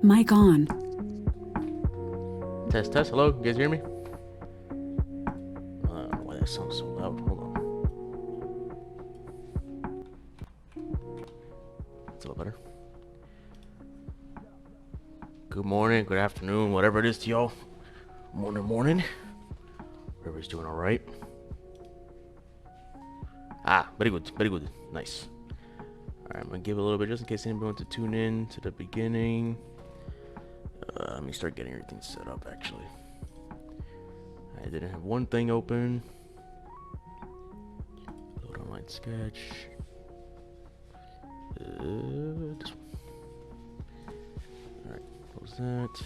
Mic on. Test, test. Hello, you guys hear me? I don't know why that sounds so loud. Hold on. It's a little better. Good morning, good afternoon, whatever it is to y'all. Morning, morning. Everybody's doing all right. Very good, very good. Nice. All right, I'm gonna give it a little bit just in case anybody wants to tune in to the beginning. Let me start getting everything set up. Actually, I didn't have one thing open. Load online sketch. This one. All right, close that.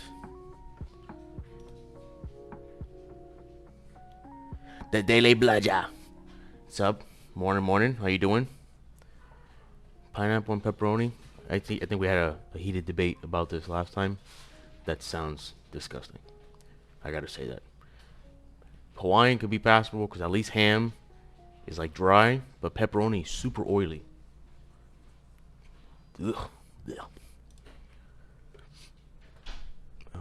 The Daily Bludger. What's up? Morning, morning. How you doing? Pineapple and pepperoni. I think we had a heated debate about this last time. That sounds disgusting. I gotta say that. Hawaiian could be passable because at least ham is like dry, but pepperoni is super oily. Ugh. Ugh. All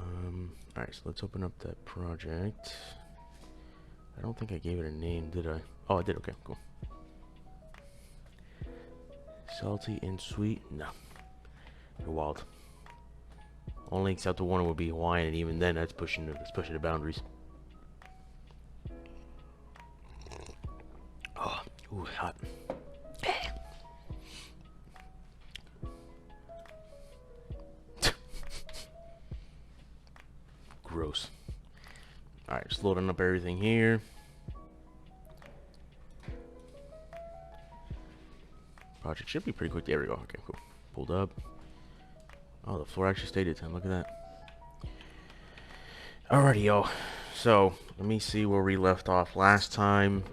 right, so let's open up that project. I don't think I gave it a name, did I? Oh, I did. Okay, cool. Salty and sweet? No. You're wild. Only acceptable one would be Hawaiian, and even then, that's pushing the boundaries. Oh, ooh, hot. Gross. All right, just loading up everything here. Project should be pretty quick. There we go. Okay, cool. Pulled up. Oh, the floor actually stayed at 10. Look at that. Alrighty, yo. So, let me see where we left off last time.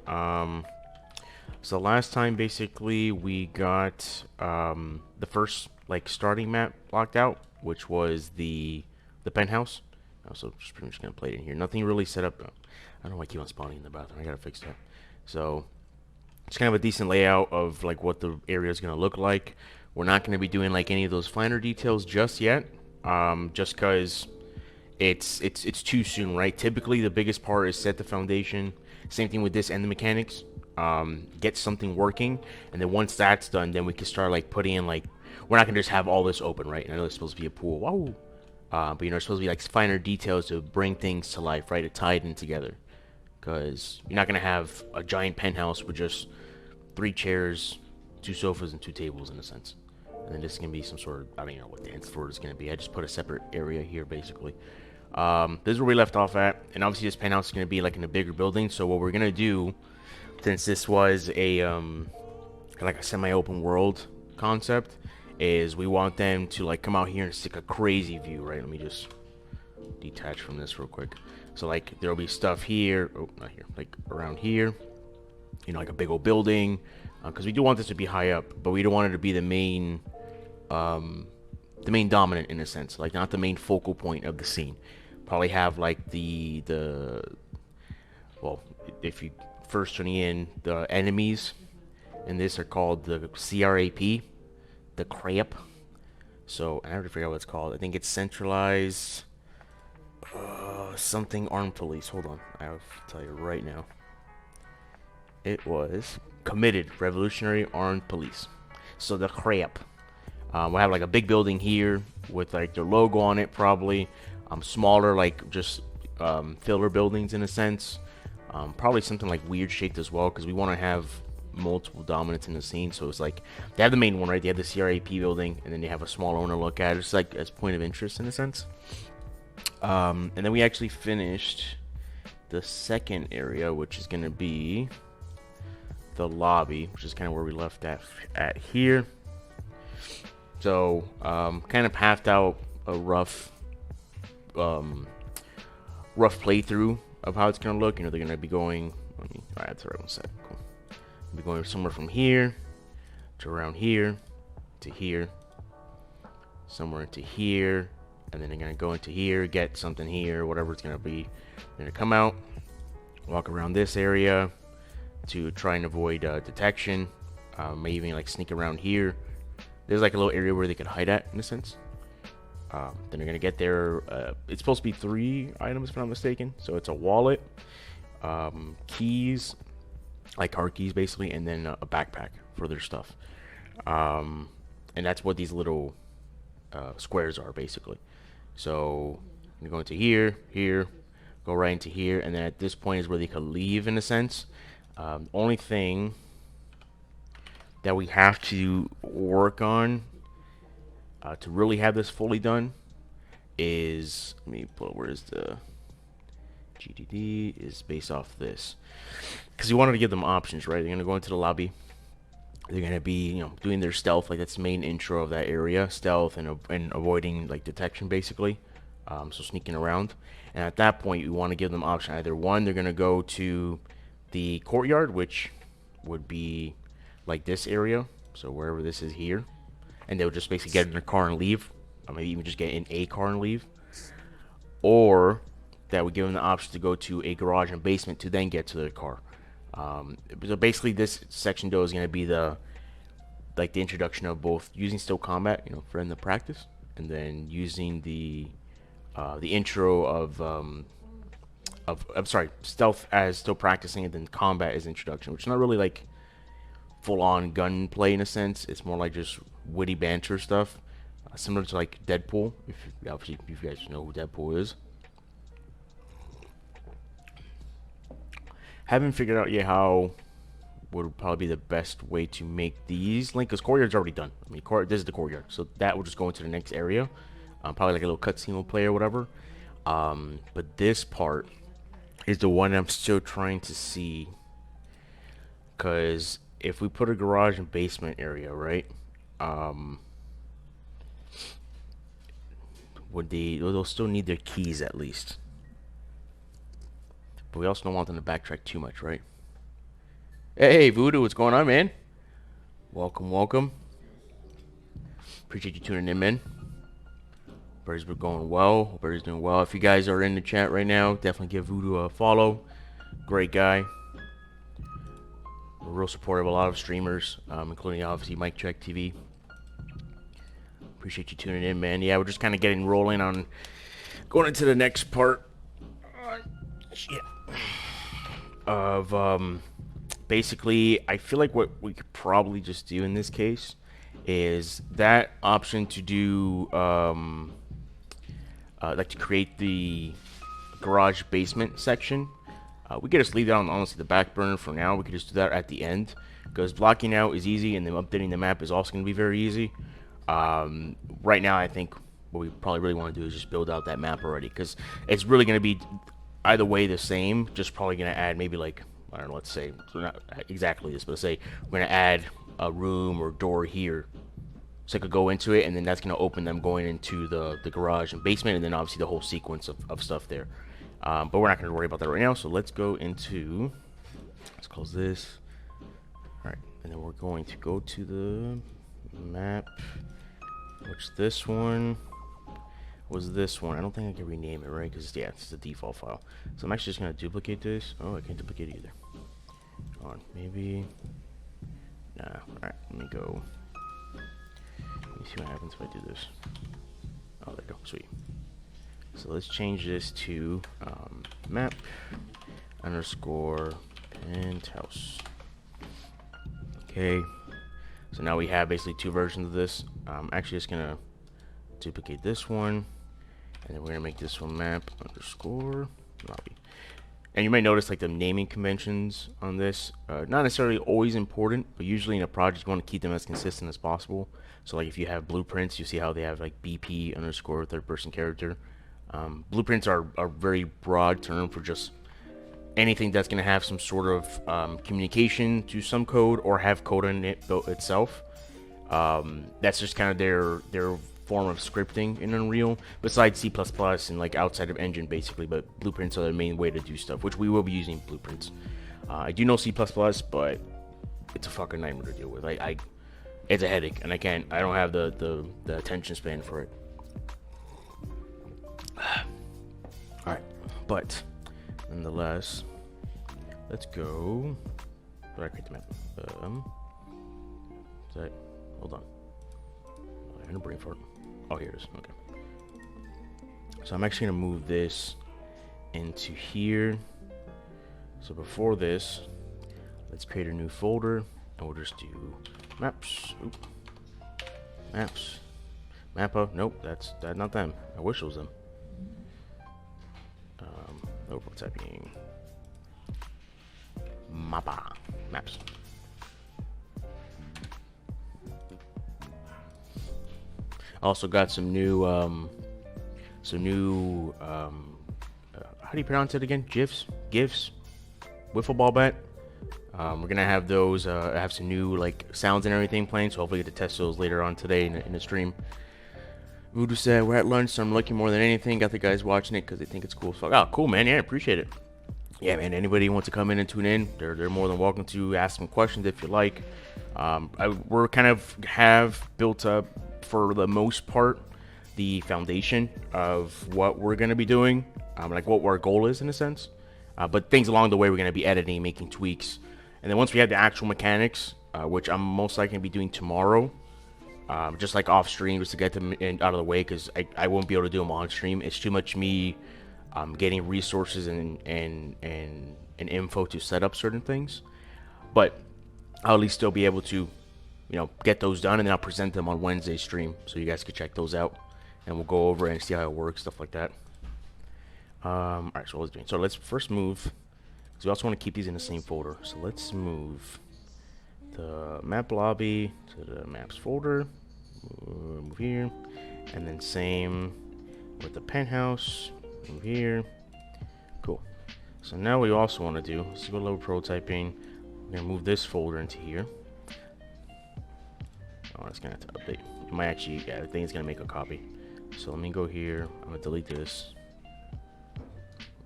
So last time, basically, we got the first, like, starting map locked out, which was the penthouse. So, just pretty much gonna play it in here. Nothing really set up. I don't know why I keep on spawning in the bathroom. I gotta fix that. So, it's kind of a decent layout of like what the area is going to look like. We're not going to be doing like any of those finer details just yet, just because it's too soon, right? Typically, the biggest part is set the foundation. Same thing with this and the mechanics. Get something working, and then once that's done, then we can start like putting in like we're not gonna just have all this open, right? I know it's supposed to be a pool, wow. But you know, it's supposed to be like finer details to bring things to life, right? To tie it in together, because you're not gonna have a giant penthouse with just 3 chairs, 2 sofas, and 2 tables in a sense. And then this is gonna be some sort of I don't even know what the dance floor is gonna be. I just put a separate area here basically. This is where we left off at, and obviously this penthouse is gonna be like in a bigger building. So what we're gonna do, since this was a like a semi-open world concept, is we want them to like come out here and stick a crazy view, right? Let me just detach from this real quick. So like there'll be stuff here, oh not here, like around here, you know, like a big old building, because we do want this to be high up, but we don't want it to be the main dominant in a sense, like not the main focal point of the scene. Probably have like the well, if you first turn in the enemies in this are called the CRAP, the CRAP. So I have to figure out what it's called. I think it's centralized something armed police. Hold on, I'll tell you right now. It was committed revolutionary armed police. So the crap. We'll have like a big building here with like their logo on it, probably. Smaller, like just filler buildings in a sense. Probably something like weird shaped as well, because we want to have multiple dominants in the scene. So it's like they have the main one, right? They have the CRAP building, and then they have a smaller one to look at. It's like as point of interest in a sense. And then we actually finished the second area, which is going to be the lobby, which is kind of where we left at here. So kind of pathed out a rough playthrough of how it's gonna look. You know, they're gonna be going. All right, that's the right one set. Cool. Be going somewhere from here to around here to here, somewhere into here, and then they're gonna go into here, get something here, whatever it's gonna be. They're gonna come out, walk around this area to try and avoid detection. Maybe even like sneak around here. There's like a little area where they could hide at in a sense. Then you're gonna get there. It's supposed to be 3 items, if I'm not mistaken. So it's a wallet, keys, like car keys basically, and then a backpack for their stuff. And that's what these little squares are basically. So you go into here, go right into here, and then at this point is where they could leave in a sense. Only thing that we have to work on to really have this fully done is, let me pull, where's the GDD is based off this, because we wanted to give them options, right? They're gonna go into the lobby. They're gonna be, doing their stealth, like that's the main intro of that area, stealth and avoiding like detection basically. So sneaking around, and at that point you want to give them option. Either one, they're gonna go to the courtyard, which would be like this area, so wherever this is here, and they'll just basically get in their car and leave, or maybe even just get in a car and leave, or that would give them the option to go to a garage and basement to then get to their car. So basically this section though is going to be the introduction of both using still combat, for in the practice, and then using the intro of I'm sorry, stealth as still practicing, and then combat as introduction, which is not really like full-on gunplay in a sense. It's more like just witty banter stuff, similar to like Deadpool. If you guys know who Deadpool is. Haven't figured out yet how would probably be the best way to make these link, because courtyard's already done. I mean, this is the courtyard, so that will just go into the next area. Probably like a little cutscene will play or whatever. But this part is the one I'm still trying to see, because if we put a garage and basement area, right? They'll still need their keys at least. But we also don't want them to backtrack too much, right? Hey, Voodoo, what's going on, man? Welcome, welcome. Appreciate you tuning in, man. Everybody's been going well. Hope everybody's doing well. If you guys are in the chat right now, definitely give Voodoo a follow. Great guy. We're real supportive of a lot of streamers, including obviously Mike Check TV. Appreciate you tuning in, man. Yeah, we're just kind of getting rolling on going into the next part. Shit. Of basically, I feel like what we could probably just do in this case is that option to do like to create the garage basement section. We could just leave that on honestly the back burner for now. We could just do that at the end, because blocking out is easy, and then updating the map is also going to be very easy. Right now, I think what we probably really want to do is just build out that map already, because it's really going to be either way the same. Just probably going to add maybe like, I don't know, let's say, so not exactly this, but let's say we're going to add a room or door here, so I could go into it, and then that's going to open them going into the garage and basement, and then obviously the whole sequence of stuff there. But we're not going to worry about that right now, so let's go into, let's close this. Alright, and then we're going to go to the map, which this one was this one. I don't think I can rename it, right? Because, yeah, it's the default file. So I'm actually just going to duplicate this. Oh, I can't duplicate it either. Hold on, maybe. Nah, alright, let me go. Let me see what happens if I do this. Oh, there we go, sweet. So let's change this to map underscore penthouse. Okay, so now we have basically 2 versions of this. I'm actually just gonna duplicate this one, and then we're gonna make this one map underscore lobby. And you may notice like the naming conventions on this, not necessarily always important, but usually in a project you want to keep them as consistent as possible. So like if you have blueprints, you see how they have like BP underscore third person character. Blueprints are a very broad term for just anything that's going to have some sort of communication to some code or have code in it itself. That's just kind of their form of scripting in Unreal, besides C++ and like outside of Engine basically, but blueprints are the main way to do stuff, which we will be using blueprints. I do know C++, but it's a fucking nightmare to deal with. It's a headache, and I don't have the attention span for it. Alright, but nonetheless, let's go. Where I create the map? Is that, hold on. I had a brain fart. Oh, here it is. Okay. So I'm actually gonna move this into here. So before this, let's create a new folder, and we'll just do maps. Oop. Maps. Mappa. Nope, that's not them. I wish it was them. Local typing. Mappa. Maps. Also got some new how do you pronounce it again? GIFs? Wiffle ball bat. We're gonna have those. Have some new like sounds and everything playing, so hopefully get to test those later on today in the stream. Voodoo said we're at lunch, so I'm looking more than anything. Got the guys watching it because they think it's cool. So, oh, cool, man. Yeah, appreciate it. Yeah, man. Anybody who wants to come in and tune in, they're more than welcome to ask some questions if you like. We're kind of have built up for the most part the foundation of what we're gonna be doing, like what our goal is in a sense. But things along the way, we're gonna be editing, making tweaks, and then once we have the actual mechanics, which I'm most likely gonna be doing tomorrow. Just like off stream, just to get them out of the way, because I won't be able to do them on stream. It's too much me getting resources and info to set up certain things. But I'll at least still be able to, get those done, and then I'll present them on Wednesday stream, so you guys can check those out, and we'll go over and see how it works, stuff like that. All right, so what was doing? So let's first move, because we also want to keep these in the same folder. So let's move the map lobby to the maps folder. Move here, and then same with the penthouse. Move here. Cool. So now what we also want to do is go to load prototyping. We're gonna move this folder into here. Oh, it's gonna have to update. It might actually, yeah, I think it's gonna make a copy. So let me go here. I'm gonna delete this.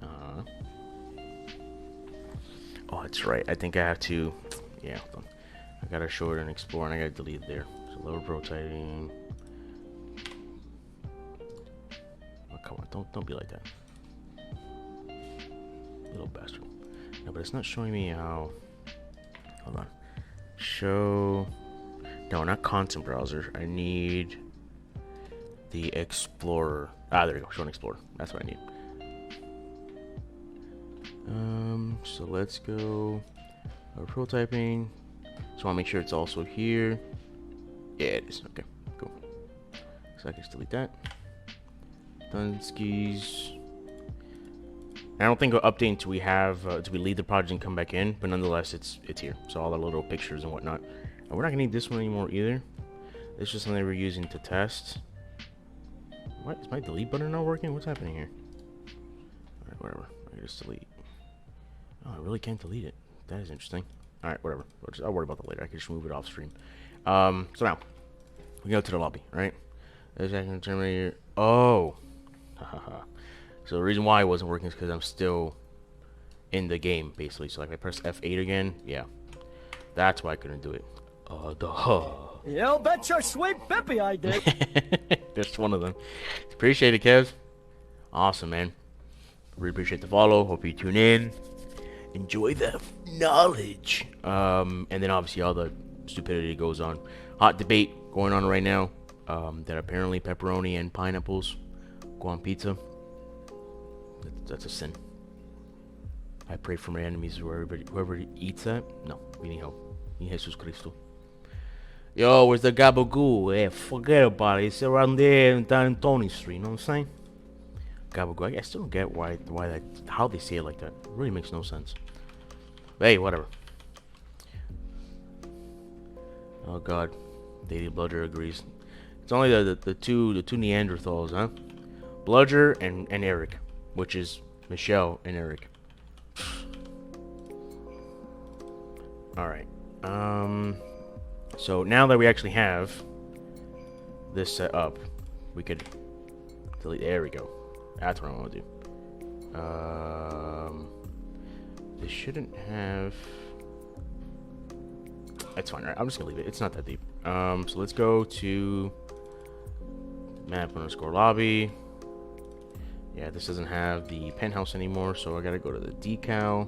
Oh, that's right. I think I have to. Yeah, hold on. I gotta show it and explore, and I gotta delete it there. So load prototyping. Oh, come on, don't be like that, little bastard. No, but it's not showing me how. Hold on. Show. No, not content browser. I need the Explorer. Ah, there you go. Show an Explorer. That's what I need. So let's go. Prototyping. So I want to make sure it's also here. Yeah, it is. Okay, cool. So I can just delete that. Dunskies. I don't think we'll update until we have until we leave the project and come back in, but nonetheless, it's here. So all the little pictures and whatnot. And we're not gonna need this one anymore either. This is just something we're using to test. What is my delete button not working? What's happening here? All right, whatever. I can just delete. Oh, I really can't delete it. That is interesting. All right, whatever. I'll worry about that later. I can just move it off stream. So now we go to the lobby, right? There's action terminator. Oh. So the reason why it wasn't working is because I'm still in the game, basically. So like if I press F8 again, yeah, that's why I couldn't do it. You bet your sweet Bippy I did. Just one of them. Appreciate it, Kev. Awesome, man. Really appreciate the follow. Hope you tune in. Enjoy the knowledge. And then obviously all the stupidity goes on. Hot debate going on right now. That apparently pepperoni and pineapples go on pizza. That's a sin. I pray for my enemies, whoever eats that. No, we need help. In Jesus Cristo. Yo, where's the Gabagool? Yeah, forget about it. It's around there down in Tony Street. You know what I'm saying? Gabagool. I still don't get why that, how they say it like that. It really makes no sense. But hey, whatever. Oh God, Lady Bludger agrees. It's only the two Neanderthals, huh? Bludger and Eric, which is Michelle and Eric. All right. So now that we actually have this set up, we could delete. There we go. That's what I want to do. This shouldn't have. It's fine, right? I'm just gonna leave it. It's not that deep. So let's go to map_lobby. Yeah, this doesn't have the penthouse anymore, so I gotta go to the decal.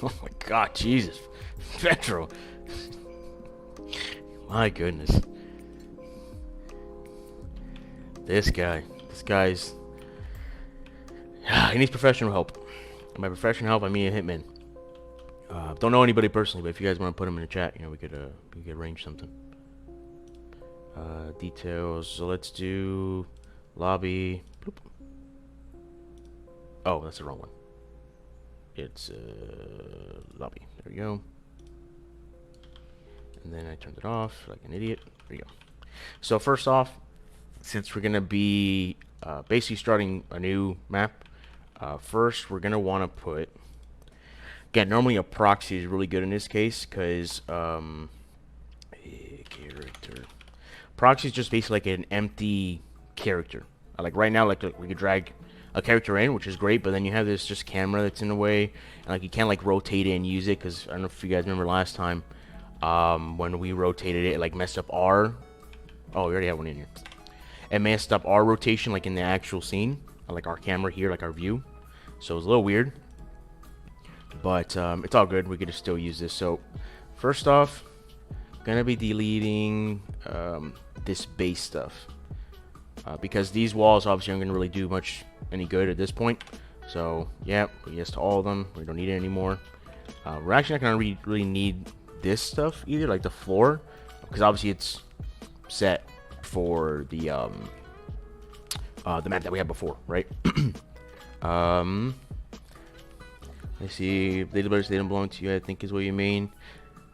Oh my God, Jesus, Petro. My goodness. This guy's he needs professional help. And by professional help, I mean a hitman. Don't know anybody personally, but if you guys want to put him in the chat, you know, we could arrange something. Details. So let's do lobby. Bloop. Oh, that's the wrong one. It's lobby. There we go. And then I turned it off like an idiot. There you go. So first off, since we're gonna be basically starting a new map, first we're gonna want to put. Again, normally a proxy is really good in this case because character proxy is just basically like an empty character. Like right now, like we could drag a character in, which is great, but then you have this just camera that's in the way, and like you can't like rotate it and use it because I don't know if you guys remember last time when we rotated it, it like messed up our. Oh, we already have one in here. It messed up our rotation, like in the actual scene, like our camera here, like our view. So it was a little weird. But it's all good. We could still use this. So first off, gonna be deleting this base stuff because these walls obviously aren't gonna really do much any good at this point. So yeah, yes to all of them. We don't need it anymore. We're actually not gonna really need this stuff either, like the floor, because obviously it's set for the map that we had before, right? I see. Little birds, they don't belong to you, I think is what you mean.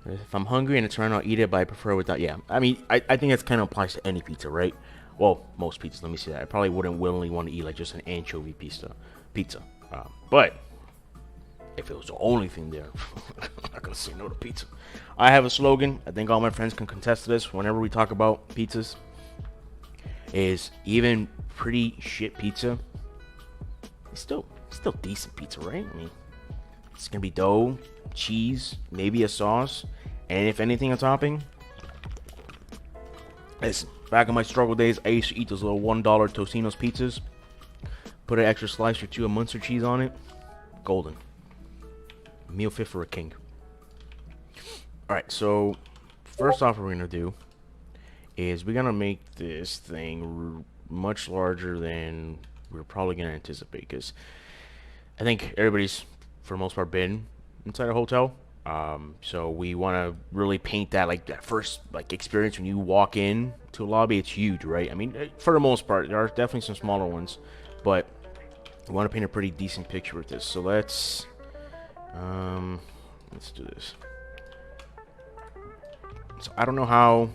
If I'm hungry and it's around, I'll eat it, but I prefer without. Yeah, I mean, I think that's kind of applies to any pizza, right? Well, most pizzas. Let me see that. I probably wouldn't willingly want to eat like just an anchovy pizza. But if it was the only thing there, I'm not gonna say no to pizza. I have a slogan. I think all my friends can contest to this. Whenever we talk about pizzas, is even pretty shit pizza. It's still decent pizza, right? I mean. It's gonna be dough, cheese, maybe a sauce, and if anything, a topping. Listen, back in my struggle days, I used to eat those little $1 Totino's pizzas. Put an extra slice or two of Munster cheese on it. Golden. Meal fit for a king. Alright, so first off, what we're gonna do is we're gonna make this thing much larger than we're probably gonna anticipate, because I think everybody's for the most part been inside a hotel, so we want to really paint that, like that first like experience when you walk in to a lobby. It's huge, right? I mean, for the most part, there are definitely some smaller ones, but we want to paint a pretty decent picture with this. So let's do this. So I don't know how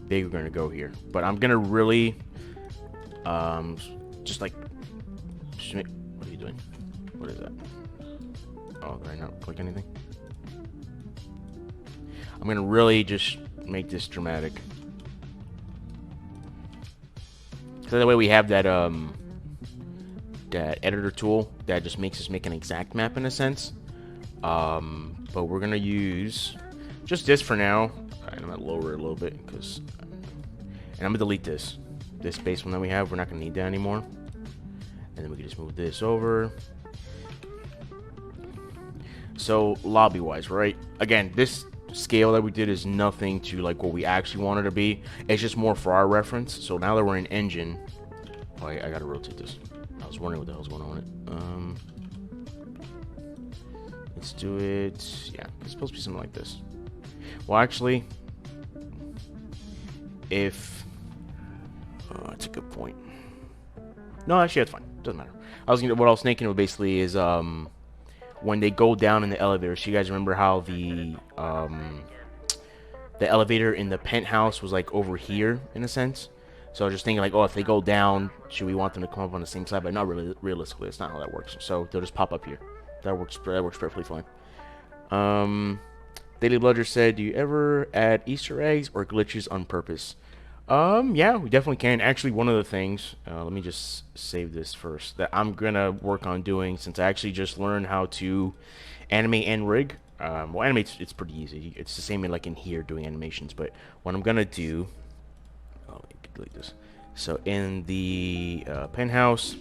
big we're gonna go here, but I'm gonna really just like, what are you doing? What is that? Oh, did I not click anything? I'm gonna really just make this dramatic, so that way we have that that editor tool that just makes us make an exact map in a sense. But we're gonna use just this for now. Alright, I'm gonna lower it a little bit because, and I'm gonna delete this base one that we have. We're not gonna need that anymore. And then we can just move this over. So lobby wise, right? Again, this scale that we did is nothing to like what we actually wanted to be. It's just more for our reference. So now that we're in engine, oh, I gotta rotate this. I was wondering what the hell's going on with it. Let's do it. Yeah, it's supposed to be something like this. Well, actually, if that's a good point. No, actually, that's fine. Doesn't matter. What I was thinking of basically is when they go down in the elevator. So you guys remember how the elevator in the penthouse was like over here in a sense. So I was just thinking like, oh, if they go down, should we want them to come up on the same side? But not really. Realistically, it's not how that works. So they'll just pop up here. That works perfectly fine. Daily Bludger said, do you ever add Easter eggs or glitches on purpose? Yeah, we definitely can. Actually, one of the things, let me just save this first, that I'm gonna work on doing, since I actually just learned how to animate and rig. Well, animate, it's pretty easy. It's the same in like in here doing animations, but what I'm gonna do, delete this. So in the penthouse,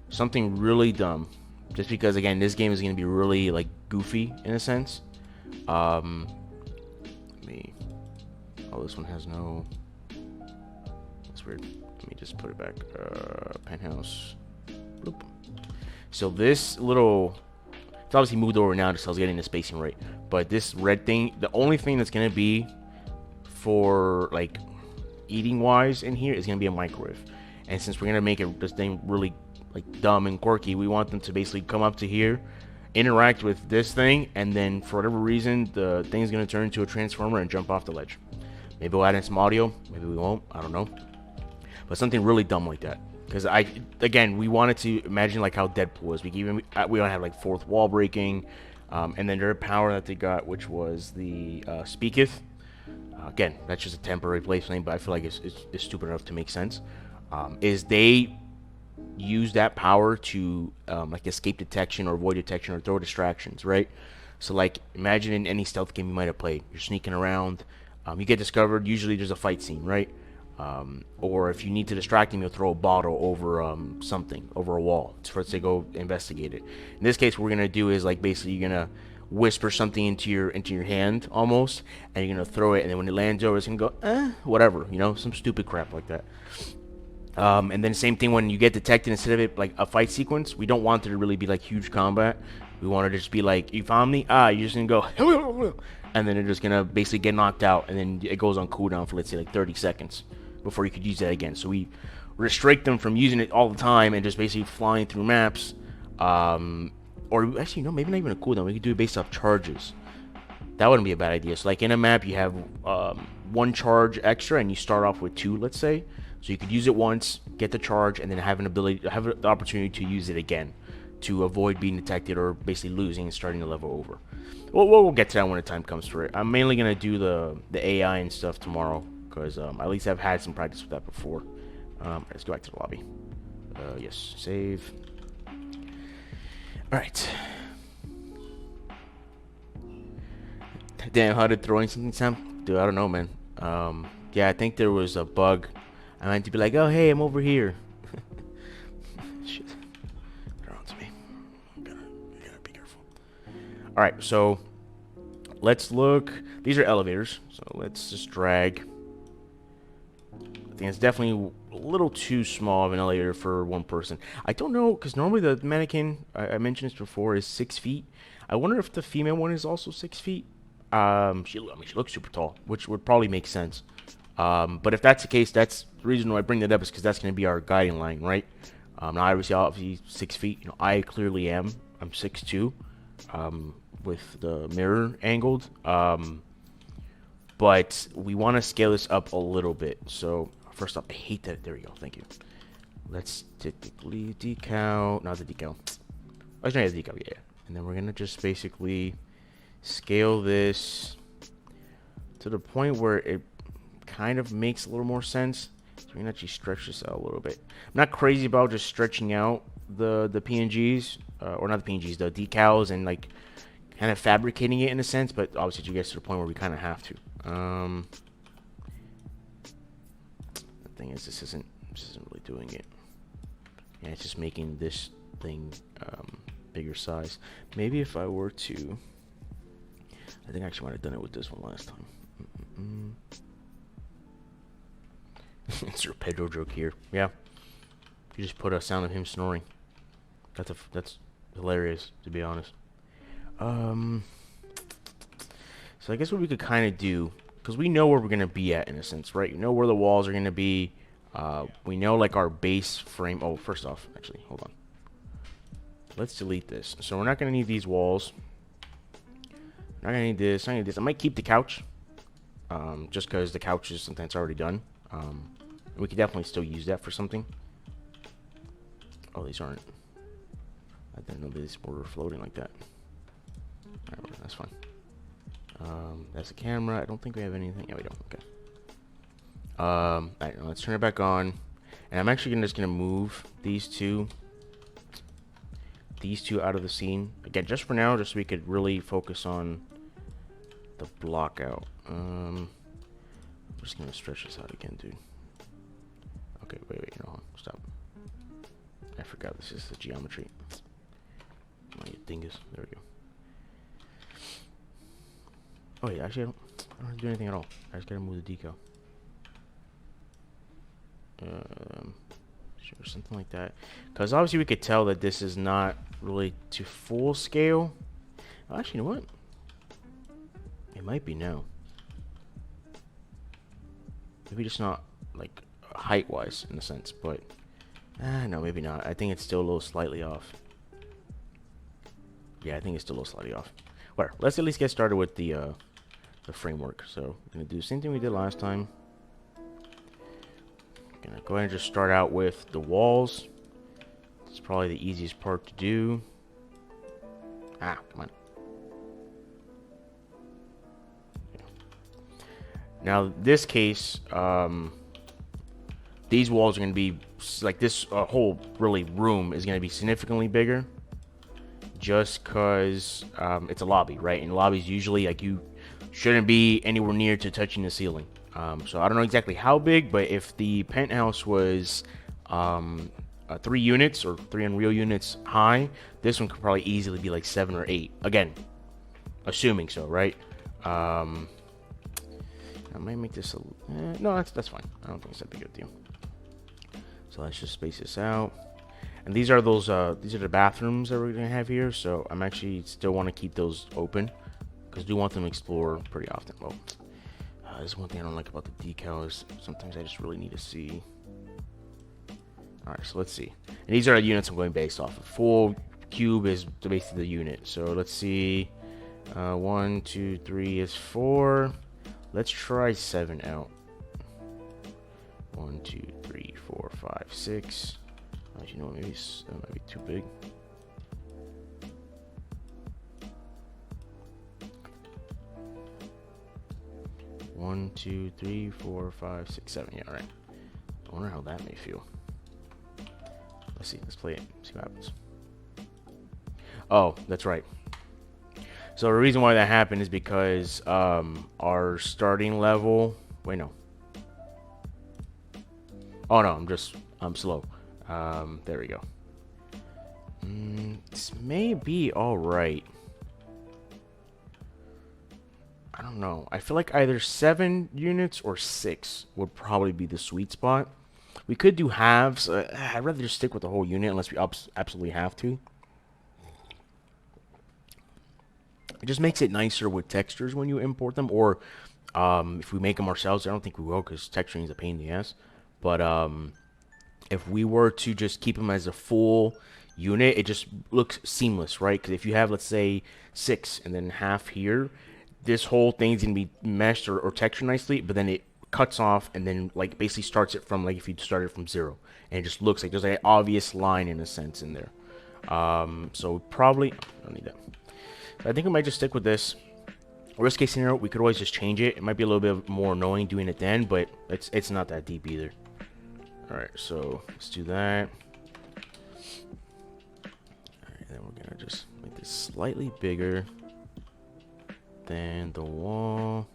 something really dumb, just because again, this game is gonna be really like goofy in a sense. Let me. Oh, this one has no. That's weird. Let me just put it back. Penthouse. Bloop. So this little. It's obviously moved over now just so I was getting the spacing right. But this red thing, the only thing that's gonna be for like eating wise in here is gonna be a microwave. And since we're gonna make this thing really like dumb and quirky, we want them to basically come up to here, interact with this thing, and then for whatever reason the thing's gonna turn into a transformer and jump off the ledge. Maybe we'll add in some audio, maybe we won't, I don't know. But something really dumb like that. Because we wanted to imagine like how Deadpool was. We want to have like fourth wall breaking, and then their power that they got, which was the Speaketh. Again, that's just a temporary placement, but I feel like it's stupid enough to make sense. Is they use that power to like escape detection or avoid detection or throw distractions, right? So like imagine in any stealth game you might have played, you're sneaking around, you get discovered. Usually there's a fight scene, right? Or if you need to distract him, you'll throw a bottle over something, over a wall, for us to go investigate it. In this case, what we're gonna do is like basically you're gonna whisper something into your hand almost, and you're gonna throw it, and then when it lands over, it's gonna go whatever, you know, some stupid crap like that. And then same thing when you get detected, instead of it like a fight sequence, we don't want there to really be like huge combat. We want it to just be like, you found me, you're just gonna go and then they're just gonna basically get knocked out, and then it goes on cooldown for let's say like 30 seconds before you could use that again. So we restrict them from using it all the time and just basically flying through maps. Or actually, no, maybe not even a cooldown. We could do it based off charges. That wouldn't be a bad idea. So like in a map, you have one charge extra, and you start off with 2, let's say. So you could use it once, get the charge, and then have the opportunity to use it again to avoid being detected or basically losing and starting the level over. We'll get to that when the time comes for it. I'm mainly gonna do the AI and stuff tomorrow, because at least I've had some practice with that before. Let's go back to the lobby. Yes, save. Alright. Damn, how did throwing something sound? Dude, I don't know, man. Yeah, I think there was a bug. I meant to be like, oh, hey, I'm over here. Shit. They're on to me. Gotta be careful. Alright, so let's look. These are elevators, so let's just drag. I think it's definitely a little too small of an elevator for one person. I don't know, because normally the mannequin, I mentioned this before, is 6 feet. I wonder if the female one is also 6 feet. She looks super tall, which would probably make sense. But if that's the case, that's the reason why I bring that up, is because that's going to be our guiding line, right? Now, obviously 6 feet. You know, I clearly am. I'm 6'2", with the mirror angled. But we want to scale this up a little bit. So first off, I hate that. There we go. Thank you. Let's typically decal. Not the decal. Let's try the decal. Yeah. And then we're gonna just basically scale this to the point where it kind of makes a little more sense. So we can actually stretch this out a little bit. I'm not crazy about just stretching out the PNGs, or not the PNGs, the decals, and like kind of fabricating it in a sense. But obviously, it gets to the point where we kind of have to. The thing is, this isn't really doing it. Yeah, it's just making this thing bigger size. Maybe if I were to, I think I actually might have done it with this one last time. It's your Pedro joke here. Yeah, you just put a sound of him snoring. That's hilarious, to be honest. So I guess what we could kind of do, because we know where we're gonna be at in a sense, right? You know where the walls are gonna be. We know like our base frame. Oh, first off, actually, hold on. Let's delete this. So we're not gonna need these walls. Not gonna need this. I need this. I might keep the couch, just because the couch is sometimes already done. We could definitely still use that for something. Oh, these aren't. I didn't know these were floating like that. Alright, that's fine. That's the camera. I don't think we have anything. Yeah, we don't. Okay. Alright, let's turn it back on. And I'm actually just gonna move these two out of the scene. Again, just for now, just so we could really focus on the block out. I'm just gonna stretch this out again, dude. Okay, wait, hold on. Stop. I forgot this is the geometry. Oh, you dingus. There we go. Oh, yeah, actually, I don't have to do anything at all. I just gotta move the decal. Sure, something like that. Because obviously we could tell that this is not really to full scale. Oh, actually, you know what? It might be now. Maybe just not, like, height-wise, in a sense, but... no, maybe not. I think it's still a little slightly off. Yeah, I think it's still a little slightly off. Whatever. Let's at least get started with the framework. So, I'm going to do the same thing we did last time. Gonna go ahead and just start out with the walls. It's probably the easiest part to do. Ah, come on. Okay. Now, this case, these walls are gonna be like this whole really room is gonna be significantly bigger, just cause it's a lobby, right? And lobbies usually like you shouldn't be anywhere near to touching the ceiling. So I don't know exactly how big, but if the penthouse was 3 units or 3 Unreal units high, this one could probably easily be like 7 or 8. Again, assuming so, right? I might make this a... no, that's fine. I don't think it's that big of a deal. So let's just space this out. And these are those these are the bathrooms that we're gonna have here. So I'm actually still want to keep those open because I do want them to explore pretty often. Well. There's one thing I don't like about the decals. Sometimes I just really need to see. Alright, so let's see. And these are the units I'm going based off of. Full cube is basically the unit. So let's see. 1, 2, 3 is 4. Let's try 7 out. 1, 2, 3, 4, 5, 6. You know what? Maybe that might be too big. One, 2, 3, 4, 5, 6, 7. Yeah, all right. I wonder how that may feel. Let's see. Let's play it. See what happens. Oh, that's right. So the reason why that happened is because our starting level. Wait, no. Oh no, I'm slow. There we go. This may be all right. I don't know. I feel like either 7 units or 6 would probably be the sweet spot. We could do halves. I'd rather just stick with the whole unit unless we absolutely have to. It just makes it nicer with textures when you import them. Or if we make them ourselves, I don't think we will because texturing is a pain in the ass. But if we were to just keep them as a full unit, it just looks seamless, right? Because if you have, let's say, 6 and then half here, this whole thing's gonna be meshed or textured nicely, but then it cuts off and then like basically starts it from like if you started from 0, and it just looks like there's an obvious line in a sense in there. So probably I don't need that. So I think we might just stick with this. Worst case scenario, we could always just change it. It might be a little bit more annoying doing it then, but it's not that deep either. All right, so let's do that. All right, then we're gonna just make this slightly bigger. Then the wall.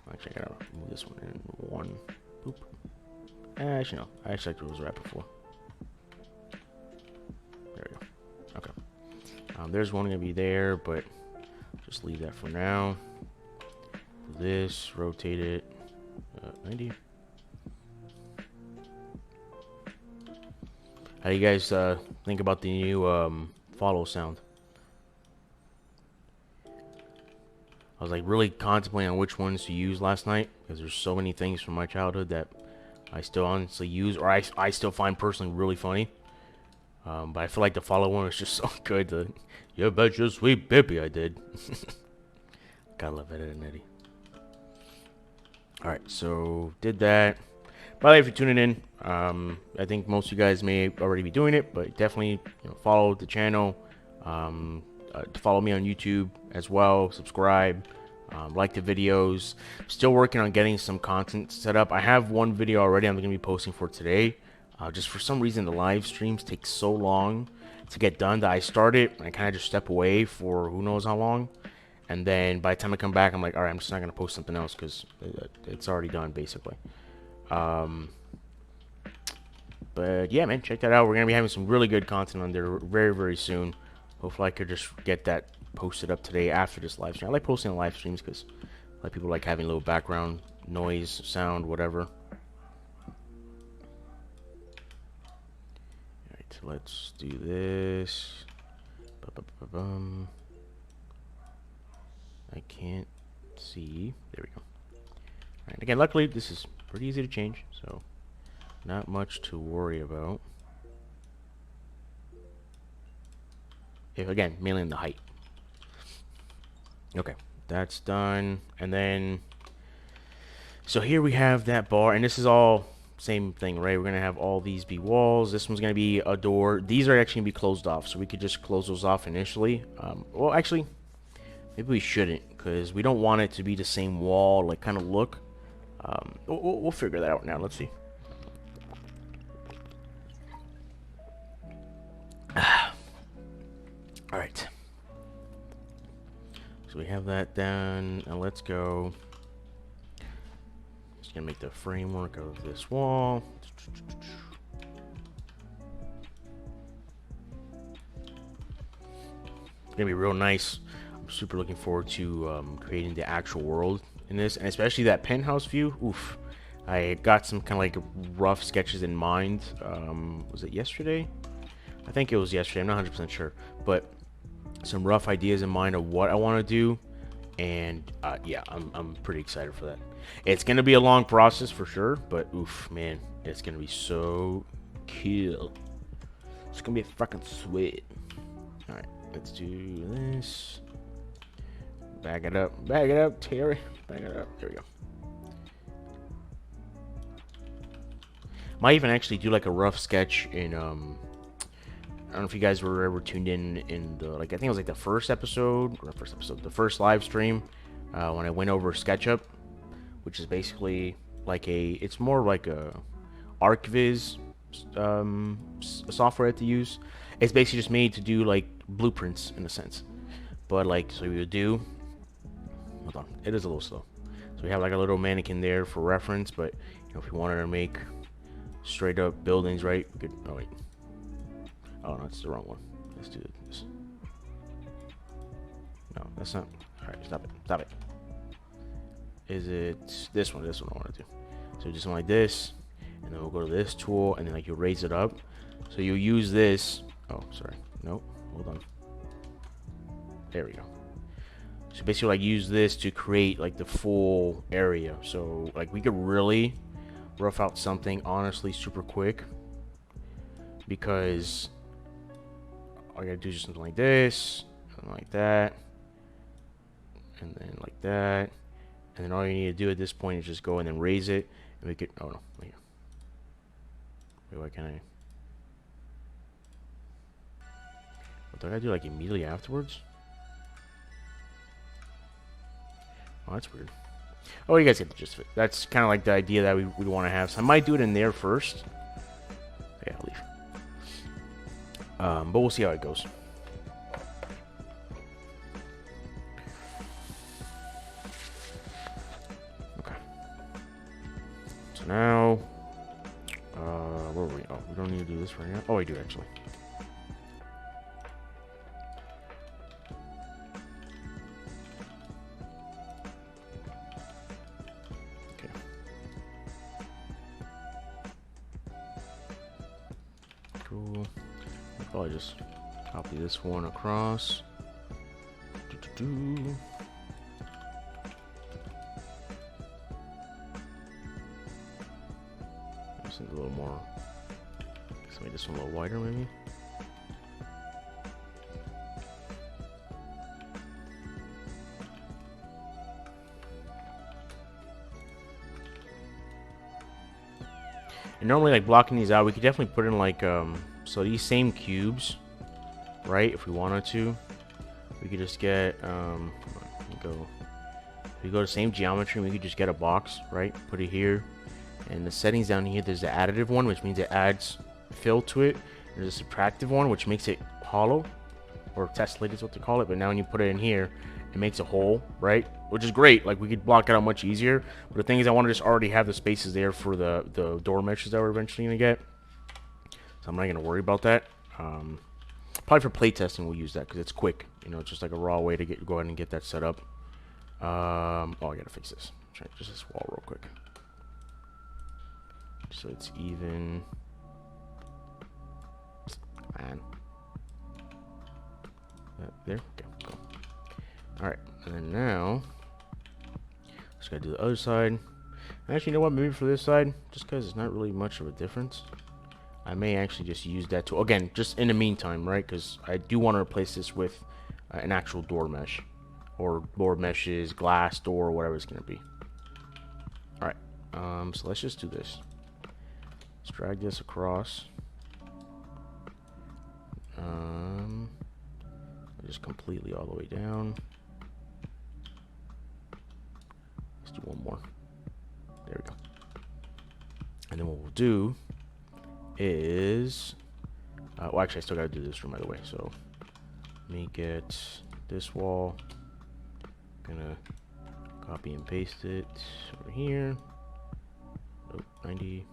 Actually, I gotta move this one in 1. Boop. Actually, no. I checked it was right before. There we go. Okay. There's one gonna be there, but just leave that for now. This, rotate it 90. How do you guys think about the new follow sound? I was like really contemplating on which ones to use last night because there's so many things from my childhood that I still honestly use, or I still find personally really funny. But I feel like the follow one is just so good. You bet your sweet Bippy I did. Gotta love Ed, Edd n Eddy. Alright, so did that. By the way, if you're tuning in, I think most of you guys may already be doing it, but definitely follow the channel. Follow me on YouTube as well. Subscribe. Like the videos. Still working on getting some content set up. I have one video already I'm going to be posting for today. Just for some reason the live streams take so long to get done that I start it and I kind of just step away for who knows how long. And then by the time I come back, I'm like, alright, I'm just not going to post something else because it's already done basically. But yeah, man, check that out. We're going to be having some really good content on there very, very soon. Hopefully I could just get that posted up today after this live stream. I like posting on live streams because Like people like having a little background noise, sound, whatever. Alright, let's do this. Ba-ba-ba-bum. I can't see. There we go. Alright, again, luckily this is pretty easy to change, so not much to worry about. If again, mainly in the height. Okay, that's done. And then, so here we have that bar, and this is all same thing, right? We're gonna have all these be walls. This one's gonna be a door. These are actually gonna be closed off, so we could just close those off initially. Well, actually, maybe we shouldn't, because we don't want it to be the same wall, like kind of look. We'll figure that out now. Let's see. All right. So we have that done. Now let's go. Just gonna make the framework of this wall. It's gonna be real nice. I'm super looking forward to creating the actual world in this, and especially that penthouse view. Oof. I got some kind of like rough sketches in mind. Was it yesterday? I think it was yesterday. I'm not 100% sure, but some rough ideas in mind of what I want to do, and yeah, I'm pretty excited for that. It's gonna be a long process for sure, but oof, man, it's gonna be so cool. It's gonna be fucking sweet. All right, let's do this. Back it up, Terry. Back it up. There we go. Might even actually do like a rough sketch in I don't know if you guys were ever tuned in the, like, I think it was like the first episode, the first live stream, when I went over SketchUp, which is basically like it's more like a ArcViz software to use. It's basically just made to do like blueprints in a sense, but like, so we would do, hold on, it is a little slow. So we have like a little mannequin there for reference, but you know, if we wanted to make straight up buildings, right, we could, oh wait. Oh, no, it's the wrong one. Let's do this. No, that's not. Alright, stop it. Stop it. Is it this one? This one I want to do. So just like this. And then we'll go to this tool. And then like you raise it up. So you use this. Oh, sorry. Nope. Hold on. There we go. So basically like use this to create like the full area. So like we could really rough out something honestly super quick. Because all I gotta do is just something like this, something like that, and then like that, and then all you need to do at this point is just go and then raise it, and we could, oh no, wait, why can't I, what do I gotta do, like immediately afterwards? Oh, that's weird. Oh, you guys get the gist of it. That's kind of like the idea that we want to have, so I might do it in there first. Yeah, I'll leave. But we'll see how it goes. Okay. So now, where are we? Oh, we don't need to do this right now. Oh, we do actually. Okay. Cool. I'll probably just copy this one across. This is a little more. Let's make this one a little wider, maybe. And normally, like blocking these out, we could definitely put in like so these same cubes, right? If we wanted to, we could just get we go to same geometry, we could just get a box, right? Put it here, and the settings down here. There's the additive one, which means it adds fill to it. There's a subtractive one, which makes it hollow, or tessellated is what they call it. But now when you put it in here, it makes a hole, right? Which is great. Like we could block it out much easier. But the thing is, I want to just already have the spaces there for the door meshes that we're eventually gonna get. So I'm not gonna worry about that. Probably for playtesting we'll use that because it's quick. You know, it's just like a raw way to go ahead and get that set up. Oh, I gotta fix this. Check just this wall real quick. So it's even. Man. There? Okay, cool. Alright, and then now. Just gotta do the other side. Actually, you know what? Maybe for this side, just because it's not really much of a difference, I may actually just use that tool. Again, just in the meantime, right? Because I do want to replace this with an actual door mesh. Or door meshes, glass door, whatever it's going to be. Alright, so let's just do this. Let's drag this across. Just completely all the way down. Let's do one more. There we go. And then what we'll do is... well, actually, I still got to do this room, by the way. So, let me get this wall. Gonna copy and paste it over here. Nope, 90.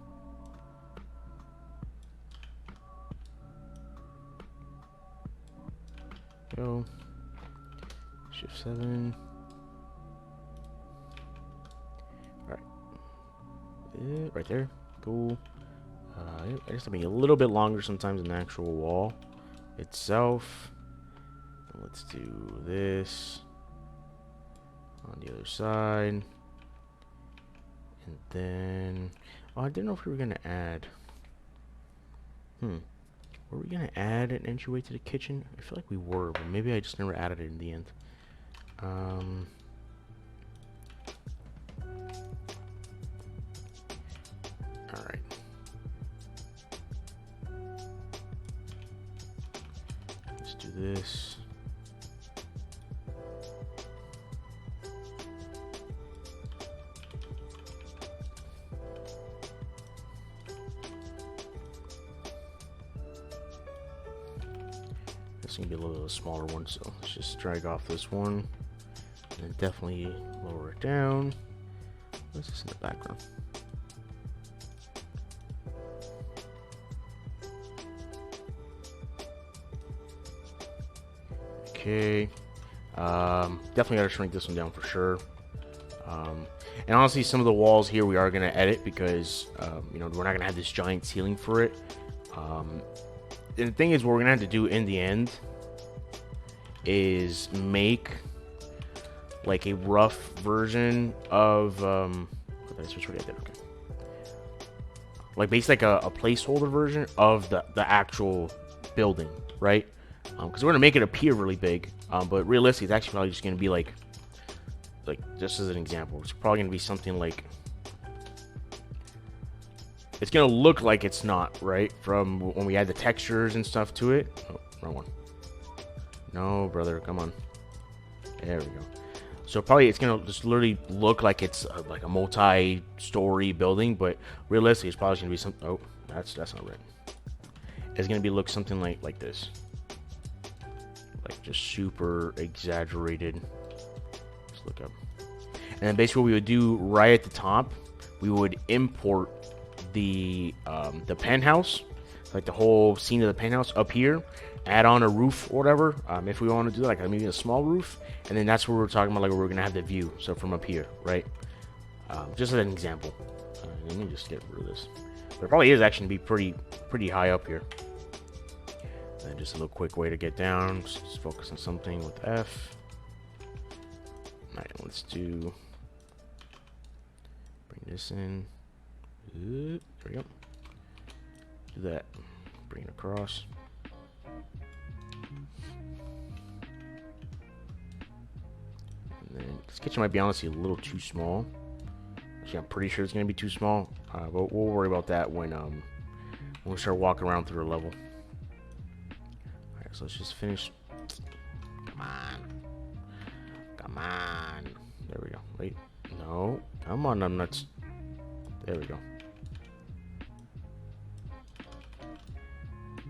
Go. Shift 7. Alright. Right there. Cool. I just make it a little bit longer sometimes than the actual wall itself. Let's do this on the other side. And then... Oh, I didn't know if we were going to add... Were we going to add an entryway to the kitchen? I feel like we were, but maybe I just never added it in the end. Alright. Let's do this. This is gonna be a little smaller one, so let's just drag off this one and definitely lower it down. What's this in the background? Okay, definitely gotta shrink this one down for sure. And honestly, some of the walls here we are gonna edit because you know, we're not gonna have this giant ceiling for it. And the thing is, what we're gonna have to do in the end is make like a rough version of like basically like a placeholder version of the actual building, right? Because we're gonna make it appear really big, but realistically, it's actually probably just gonna be like just as an example, it's probably gonna be something like. It's gonna look like it's not, right? From when we add the textures and stuff to it. Oh, wrong one. No, brother, come on. There we go. So probably it's gonna just literally look like it's like a multi-story building, but realistically, it's probably gonna be something. Oh, that's not right. It's gonna be look something like this, like just super exaggerated. Let's look up. And then basically, what we would do right at the top, we would import the penthouse, like the whole scene of the penthouse up here, add on a roof or whatever, if we want to do like maybe a small roof, and then that's where we're talking about, like we're gonna have the view, so from up here, right? Just as an example. Let me just get rid of this. But it probably is actually be pretty high up here. And just a little quick way to get down, just focus on something with F. Alright, let's bring this in. There we go. Do that. Bring it across. And then this kitchen might be honestly a little too small. Actually, I'm pretty sure it's gonna be too small. But we'll worry about that when we start walking around through the level. All right, so let's just finish. Come on. There we go. Wait, no, come on, I'm nuts. There we go.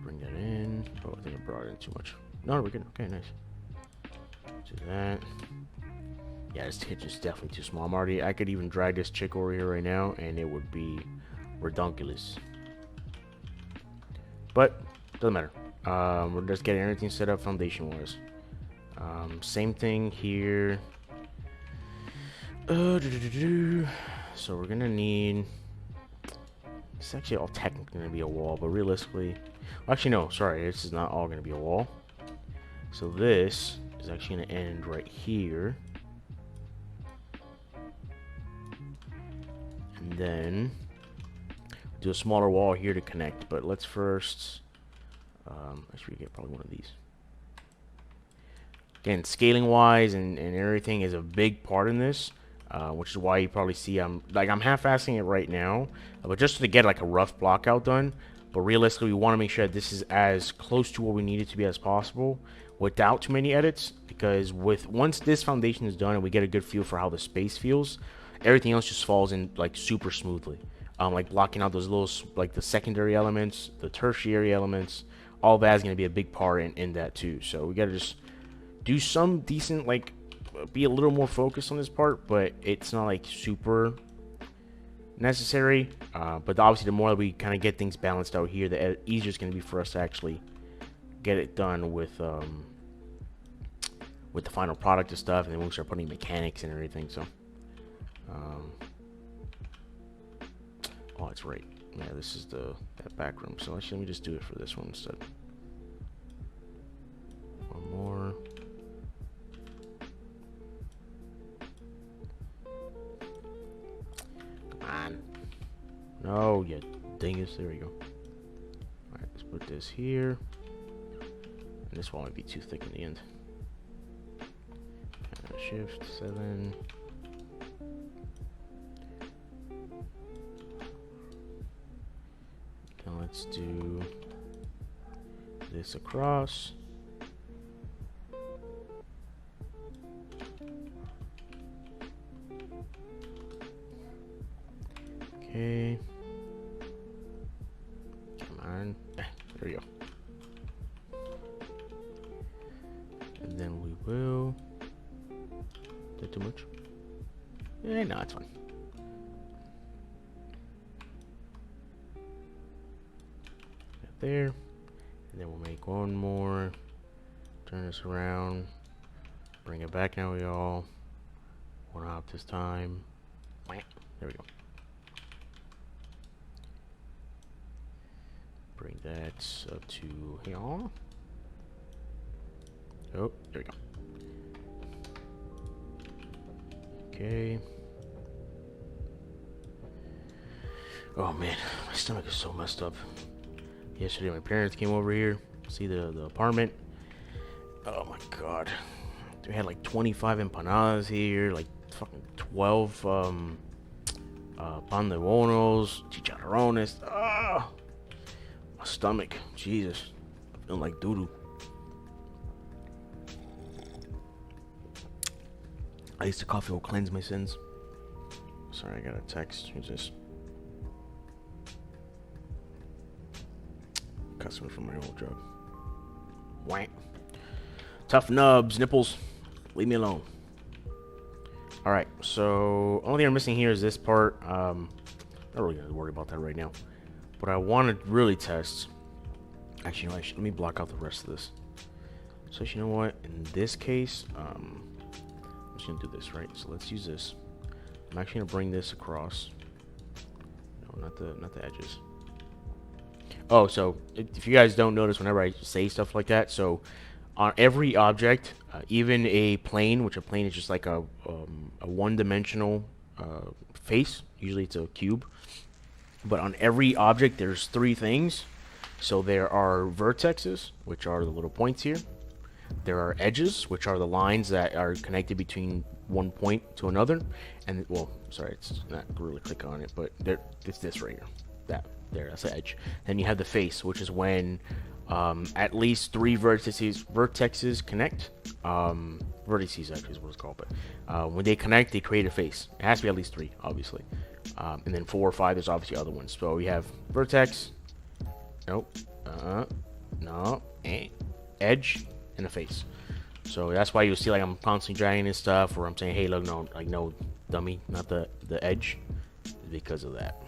Bring that in. Oh, I think I brought it in too much. No, we're good. Okay, nice. Do that. Yeah, this kitchen's definitely too small. I could even drag this chick over here right now, and it would be redonkulous. But doesn't matter. We're just getting everything set up foundation-wise. Same thing here. So we're gonna need. It's actually all technically gonna be a wall, but realistically, well, actually no. Sorry, this is not all gonna be a wall. So this is actually gonna end right here, and then do a smaller wall here to connect. But let's first. Actually, get probably one of these. Again, scaling wise and everything is a big part in this. Which is why you probably see I'm half-assing it right now, but just to get like a rough block out done. But realistically, we want to make sure that this is as close to what we need it to be as possible, without too many edits. Because once this foundation is done and we get a good feel for how the space feels, everything else just falls in like super smoothly. Like blocking out those little like the secondary elements, the tertiary elements, all that is going to be a big part in that too. So we got to just do some decent like. Be a little more focused on this part, but it's not like super necessary. But obviously, the more that we kind of get things balanced out here, the easier it's going to be for us to actually get it done with the final product and stuff, and then we'll start putting mechanics and everything. So, oh, that's right. Yeah, this is that back room. So actually, let me just do it for this one instead. One more. No, you dingus. There we go. Alright, let's put this here. And this one might be too thick in the end. Shift 7. Now let's do this across. Okay. Come on. There we go. And then we will. Is that too much? No, it's fine. There. And then we'll make one more. Turn this around. Bring it back now, y'all. One out this time. There we go. Bring that up to here. Oh, there we go. Okay. Oh man, my stomach is so messed up. Yesterday my parents came over here, see the apartment. Oh my god. We had like 25 empanadas here, like fucking 12 pan de bonos, chicharrones. Ah! My stomach, Jesus. I'm feeling like doo-doo. Iced coffee will cleanse my sins. Sorry, I got a text. Who's this? Customer from my old job. Wank. Tough nubs, nipples. Leave me alone. Alright, so only thing I'm missing here is this part. Not really gonna worry about that right now. But I want to really test. Actually, no, let me block out the rest of this. So you know what? In this case, I'm just gonna do this, right? So let's use this. I'm actually gonna bring this across. No, not the edges. Oh, so if you guys don't notice, whenever I say stuff like that, so on every object, even a plane, which a plane is just like a one-dimensional face. Usually it's a cube. But on every object, there's three things. So there are vertexes, which are the little points here. There are edges, which are the lines that are connected between one point to another. And, well, sorry, it's not really click on it, but it's this right here. That's the edge. Then you have the face, which is when at least three vertexes connect. Vertices actually is what it's called, but when they connect, they create a face. It has to be at least three, obviously. And then 4 or 5, there's obviously other ones. So we have vertex, nope, no, edge, and a face. So that's why you'll see like I'm constantly dragging this stuff, or I'm saying, hey, look, no, like no, dummy, not the edge, because of that.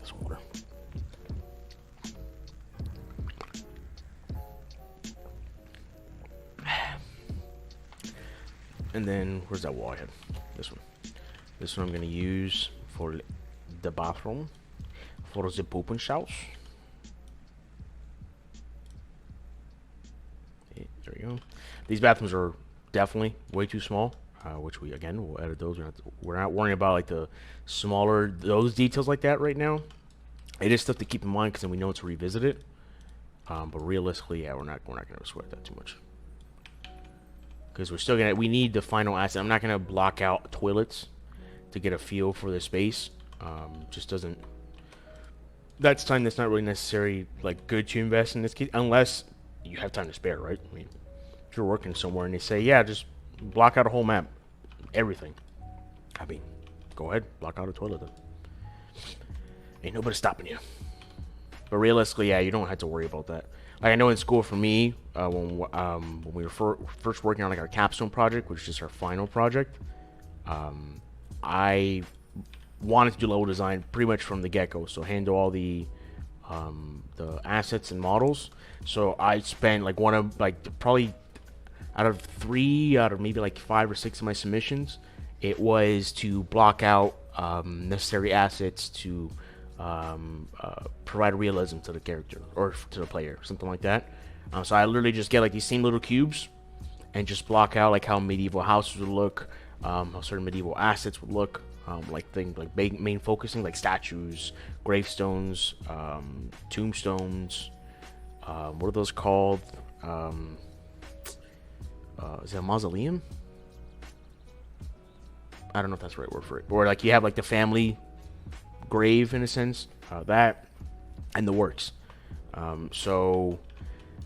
This water. And then, where's that wall I had? This one. This one I'm gonna use for the bathroom. For the pooping house. Okay, there we go. These bathrooms are definitely way too small. Which we, again, will edit those. We're not worrying about, like, the smaller, those details like that right now. It is stuff to keep in mind because then we know to revisit it. But realistically, yeah, we're not gonna sweat that too much. Because we're still we need the final asset. I'm not gonna block out toilets to get a feel for the space. Just doesn't. That's time that's not really necessary, like, good to invest in this case, unless you have time to spare, right? I mean, if you're working somewhere and they say, yeah, just block out a whole map, everything. I mean, go ahead, block out a toilet then. Ain't nobody stopping you. But realistically, yeah, you don't have to worry about that. Like, I know in school for me, when we were first working on, like, our capstone project, which is just our final project, I wanted to do level design pretty much from the get-go. So handle all the assets and models. So I spent, like, probably out of maybe like 5 or 6 of my submissions, it was to block out necessary assets to provide realism to the character or to the player, something like that. So I literally just get, like, these same little cubes and just block out, like, how medieval houses would look, how certain medieval assets would look, like things like main focusing, like statues, gravestones, tombstones. What are those called? Is it a mausoleum? I don't know if that's the right word for it. Or, like, you have, like, the family grave in a sense, that and the works. So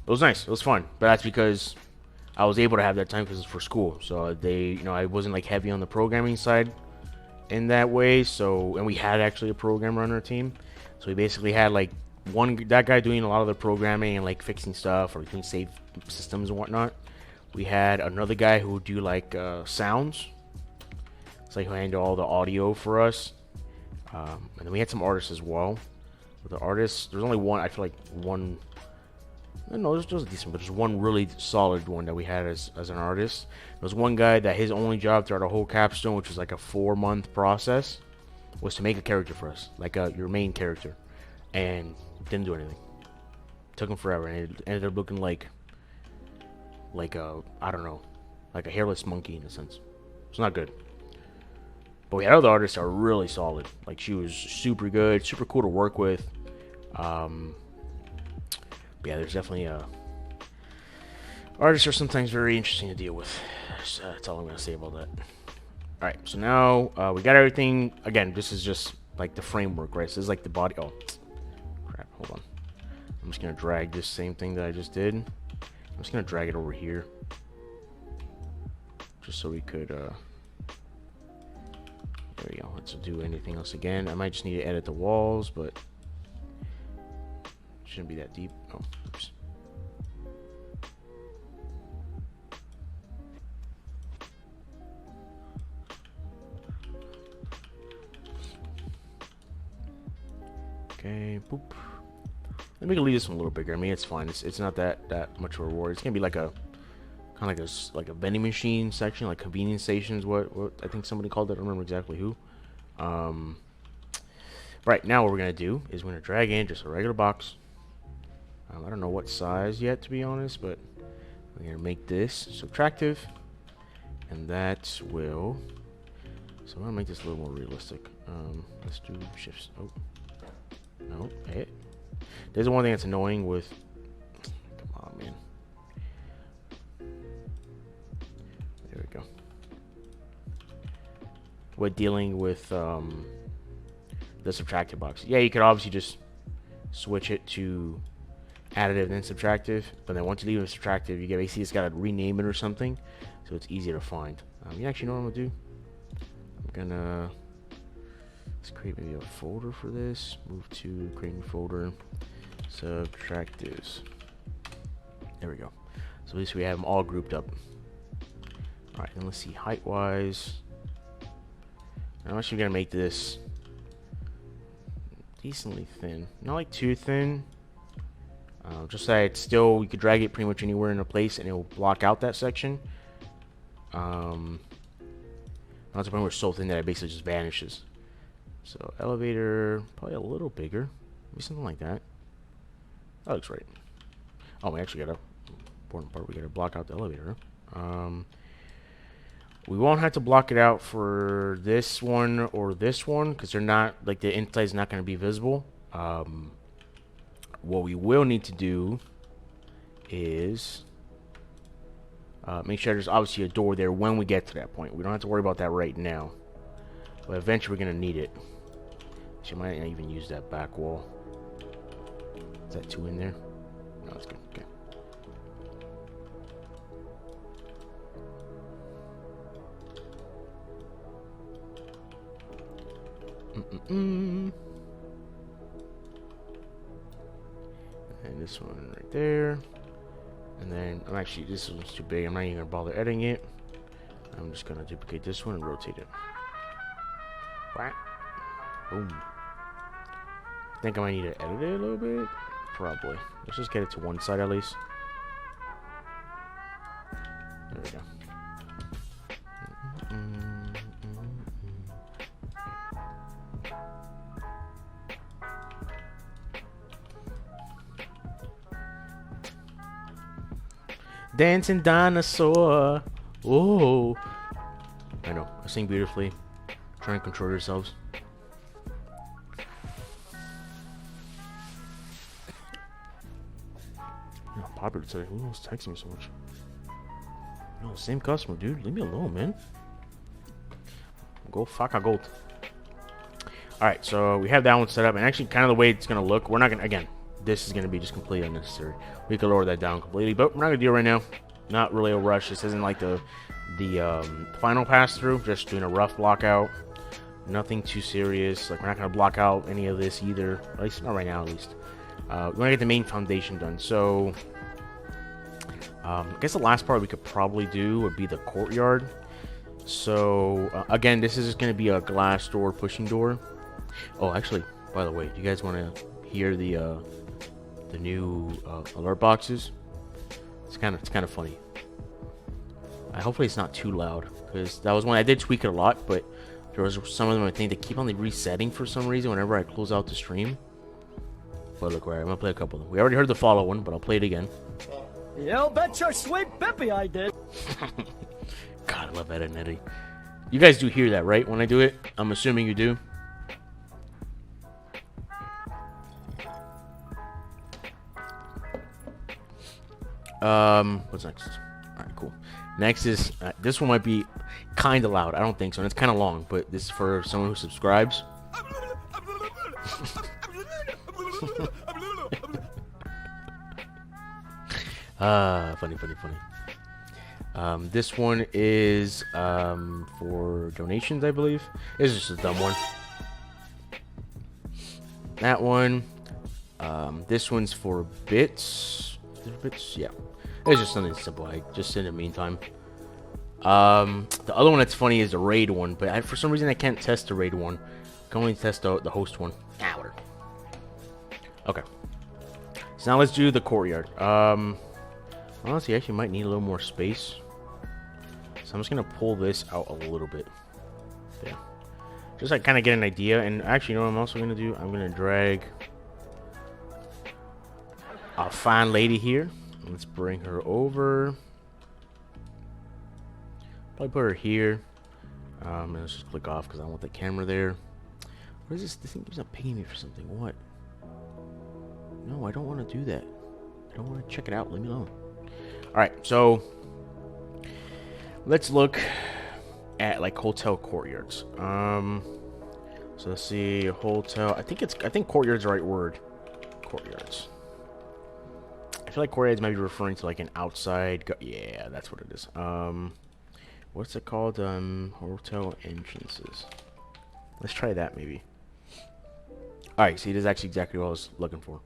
it was nice. It was fun, but that's because I was able to have that time because it's for school. So I wasn't, like, heavy on the programming side in that way. So, and we had actually a programmer on our team. So we basically had, like, that guy doing a lot of the programming and, like, fixing stuff or doing save systems and whatnot. We had another guy who would do, like, sounds. It's like, who handle all the audio for us. And then we had some artists as well. But the artists, there's only one. I feel like one. No, there's decent, but there's one really solid one that we had as an artist. There was one guy that his only job throughout the whole capstone, which was like a 4-month process, was to make a character for us, like your main character, and didn't do anything. Took him forever, and it ended up looking like a, I don't know, like a hairless monkey in a sense. It's not good. But we had other artists that were really solid. Like, she was super good, super cool to work with. But yeah, there's definitely artists are sometimes very interesting to deal with. So that's all I'm gonna say about that. All right, so now we got everything. Again, this is just like the framework, right? So this is like the body. Oh, crap! Hold on. I'm just gonna drag this same thing that I just did. I'm just gonna drag it over here, just so we could. There we go. Let's do anything else again. I might just need to edit the walls, but it shouldn't be that deep. Oh, oops. Okay, boop. Let me leave this one a little bigger. I mean, it's fine. It's not that much of a reward. It's gonna be like a kind of like a vending machine section, like convenience stations. What I think somebody called it. I don't remember exactly who. Right now, what we're gonna do is we're gonna drag in just a regular box. I don't know what size yet, to be honest, but we're gonna make this subtractive, and that will. So I'm gonna make this a little more realistic. Let's do shifts. Oh, no, hey. There's the one thing that's annoying with. Come on, man. There we go. With dealing with the subtractive box. Yeah, you could obviously just switch it to additive and then subtractive, but then once you leave it subtractive, you get basically it's got to rename it or something, so it's easier to find. You actually know what I'm gonna do? I'm gonna let's create maybe a folder for this. Move to create new folder, subtractives. There we go. So at least we have them all grouped up. All right, then let's see height wise. I'm actually gonna make this decently thin, not like too thin. Just that it's still, you could drag it pretty much anywhere in a place and it will block out that section. Not to the point where it's so thin that it basically just vanishes. So elevator, probably a little bigger. Maybe something like that. That looks right. Oh, we actually got a important part. We got to block out the elevator. We won't have to block it out for this one or this one because they're not, like, the inside is not going to be visible. What we will need to do is make sure there's obviously a door there when we get to that point. We don't have to worry about that right now, but eventually we're going to need it. She might not even use that back wall. Is that 2 in there? No, that's good. Okay. And this one right there. And then, I'm actually, this one's too big. I'm not even going to bother editing it. I'm just going to duplicate this one and rotate it. Whack. Boom. I think I might need to edit it a little bit. Probably. Let's just get it to one side at least. There we go. Dancing dinosaur. Oh. I know. I sing beautifully. Trying to control yourselves. You know, popular today. Who knows texting me so much? No, same customer, dude. Leave me alone, man. Go fuck a goat. Alright, so we have that one set up. And actually, kind of the way it's going to look. We're not going to, again, this is going to be just completely unnecessary. We could lower that down completely. But we're not going to do it right now. Not really a rush. This isn't like the final pass-through. Just doing a rough block out. Nothing too serious. Like, we're not going to block out any of this either. At least, not right now, at least. We want to get the main foundation done. So, I guess the last part we could probably do would be the courtyard. So, again, this is just going to be a glass door, pushing door. Oh, actually, by the way, do you guys want to hear the new alert boxes? It's kind of funny. Hopefully it's not too loud, because that was one I did tweak it a lot, but there was some of them I think they keep on resetting for some reason whenever I close out the stream. But look, right, I'm gonna play a couple of them. We already heard the follow one, but I'll play it again. You bet your sweet bippy I did. God, I love Ed and Eddie. You guys do hear that, right? When I do it, I'm assuming you do. What's next? Alright, cool. Next is, this one might be kind of loud. I don't think so, and it's kind of long, but this is for someone who subscribes. Funny. This one is, for donations, I believe. This is just a dumb one. That one. This one's for bits. Bits, yeah. It's just something simple. I just in the meantime. The other one that's funny is the raid one, but for some reason I can't test the raid one. I can only test the host one. Whatever. Okay. So now let's do the courtyard. Honestly, I actually might need a little more space. So I'm just gonna pull this out a little bit. There. Just like kind of get an idea. And actually, you know what I'm also gonna do? I'm gonna drag our fine lady here. Let's bring her over. Probably put her here. And let's just click off because I don't want the camera there. What is this? This thing keeps on pinging me for something. What? No, I don't want to do that. I don't want to check it out. Leave me alone. Alright, so let's look at like hotel courtyards. So let's see, hotel. I think courtyard's the right word. Courtyards. I feel like courtyards might be referring to like an outside. Yeah, that's what it is. What's it called? Hotel entrances. Let's try that maybe. Alright, see, this is actually exactly what I was looking for.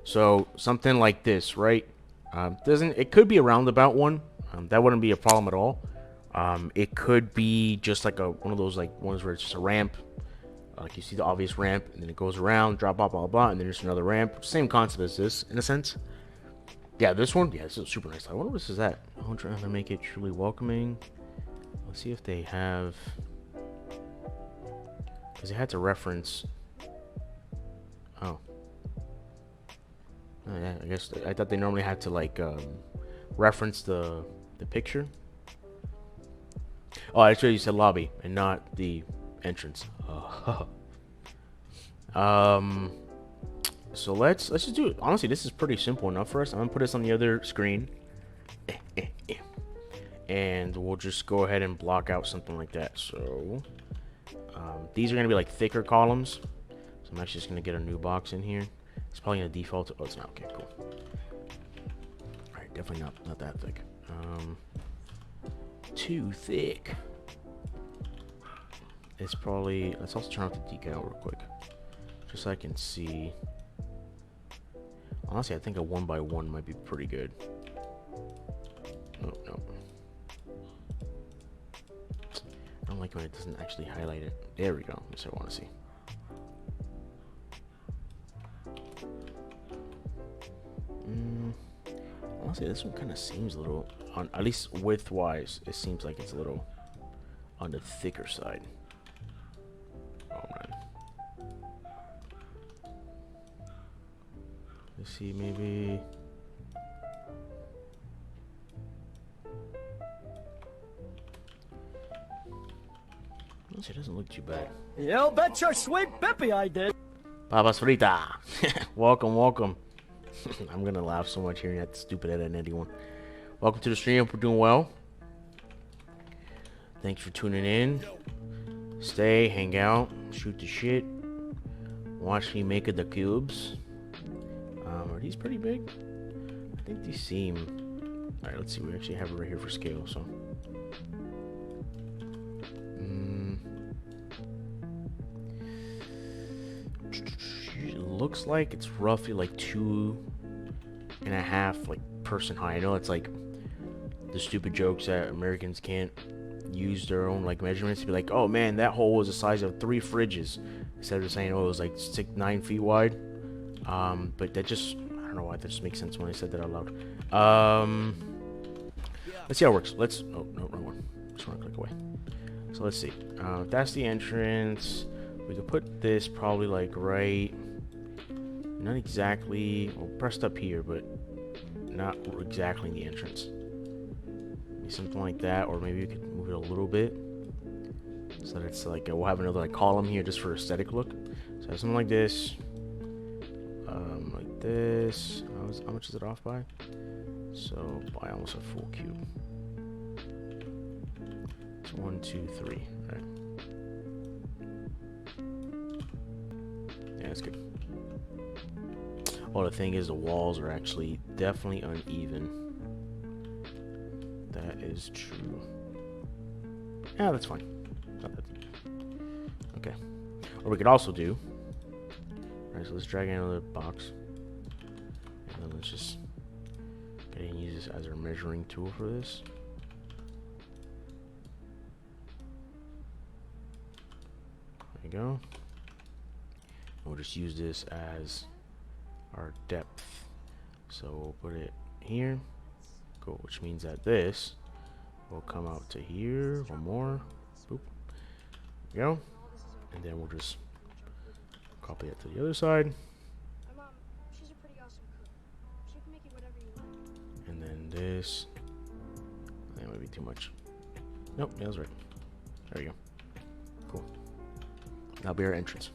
So something like this, right? It could be a roundabout one. That wouldn't be a problem at all. It could be just like one of those like ones where it's just a ramp. Like you see the obvious ramp, and then it goes around, drop off, blah, blah, blah, and then there's another ramp. Same concept as this, in a sense. Yeah, this one, yeah, this is super nice. I wonder what this is at. I'm trying to make it truly welcoming. Let's see if they have, because they had to reference. Oh. Oh, yeah, I guess I thought they normally had to like reference the picture. Oh, actually, you said lobby and not the entrance. So let's just do it. Honestly, this is pretty simple enough for us. I'm gonna put this on the other screen, and we'll just go ahead and block out something like that. So these are gonna be like thicker columns. So I'm actually just gonna get a new box in here. It's probably gonna default. Oh, it's not. Okay, cool. All right, definitely not that thick. Too thick. It's probably. Let's also turn off the decal real quick, just so I can see. Honestly, I think a 1x1 might be pretty good. Oh no. I don't like when it doesn't actually highlight it. There we go. That's what I want to see. Honestly, this one kind of seems a little, on at least width-wise, it seems like it's a little on the thicker side. Oh man. Let's see, maybe. Honestly, it doesn't look too bad. You bet your sweet Bippy I did. Papas Frita! Welcome, welcome. I'm gonna laugh so much hearing that stupid Ed and Eddie one. Welcome to the stream. Hope we're doing well. Thanks for tuning in. Stay, hang out, shoot the shit. Watch me make the cubes. Are these pretty big? I think these seem. Alright, let's see. We actually have it right here for scale, so. It looks like it's roughly like 2.5 like person high. I know it's like the stupid jokes that Americans can't use their own like measurements to be like, oh man, that hole was the size of 3 fridges, instead of saying, oh, it was like 9 feet wide. But that just, I don't know why that just makes sense when I said that out loud. Let's see how it works. Let's, oh no, wrong one. Just want to click away. So let's see. That's the entrance. We could put this probably like right, not exactly, well, pressed up here, but not exactly in the entrance. Maybe something like that, or maybe we could move it a little bit so that it's like we'll have another like column here just for aesthetic look. So something like this, like this. How much is it off by? So by almost a full cube. It's 1, 2, 3. Right. Yeah, that's good. Oh, the thing is, the walls are actually definitely uneven. That is true. Yeah, that's fine. Not that deep. Okay. What we could also do. Alright, so let's drag in another box. And then let's just go ahead and use this as our measuring tool for this. There you go. We'll just use this as our depth. So we'll put it here. Cool, which means that this will come out to here. One more. Boop. There we go. And then we'll just copy it to the other side. My mom, she's a pretty awesome cook. She can make you whatever you like. And then this. That might be too much. Nope, that was right. There you go. Cool. That'll be our entrance.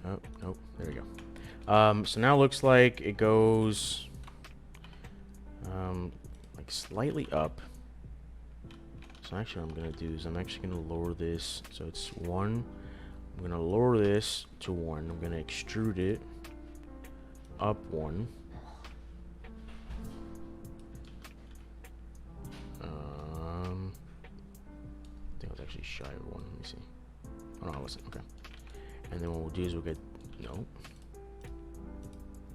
Oh, nope. There we go. So now it looks like it goes like slightly up. So actually what I'm gonna do is I'm actually gonna lower this so it's 1. I'm gonna lower this to 1. I'm gonna extrude it up 1. I think I was actually shy of 1. Let me see. Oh no, I wasn't. Okay. And then what we'll do is we'll get no.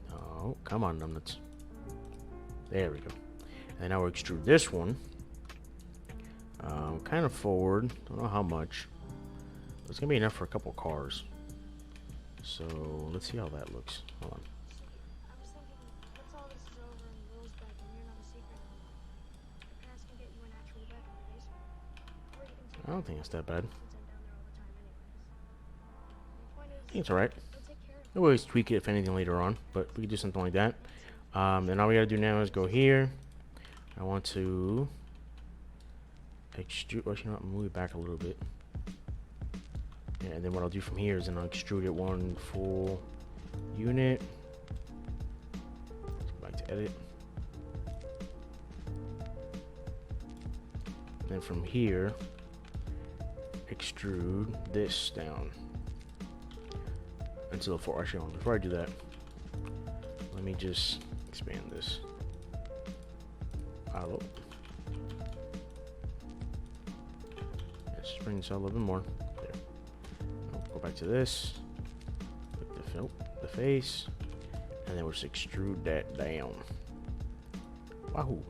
No, come on, numbnuts. There we go. And now we'll extrude this one. Kind of forward. Don't know how much. But it's gonna be enough for a couple cars. So let's see how that looks. Hold on. I was thinking, once all this is over and Will's back and you're not a secret anymore, your parents can get you an actual bed and I don't think it's that bad. since I'm down there all the time anyways. The point I is, think it's alright. they'll take care of it. We'll always tweak it if anything later on, but we could do something like that. Then all we gotta do now is go here. I want to extrude. Well, you know what? Move it back a little bit. Yeah, and then what I'll do from here is then I'll extrude it one full unit. Let's go back to edit. Then from here, extrude this down until the four. Actually, before I do that, let me just expand this. Hello. Let's bring this out a little bit more. There. I'll go back to this. Click the face, and then we'll just extrude that down. Wahoo!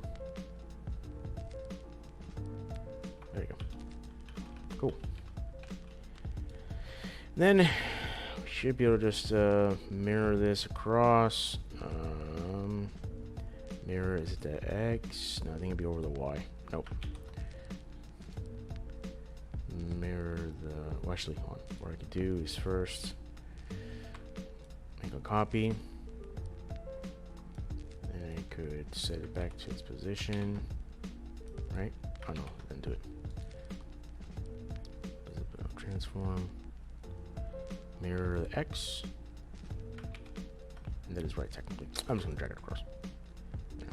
There you go. Cool. Then we should be able to just mirror this across. Mirror, is it the X? No, I think it'd be over the Y. Nope. Mirror the. Well, actually, hold on. What I could do is first make a copy. Then I could set it back to its position. Right? Oh no, then do it. Transform. Mirror the X. And that is right, technically. I'm just going to drag it across. Yeah.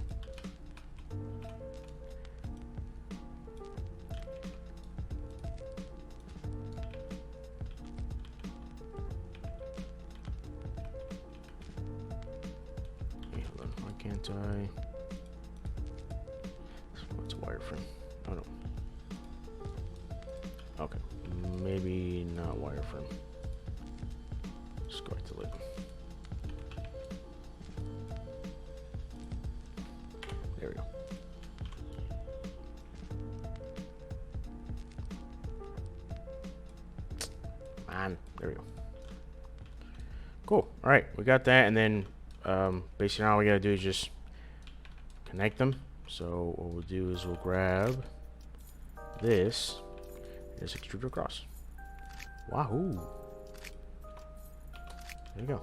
Okay, hold on. Why can't I? What's wireframe? Oh no. Okay. Maybe not wireframe. Just go back to lid. There we go. Man, there we go. Cool. All right, we got that, and then basically all we gotta do is just connect them. So what we'll do is we'll grab this. Just extrude across. Wahoo! There you go.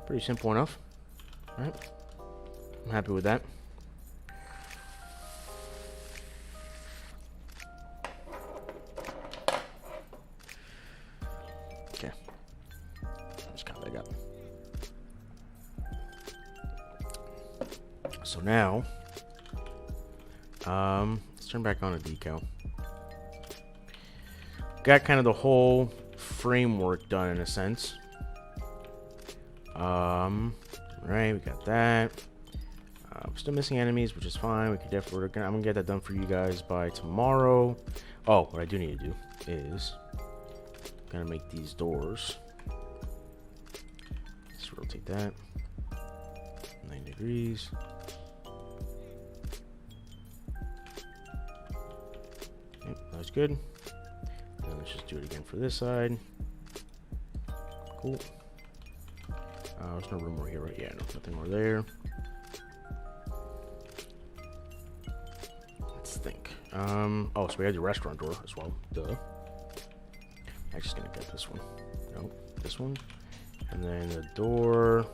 Pretty simple enough. Alright. I'm happy with that. Okay. Just count that up. So now, let's turn back on a decal. Got kind of the whole framework done in a sense. Right, we got that. We're still missing enemies, which is fine. We could definitely. I'm gonna get that done for you guys by tomorrow. Oh, what I do need to do is gonna make these doors. Let's rotate that 9 degrees. Yep, that's good. And let's just do it again for this side. Cool. There's no room more here, right? Yeah, no, nothing more there. Let's think. Oh, so we had the restaurant door as well. Duh. I'm just gonna get this one. No, this one. And then the door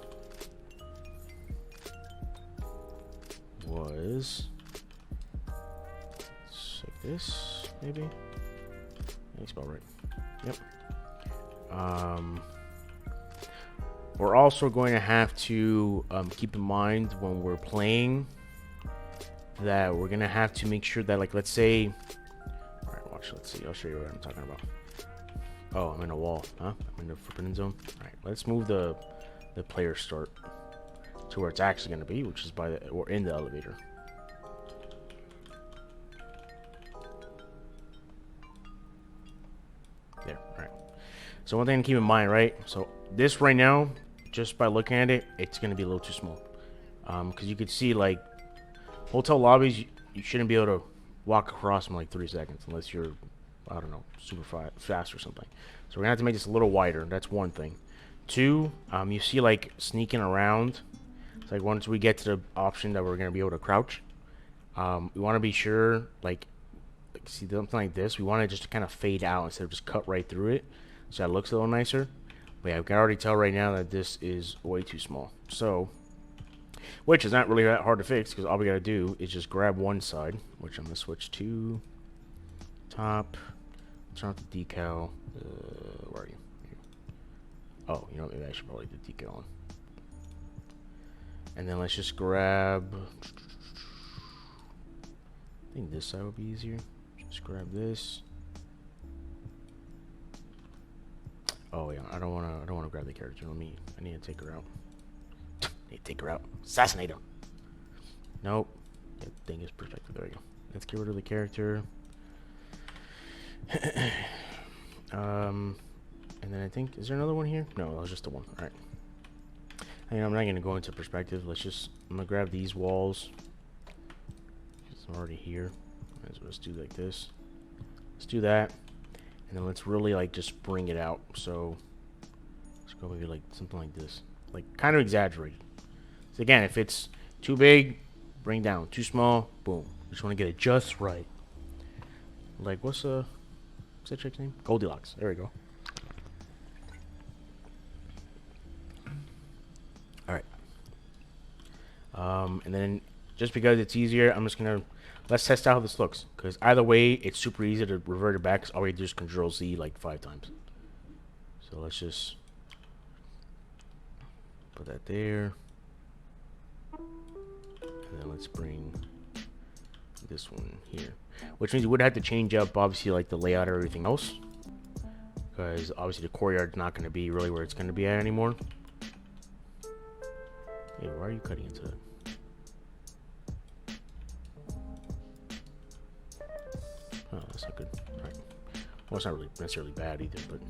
was like this, maybe. That's about right. Yep. We're also going to have to keep in mind when we're playing that we're gonna have to make sure that, like, let's say, all right, watch. Let's see. I'll show you what I'm talking about. Oh, I'm in a wall, huh? I'm in the forbidden zone. All right, let's move the player start to where it's actually gonna be, which is by the or in the elevator. There. All right. So one thing to keep in mind, right? So this right now, just by looking at it, it's gonna be a little too small. Because you could see, like, hotel lobbies, you shouldn't be able to walk across them in like 3 seconds unless you're, I don't know, super fast or something. So we're gonna have to make this a little wider. That's one thing. Two, you see, like, sneaking around. It's like once we get to the option that we're gonna be able to crouch, We want to be sure, like see something like this. We want it just to kind of fade out instead of just cut right through it, so that looks a little nicer. But yeah, I can already tell right now that this is way too small. So, which is not really that hard to fix because all we gotta do is just grab one side, which I'm gonna switch to top. Turn off the decal. Where are you? Oh, you know what? Maybe I should probably do the decal on. And then let's just grab. I think this side would be easier. Just grab this. Oh yeah, I don't wanna grab the character. I need to take her out. Need to take her out. Assassinate her. Nope. That thing is perspective. There we go. Let's get rid of the character. And then I think, is there another one here? No, that was just the one. Alright. I'm not going to go into perspective. I'm going to grab these walls. I'm already here. Let's do like this. Let's do that. And then let's really, like, just bring it out. So, let's go maybe, like, something like this. Like, kind of exaggerated. So, again, if it's too big, bring down. Too small, boom. You just want to get it just right. Like, what's that chick's name? Goldilocks. There we go. Alright. And then, just because it's easier, I'm just going to... Let's test out how this looks. Because either way, it's super easy to revert it back. Because all we do is Control-Z like 5 times. So, let's just... put that there. And then let's bring this one here. Which means we would have to change up, obviously, like the layout or everything else. Because obviously the courtyard's not going to be really where it's going to be at anymore. Hey, why are you cutting into that? Oh, that's not good. Alright. Well, it's not really necessarily bad either, but...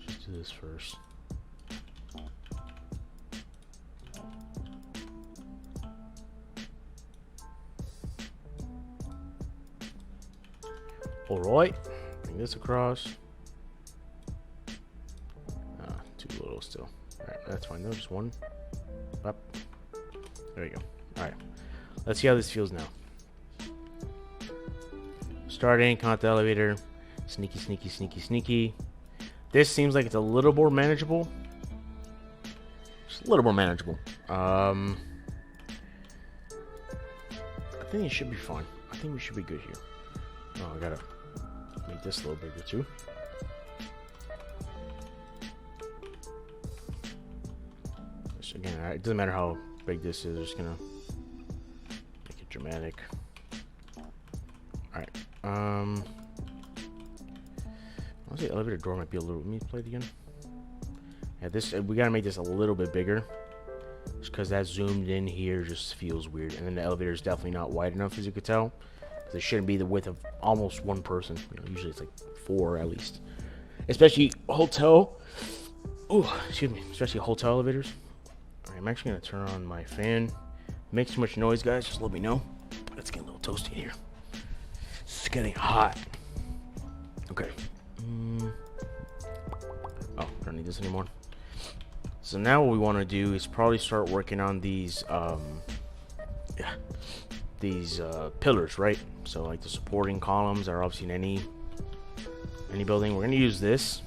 Just do this first. Alright, bring this across. Too little still. Alright, that's fine. No, just one. Up. There we go. Alright. Let's see how this feels now. Starting, come out the elevator. Sneaky, sneaky, sneaky, sneaky. This seems like it's a little more manageable. Just a little more manageable. I think it should be fine. I think we should be good here. Oh, I gotta make this a little bigger too. So again, it doesn't matter how big this is, just gonna make it dramatic. Alright. I'll say elevator door might be a little. Let me play it again. Yeah, this we gotta make this a little bit bigger. Just because that zoomed in here just feels weird. And then the elevator is definitely not wide enough, as you could tell. It shouldn't be the width of almost one person. You know, usually it's like 4 at least. Especially hotel. Ooh, excuse me. Especially hotel elevators. Alright, I'm actually gonna turn on my fan. If it makes too much noise, guys, just let me know. Let's get a little toasty here. It's getting hot. Okay. Oh, I don't need this anymore. So now what we want to do is probably start working on these pillars, right? So like the supporting columns are obviously in any building. We're gonna use this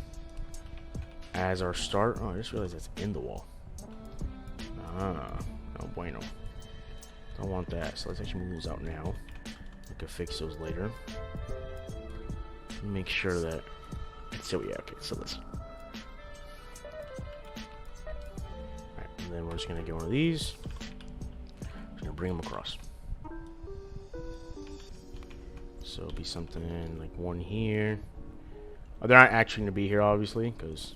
as our start. Oh, I just realized that's in the wall. No bueno. Don't want that. So let's actually move those out now. We can fix those later. Make sure that. So yeah, okay. So let's. Alright, and then we're just gonna get one of these. Just gonna bring them across. So it'll be something like one here. Oh, they're not actually going to be here, obviously, because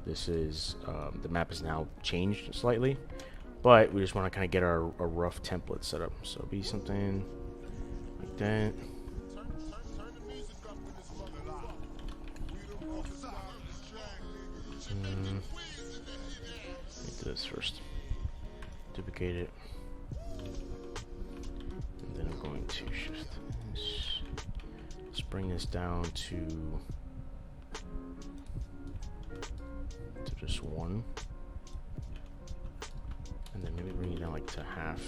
this is the map is now changed slightly. But we just want to kind of get a rough template set up. So it'll be something like that. Do this first. Duplicate it. And then I'm going to shift this. Let's bring this down to just 1. And then to half.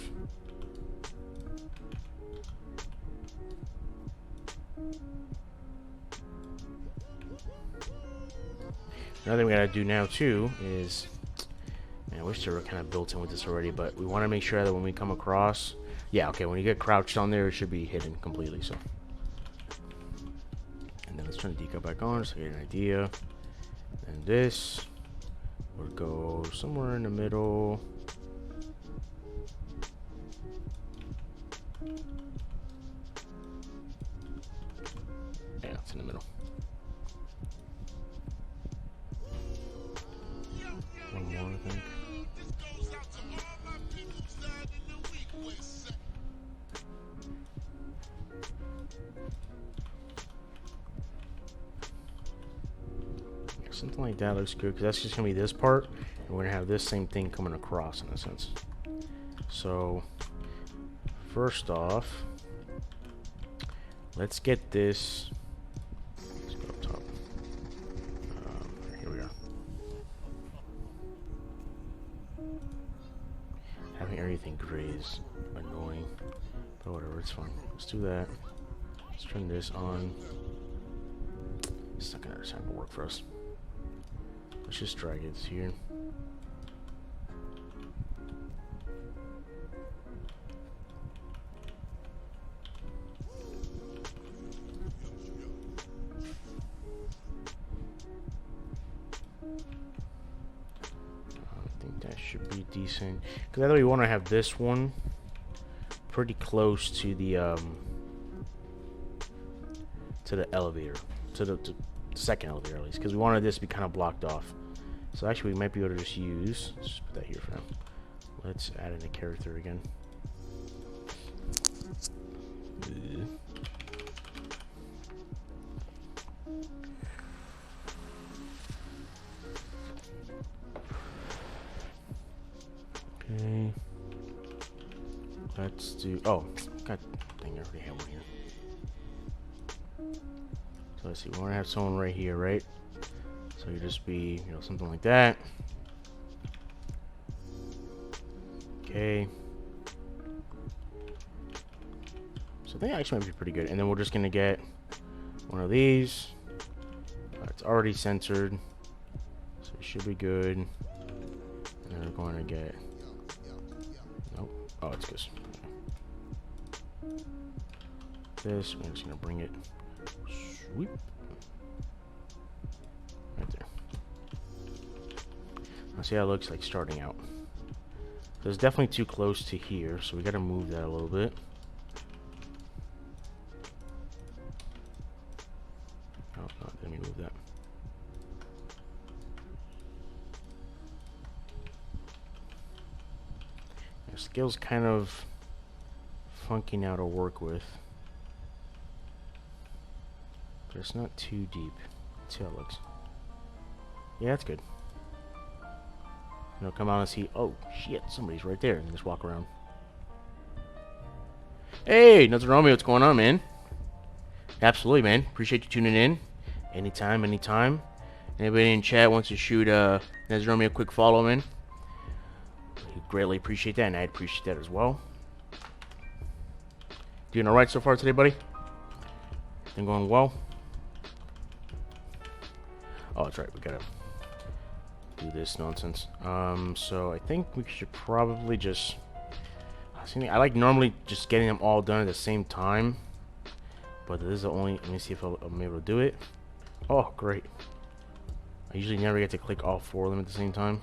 Another thing we gotta do now too is, man, I wish they were kind of built in with this already, but we want to make sure that when we come across, yeah, okay, when you get crouched on there, it should be hidden completely. So, and then let's turn the decal back on so you get an idea. And this would go somewhere in the middle. Yeah, it's in the middle. One more, I think. Something like that looks good, because that's just going to be this part, and we're going to have this same thing coming across in a sense. So, first off, let's get this. Let's go up top. Here we are. Having everything gray is annoying, but whatever, it's fine. Let's do that. Let's turn this on. It's not going to work for us. Let's just drag it here. I think that should be decent. Because I thought we want to have this one pretty close to the elevator, to the second elevator at least, because we wanted this to be kind of blocked off. So actually we might be able to just use, let's just put that here for now. Let's add in a character again. Okay, let's do, oh god dang, I already have one here. So let's see, we want to have someone right here, right? So you just be, you know, something like that. Okay. So I think actually might be pretty good. And then we're just gonna get one of these. It's already censored, so it should be good. And then we're going to get, nope. Oh, it's good. This, we're just gonna bring it. Sweep. Right there. Now see how it looks like starting out. So it's definitely too close to here, so we gotta move that a little bit. Oh, no, let me move that. The scale's kind of funky now to work with. But it's not too deep. Let's see how it looks. Yeah, that's good. You know, come out and see, oh shit, somebody's right there, and just walk around. Hey, Nuts Romeo, what's going on, man? Absolutely, man. Appreciate you tuning in. Anytime, anytime. Anybody in chat wants to shoot Nuts Romeo a quick follow, man? We greatly appreciate that, and I appreciate that as well. Doing alright so far today, buddy? Everything going well? Oh, that's right, we gotta do this nonsense. So I think we should probably just, I like normally just getting them all done at the same time, but this is the only, let me see if I'm able to do it. Oh, great. I usually never get to click all four of them at the same time.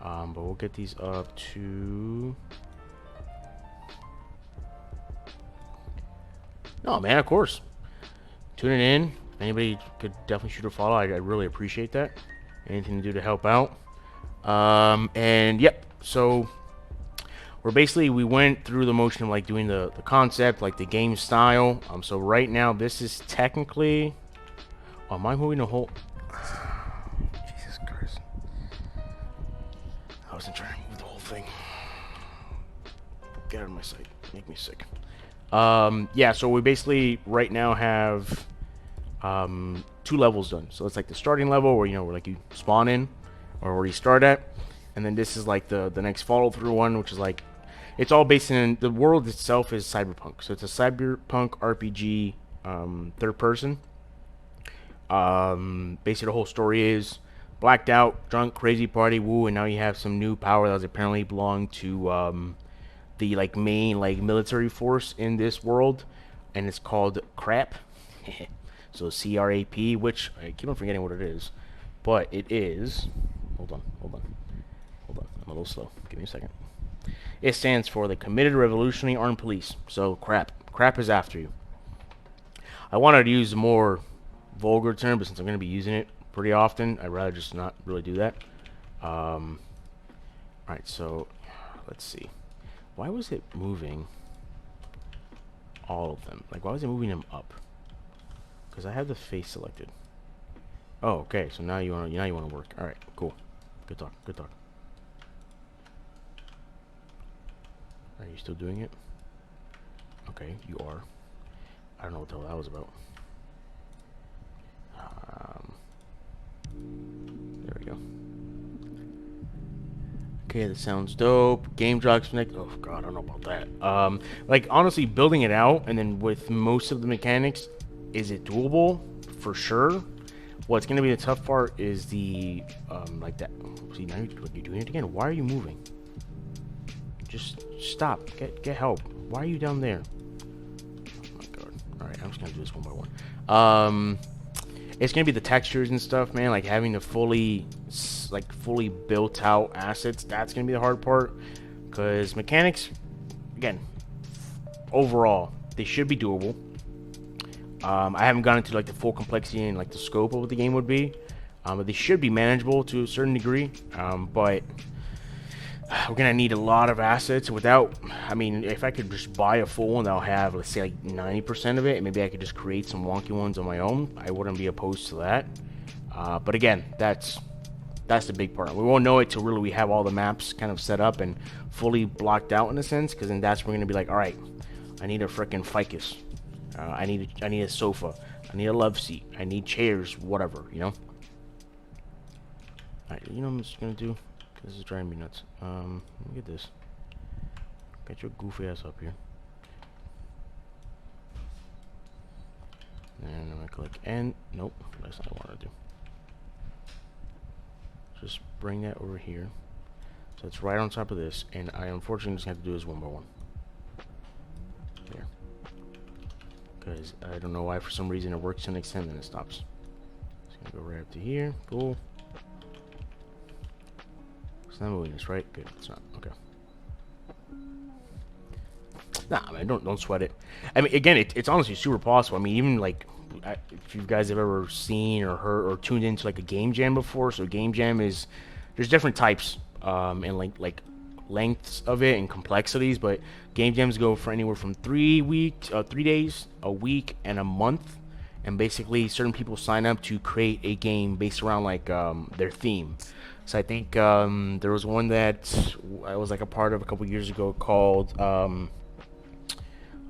But we'll get these up to, no, man, of course. Tuning in. If anybody could definitely shoot a follow, I'd really appreciate that. Anything to do to help out. And yep, so we went through the motion of like doing the concept, like the game style. So right now this is technically, oh, am I moving the whole, Jesus Christ, I wasn't trying to move the whole thing. Get out of my sight, make me sick. Yeah, so we basically right now have 2 levels done. So it's like the starting level where, you know, where like you spawn in or where you start at. and then this is like the next follow through one, which is like it's all based in the world itself is cyberpunk. So it's a cyberpunk RPG, third person. Basically the whole story is blacked out, drunk, crazy party, woo, and now you have some new power that apparently belong to the like main like military force in this world, and it's called CRAP. So CRAP, which I keep on forgetting what it is, but it is. Hold on. I'm a little slow. Give me a second. It stands for the Committed Revolutionary Armed Police. So CRAP. CRAP is after you. I wanted to use a more vulgar term, but since I'm going to be using it pretty often, I'd rather just not really do that. Alright, so let's see. Why was it moving all of them? Like, why was it moving them up? Because I have the face selected. Oh, okay. So now you want to work. All right, cool. Good talk. Are you still doing it? Okay, you are. I don't know what the hell that was about. There we go. Okay, that sounds dope. Game drops connect. Oh god, I don't know about that. Like honestly, building it out and then with most of the mechanics, is it doable? For sure. What's gonna be the tough part is the like that. See, now you're doing it again. Why are you moving? Just stop. Get help. Why are you down there? Oh my god. All right, I'm just gonna do this one by one. It's gonna be the textures and stuff, man. Like having the fully built out assets. That's gonna be the hard part. Cause mechanics, again, overall, they should be doable. I haven't gone into like the full complexity and like the scope of what the game would be, but they should be manageable to a certain degree. But we're gonna need a lot of assets. Without, I mean, if I could just buy a full one that'll have, let's say, like 90% of it, and maybe I could just create some wonky ones on my own, I wouldn't be opposed to that. But again, that's the big part. We won't know it till really we have all the maps kind of set up and fully blocked out in a sense, because then that's when we're gonna be like, all right, I need a freaking ficus. I need a sofa. I need a love seat. I need chairs. Whatever, you know. Alright, you know what I'm just gonna do? This is driving me nuts. Let me get this. Get your goofy ass up here. And I'm gonna click end. Nope, that's not what I want to do. Just bring that over here. So it's right on top of this, and I unfortunately just have to do this one by one. There. Because I don't know why, for some reason it works to an extent and it stops. Just gonna go right up to here. Cool. It's not moving this, right? Good. It's not. Okay. Nah, man, don't sweat it. I mean, again, it's honestly super possible. I mean, even like, if you guys have ever seen or heard or tuned into like a game jam before, so game jam is, there's different types and like lengths of it and complexities, but game jams go for anywhere from 3 days, a week, and a month. And basically, certain people sign up to create a game based around like their theme. So I think there was one that I was like a part of a couple years ago called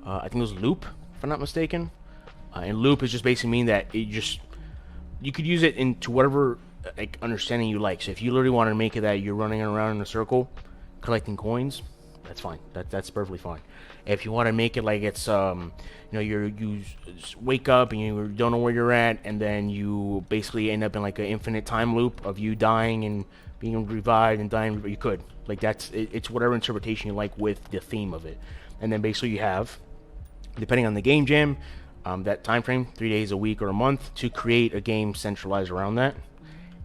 I think it was Loop, if I'm not mistaken. And Loop is just basically mean that you could use it into whatever like understanding you like. So if you literally want to make it that you're running around in a circle collecting coins, that's fine. That's perfectly fine. If you want to make it like it's you know, you wake up and you don't know where you're at, and then you basically end up in like an infinite time loop of you dying and being revived and dying, you could like it's whatever interpretation you like with the theme of it. And then basically you have, depending on the game jam, that time frame, 3 days, a week, or a month, to create a game centralized around that.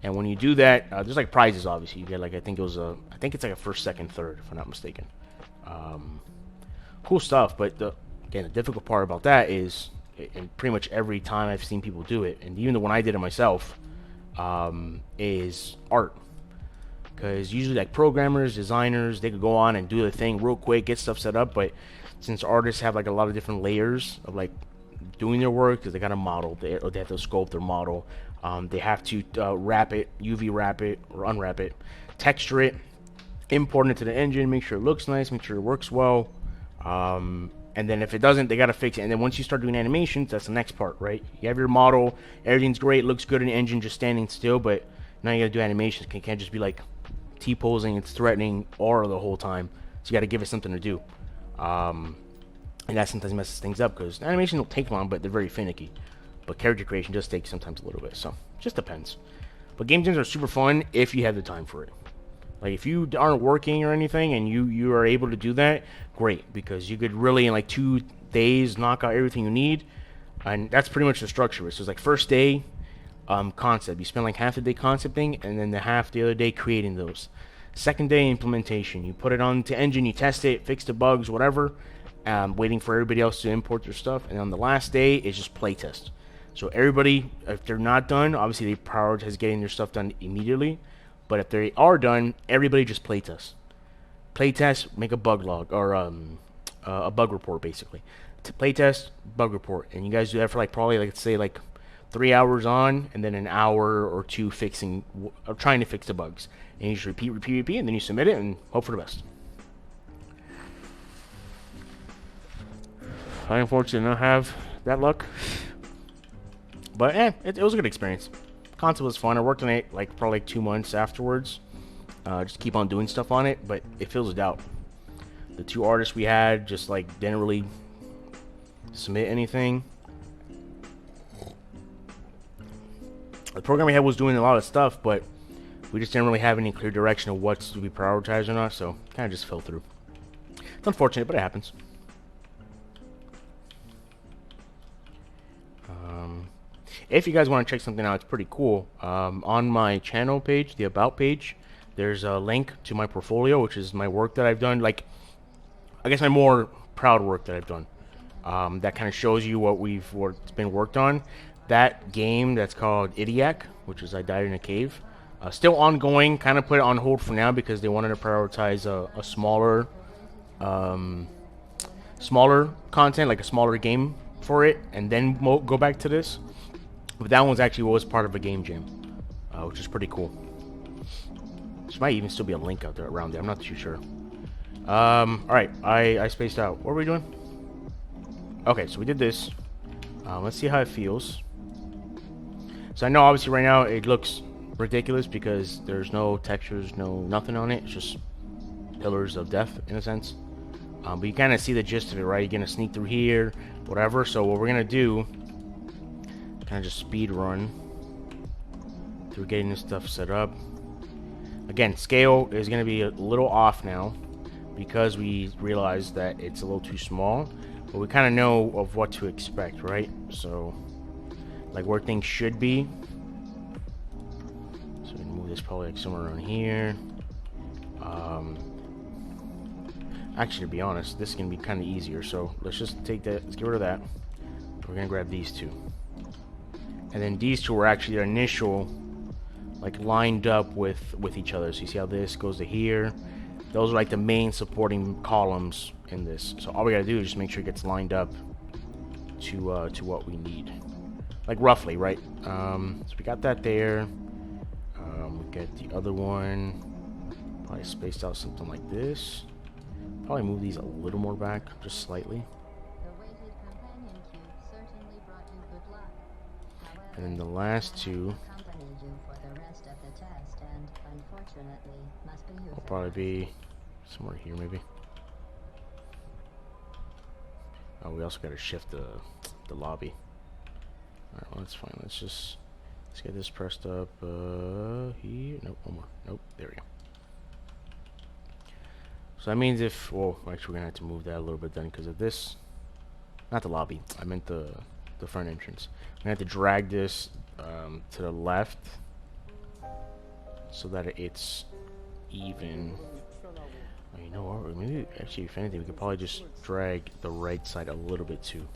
And when you do that, there's like prizes. Obviously, you get like I think it's like a first, second, third, if I'm not mistaken. Cool stuff. But the difficult part about that is, and pretty much every time I've seen people do it, and even the one I did it myself, is art. Because usually like programmers, designers, they could go on and do the thing real quick, get stuff set up. But since artists have like a lot of different layers of like doing their work, because they got a model, they have to sculpt their model, they have to wrap it, UV wrap it or unwrap it, texture it, import it into the engine, make sure it looks nice, make sure it works well, and then if it doesn't, they got to fix it. And then once you start doing animations, that's the next part, right? You have your model, everything's great, looks good in the engine, just standing still, but now you got to do animations. You can't just be like T-posing, it's threatening aura the whole time. So you got to give it something to do. And that sometimes messes things up because animation will take long, but they're very finicky. But character creation does take sometimes a little bit, so just depends. But game jams are super fun if you have the time for it. Like if you aren't working or anything and you are able to do that, great, because you could really in like 2 days knock out everything you need, and that's pretty much the structure. So it's like first day concept. You spend like half the day concepting, and then the other day creating those. Second day implementation. You put it onto engine, you test it, fix the bugs, whatever. Waiting for everybody else to import their stuff, and on the last day is just playtest. So everybody, if they're not done, obviously they prioritize getting their stuff done immediately. But if they are done, everybody just playtest. Playtest, make a bug log or a bug report basically. To playtest, bug report, and you guys do that for like probably like let's say like 3 hours on, and then an hour or 2 fixing or trying to fix the bugs. And you just repeat, and then you submit it and hope for the best. I unfortunately did not have that luck, but it was a good experience. Concept was fun. I worked on it like probably like 2 months afterwards. Just keep on doing stuff on it, but it fizzled out. The 2 artists we had just like didn't really submit anything. The program we had was doing a lot of stuff, but we just didn't really have any clear direction of what's to be prioritized or not, so kind of just fell through. It's unfortunate, but it happens. If you guys want to check something out, it's pretty cool. On my channel page, the About page, there's a link to my portfolio, which is my work that I've done. Like, I guess my more proud work that I've done. That kind of shows you what's been worked on. That game that's called Idiac, which is I Died in a Cave, still ongoing. Kind of put it on hold for now because they wanted to prioritize a smaller content, like a smaller game for it, and then go back to this. But that one's actually was part of a game jam, which is pretty cool. There might even still be a link out there around there. I'm not too sure. Alright, I spaced out. What are we doing? Okay, so we did this. Let's see how it feels. So I know obviously right now it looks ridiculous because there's no textures, nothing on it. It's just pillars of death in a sense. But you kind of see the gist of it, right? You're gonna sneak through here, whatever. So what we're gonna do, kind of just speed run through getting this stuff set up. Again, scale is gonna be a little off now because we realized that it's a little too small, but we kind of know of what to expect, right? So like where things should be. So we can move this probably like somewhere around here. Actually, to be honest, this is gonna be kind of easier. So let's just take that. Let's get rid of that. We're gonna grab these two, and then these two are actually their initial, like lined up with each other. So you see how this goes to here. Those are like the main supporting columns in this. So all we gotta do is just make sure it gets lined up to what we need, like roughly, right? So we got that there. We get the other one. Probably spaced out something like this. Probably move these a little more back, just slightly. And then the last two will probably be somewhere here, maybe. Oh, we also got to shift the lobby. Alright, well, that's fine. Let's get this pressed up here. Nope, one more. Nope, there we go. So that means if, well, actually we're gonna have to move that a little bit then because of this. Not the lobby. I meant the front entrance. I'm gonna have to drag this to the left so that it's even. Oh, you know what? Maybe actually, if anything, we could probably just drag the right side a little bit too,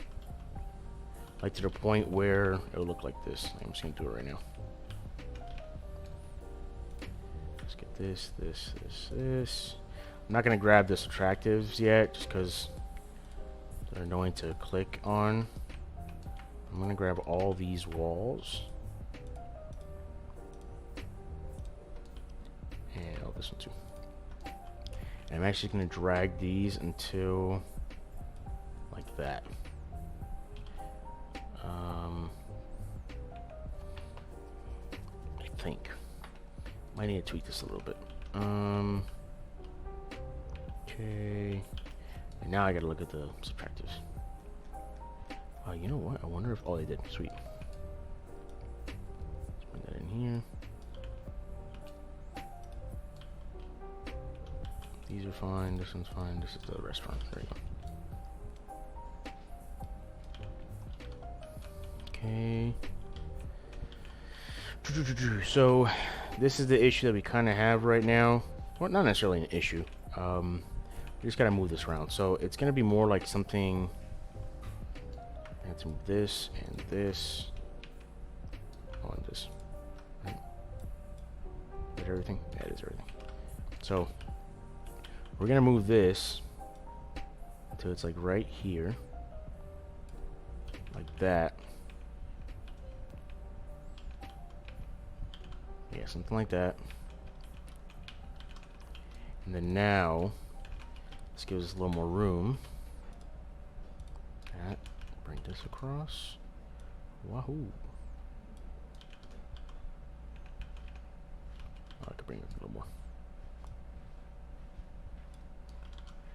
like to the point where it'll look like this. I'm just gonna do it right now. Let's get this. I'm not gonna grab the subtractives yet, just because they're annoying to click on. I'm gonna grab all these walls. And this one too. And I'm actually gonna drag these until like that. I think might need to tweak this a little bit. Okay. And now I gotta look at the subtractives. You know what? I wonder if... Oh, they did. Sweet. Let's bring that in here. These are fine. This one's fine. This is the restaurant. There you go. Okay. So, this is the issue that we kind of have right now. Well, not necessarily an issue. We just gotta move this around. So, it's gonna be more like something... I have to move this and this. Oh, and this. Right. Is that everything? Yeah, it is everything. So, we're gonna move this until it's like right here. Like that. Yeah, something like that. And then now, this gives us a little more room. That. Bring this across. Wahoo! Oh, I could bring it a little more.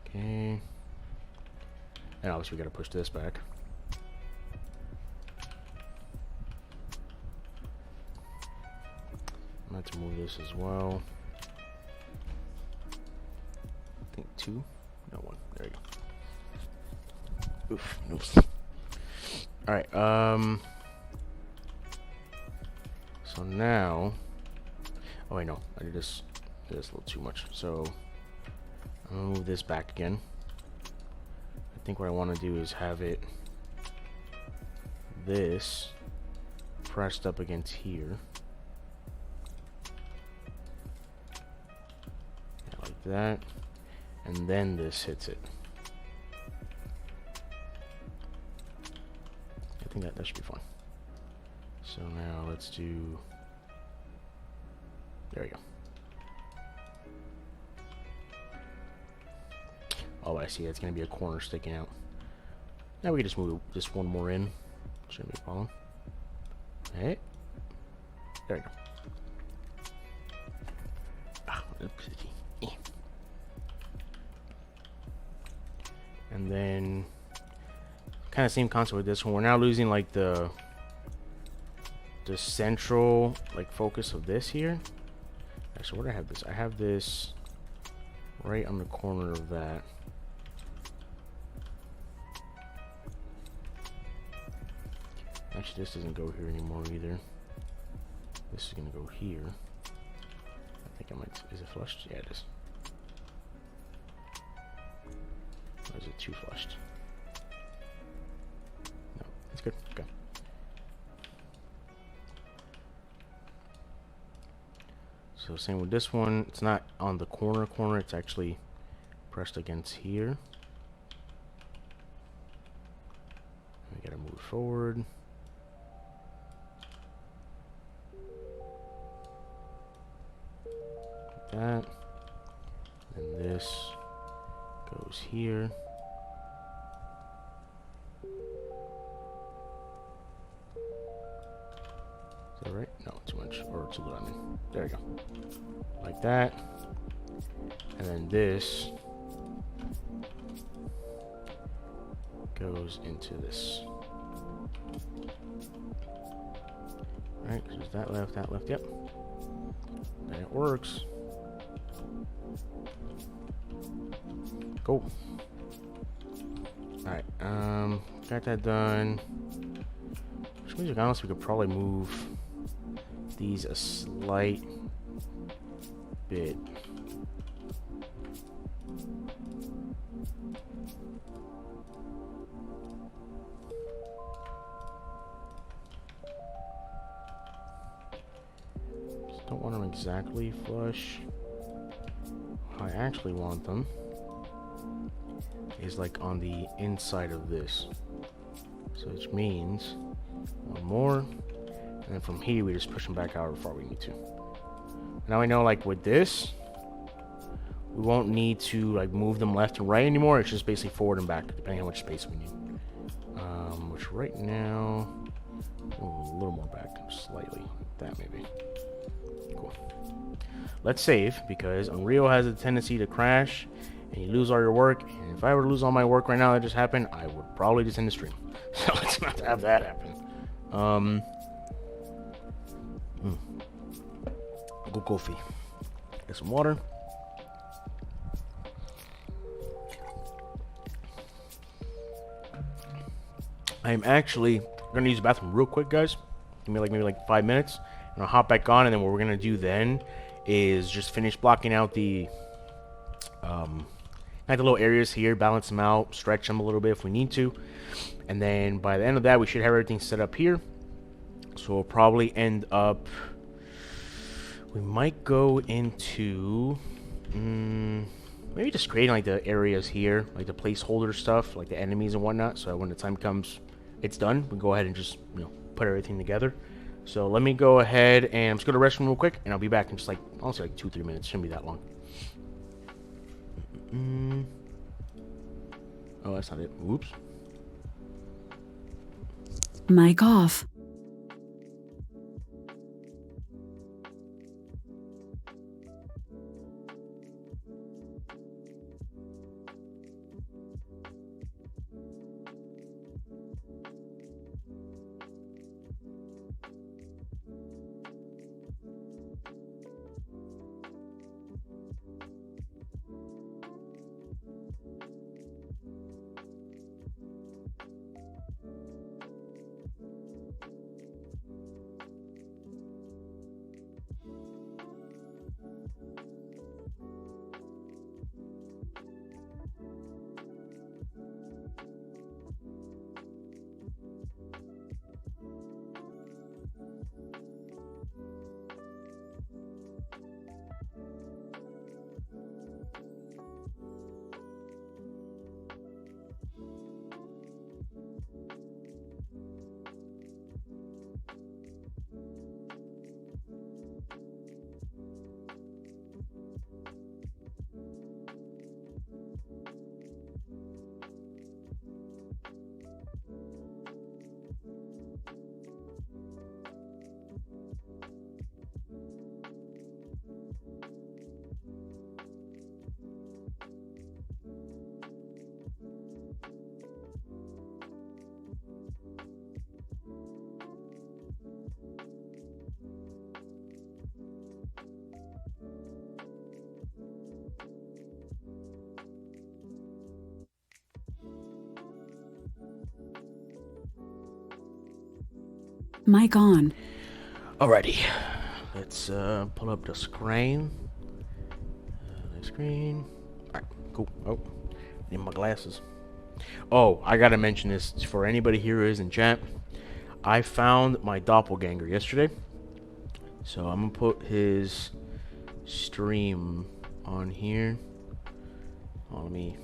Okay. And obviously we gotta push this back. Let's move this as well. I think 2. No, 1. There you go. Oof. Nope. Alright, so now... Oh wait, no. I did this a little too much. So, I'm gonna move this back again. I think what I want to do is have it... this... pressed up against here. Yeah, like that. And then this hits it. I think that should be fine. So now let's do... There we go. Oh, I see. It's going to be a corner sticking out. Now we can just move this one more in. Shouldn't be a problem. Hey. There we go. And then... kind of same concept with this one. We're now losing like the central like focus of this here. Actually, where do I have this? I have this right on the corner of that. Actually, this doesn't go here anymore either. This is gonna go here. I think I might. Is it flushed? Yeah, it is. Or is it too flushed? No, it's good. Okay. So same with this one. It's not on the corner. It's actually pressed against here. We gotta move forward. Like that. And this goes here. Is that right? No, too much. Or too little. I mean, there you go. Like that. And then this goes into this. Alright, so there's that left, yep. And it works. Cool. Alright, got that done. Which means, honestly, we could probably move these a slight bit. Just don't want them exactly flush. How I actually want them is like on the inside of this. So which means one more, and then from here we just push them back however far we need to. Now I know, like with this, we won't need to like move them left and right anymore. It's just basically forward and back depending on which space we need. Which right now, a little more back, slightly, like that maybe. Cool. let's save, because Unreal has a tendency to crash and you lose all your work. And if I were to lose all my work right now that just happened, I would probably just end the stream. So let's not have that happen. Go coffee. Get some water. I'm actually gonna use the bathroom real quick, guys. Give me like maybe 5 minutes, and I'll hop back on. And then what we're gonna do then is just finish blocking out the like the little areas here, balance them out, stretch them a little bit if we need to, and then by the end of that, we should have everything set up here. So we'll probably end up. We might go into maybe just creating like the areas here, like the placeholder stuff, like the enemies and whatnot. So when the time comes, it's done. We can go ahead and just put everything together. So let me go ahead and I'm just going to restroom real quick, and I'll be back in just like honestly like 2-3 minutes. Shouldn't be that long. Oh, that's not it. Oops. Mic off. Mic on. Alrighty, let's pull up the screen. The screen. Alright, cool. Oh, need my glasses. Oh, I gotta mention this for anybody here who is in chat. I found my doppelganger yesterday, so I'm gonna put his stream on here. Oh, let me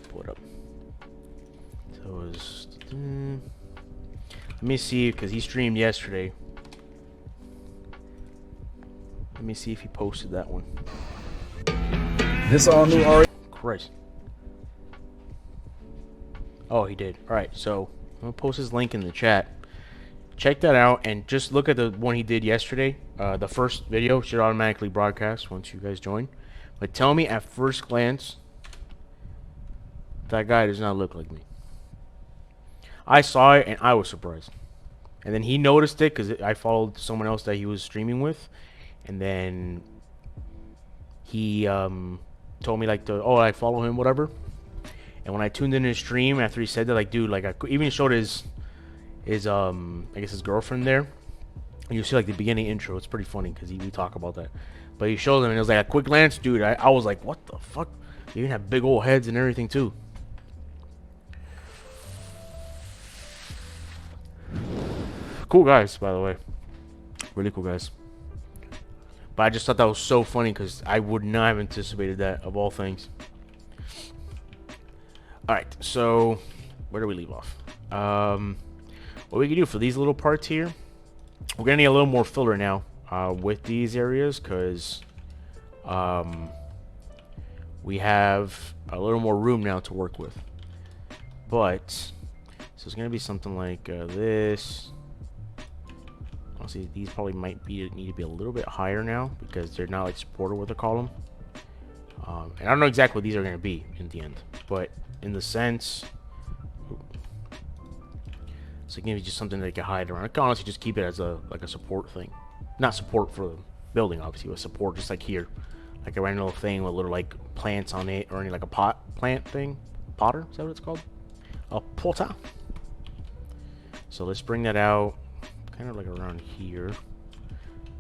pull it up. So it's. Let me see, because he streamed yesterday. Let me see if he posted that one. This all new Ari. Christ. Oh, he did. Alright, so I'm going to post his link in the chat. Check that out, and just look at the one he did yesterday. The first video should automatically broadcast once you guys join. But tell me at first glance, that guy does not look like me. I saw it and I was surprised, and then he noticed it because I followed someone else that he was streaming with, and then he told me like I follow him, whatever. And when I tuned in his stream after he said that, like, dude, like, I even showed his I guess his girlfriend there, and you see like the beginning intro. It's pretty funny because we talk about that, but he showed them and it was like a quick glance, dude. I was like, what the fuck? They even have big old heads and everything too. Cool guys, by the way. Really cool guys. But I just thought that was so funny because I would not have anticipated that, of all things. Alright, so where do we leave off? What we can do for these little parts here, we're going to need a little more filler now with these areas because we have a little more room now to work with. But, so it's going to be something like this. Honestly, these probably need to be a little bit higher now because they're not like supported with a column. And I don't know exactly what these are going to be in the end, but in the sense, so maybe just something they can hide around. I can honestly just keep it as a support thing, not support for the building, obviously, but support just like here, like a random little thing with little like plants on it, or any like a pot plant thing, potter. Is that what it's called? A potter. So let's bring that out, kind of like around here,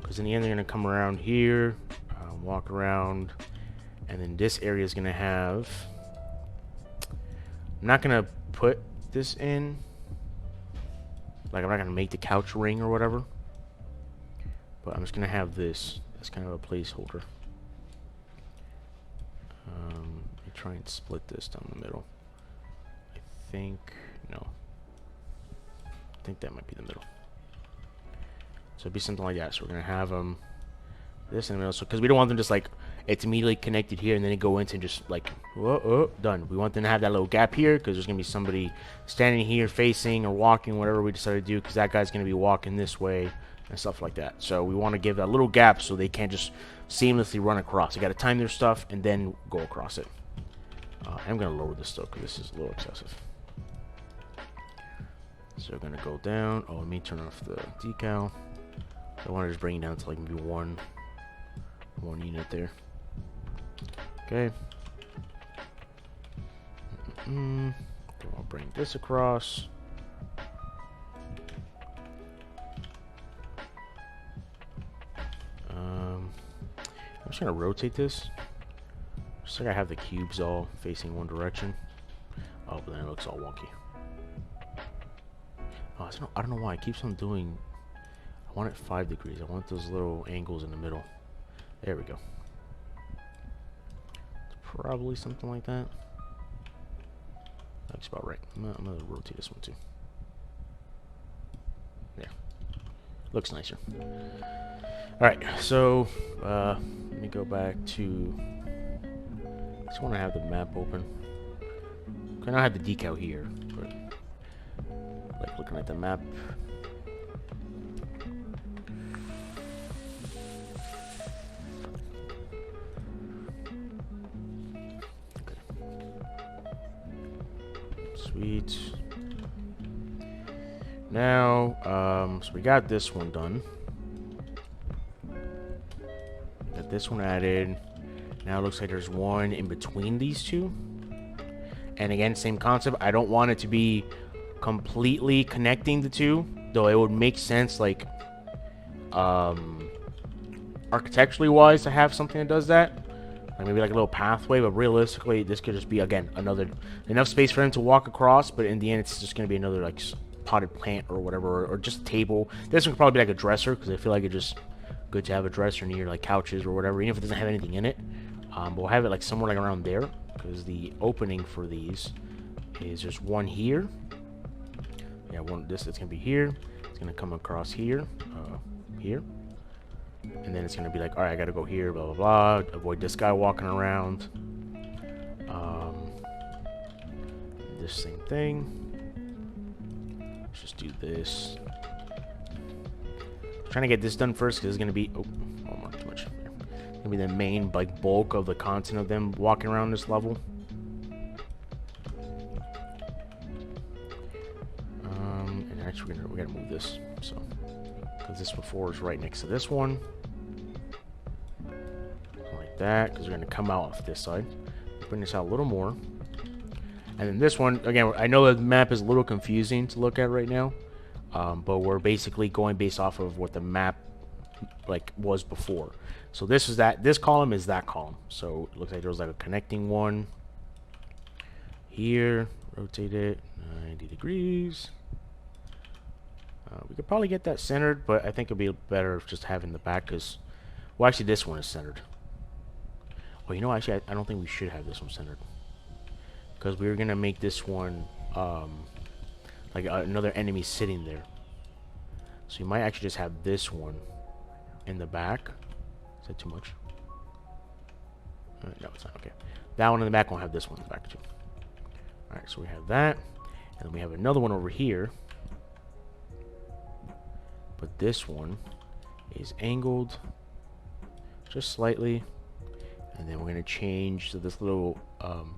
because in the end they're gonna come around here, walk around. And then this area is going to have... I'm not going to put this in. Like, I'm not going to make the couch ring or whatever. But I'm just going to have this as kind of a placeholder. Let me try and split this down the middle. I think... No. I think that might be the middle. So it'd be something like that. So we're going to have them... this in the middle. So, because we don't want them just like... it's immediately connected here and then it go into and just like done. We want them to have that little gap here because there's gonna be somebody standing here facing or walking, whatever we decide to do, because that guy's gonna be walking this way and stuff like that. So we want to give that little gap so they can't just seamlessly run across. You got to time their stuff and then go across it. I'm gonna lower this though because this is a little excessive. So we're gonna go down. Oh, let me turn off the decal. I want to just bring it down to like maybe one unit there. Okay. Then I'll bring this across. I'm just gonna rotate this. Just like I have the cubes all facing one direction. Oh, but then it looks all wonky. Oh, I don't know why it keeps on doing. I want it 5 degrees. I want those little angles in the middle. There we go. It's probably something like that. That's about right. I'm gonna rotate this one too. There. Looks nicer. Alright, so let me go back to... I just want to have the map open. I don't have the decal here, but like looking at the map. Sweet. Now, so we got this one done. Got this one added. Now it looks like there's one in between these two. And again, same concept. I don't want it to be completely connecting the two, though it would make sense, like, architecturally wise, to have something that does that. Like maybe like a little pathway, but realistically, this could just be, again, enough space for him to walk across, but in the end, it's just going to be another, like, potted plant or whatever, or just a table. This one could probably be like a dresser, because I feel like it's just good to have a dresser near, like, couches or whatever, even if it doesn't have anything in it. But we'll have it, like, somewhere, like, around there, because the opening for these is just one here. Yeah, it's going to be here. It's going to come across here, here. And then it's going to be like, alright, I got to go here, blah, blah, blah. Avoid this guy walking around. This same thing. Let's just do this. I'm trying to get this done first because it's going to be... Oh, almost too much. It's going to be the main, like, bulk of the content of them walking around this level. And actually, we got to move this. So, because this before is right next to this one. Like that, because we're going to come out off this side. Bring this out a little more. And then this one, again, I know the map is a little confusing to look at right now. But we're basically going based off of what the map like was before. So this is that. This column is that column. So it looks like there was like a connecting one here. Rotate it 90 degrees. We could probably get that centered, but I think it'd be better just having the back, because, well, actually this one is centered. Well, you know, actually I don't think we should have this one centered, because we were gonna make this one like another enemy sitting there. So you might actually just have this one in the back. Is that too much? No, it's not. Okay. That one in the back won't have this one in the back too. Alright, so we have that. And then we have another one over here. but this one is angled just slightly. And then we're going to change to this little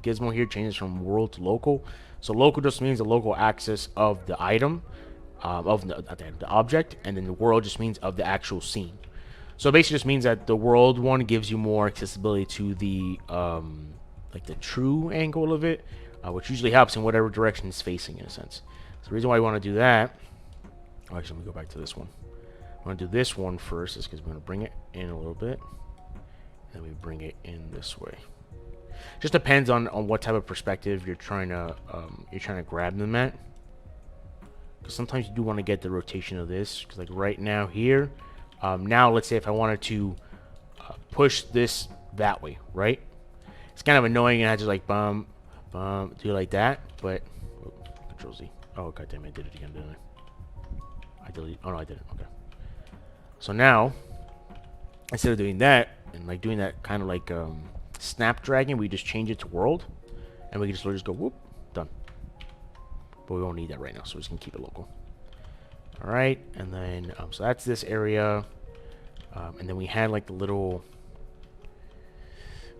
gizmo here, changes from world to local. So local just means the local axis of the item, of the object, and then the world just means of the actual scene. So it basically just means that the world one gives you more accessibility to the like the true angle of it, which usually helps in whatever direction it's facing in a sense. So the reason why I want to do that, actually let me go back to this one. I want to do this one first, is because we're going to bring it in a little bit. And we bring it in this way. Just depends on what type of perspective you're trying to grab them at. Because sometimes you do want to get the rotation of this. Because like right now here, now let's say if I wanted to push this that way, right? It's kind of annoying, and I just like do it like that. But Control Z. Oh god damn, I did it again, didn't I? I deleted. Oh no, I didn't. Okay. So now, instead of doing that, and like doing that kind of like snap dragging, we just change it to world, and we can just literally just go whoop, done. But we won't need that right now, so we're just gonna keep it local. All right, and then so that's this area, and then we had like the little,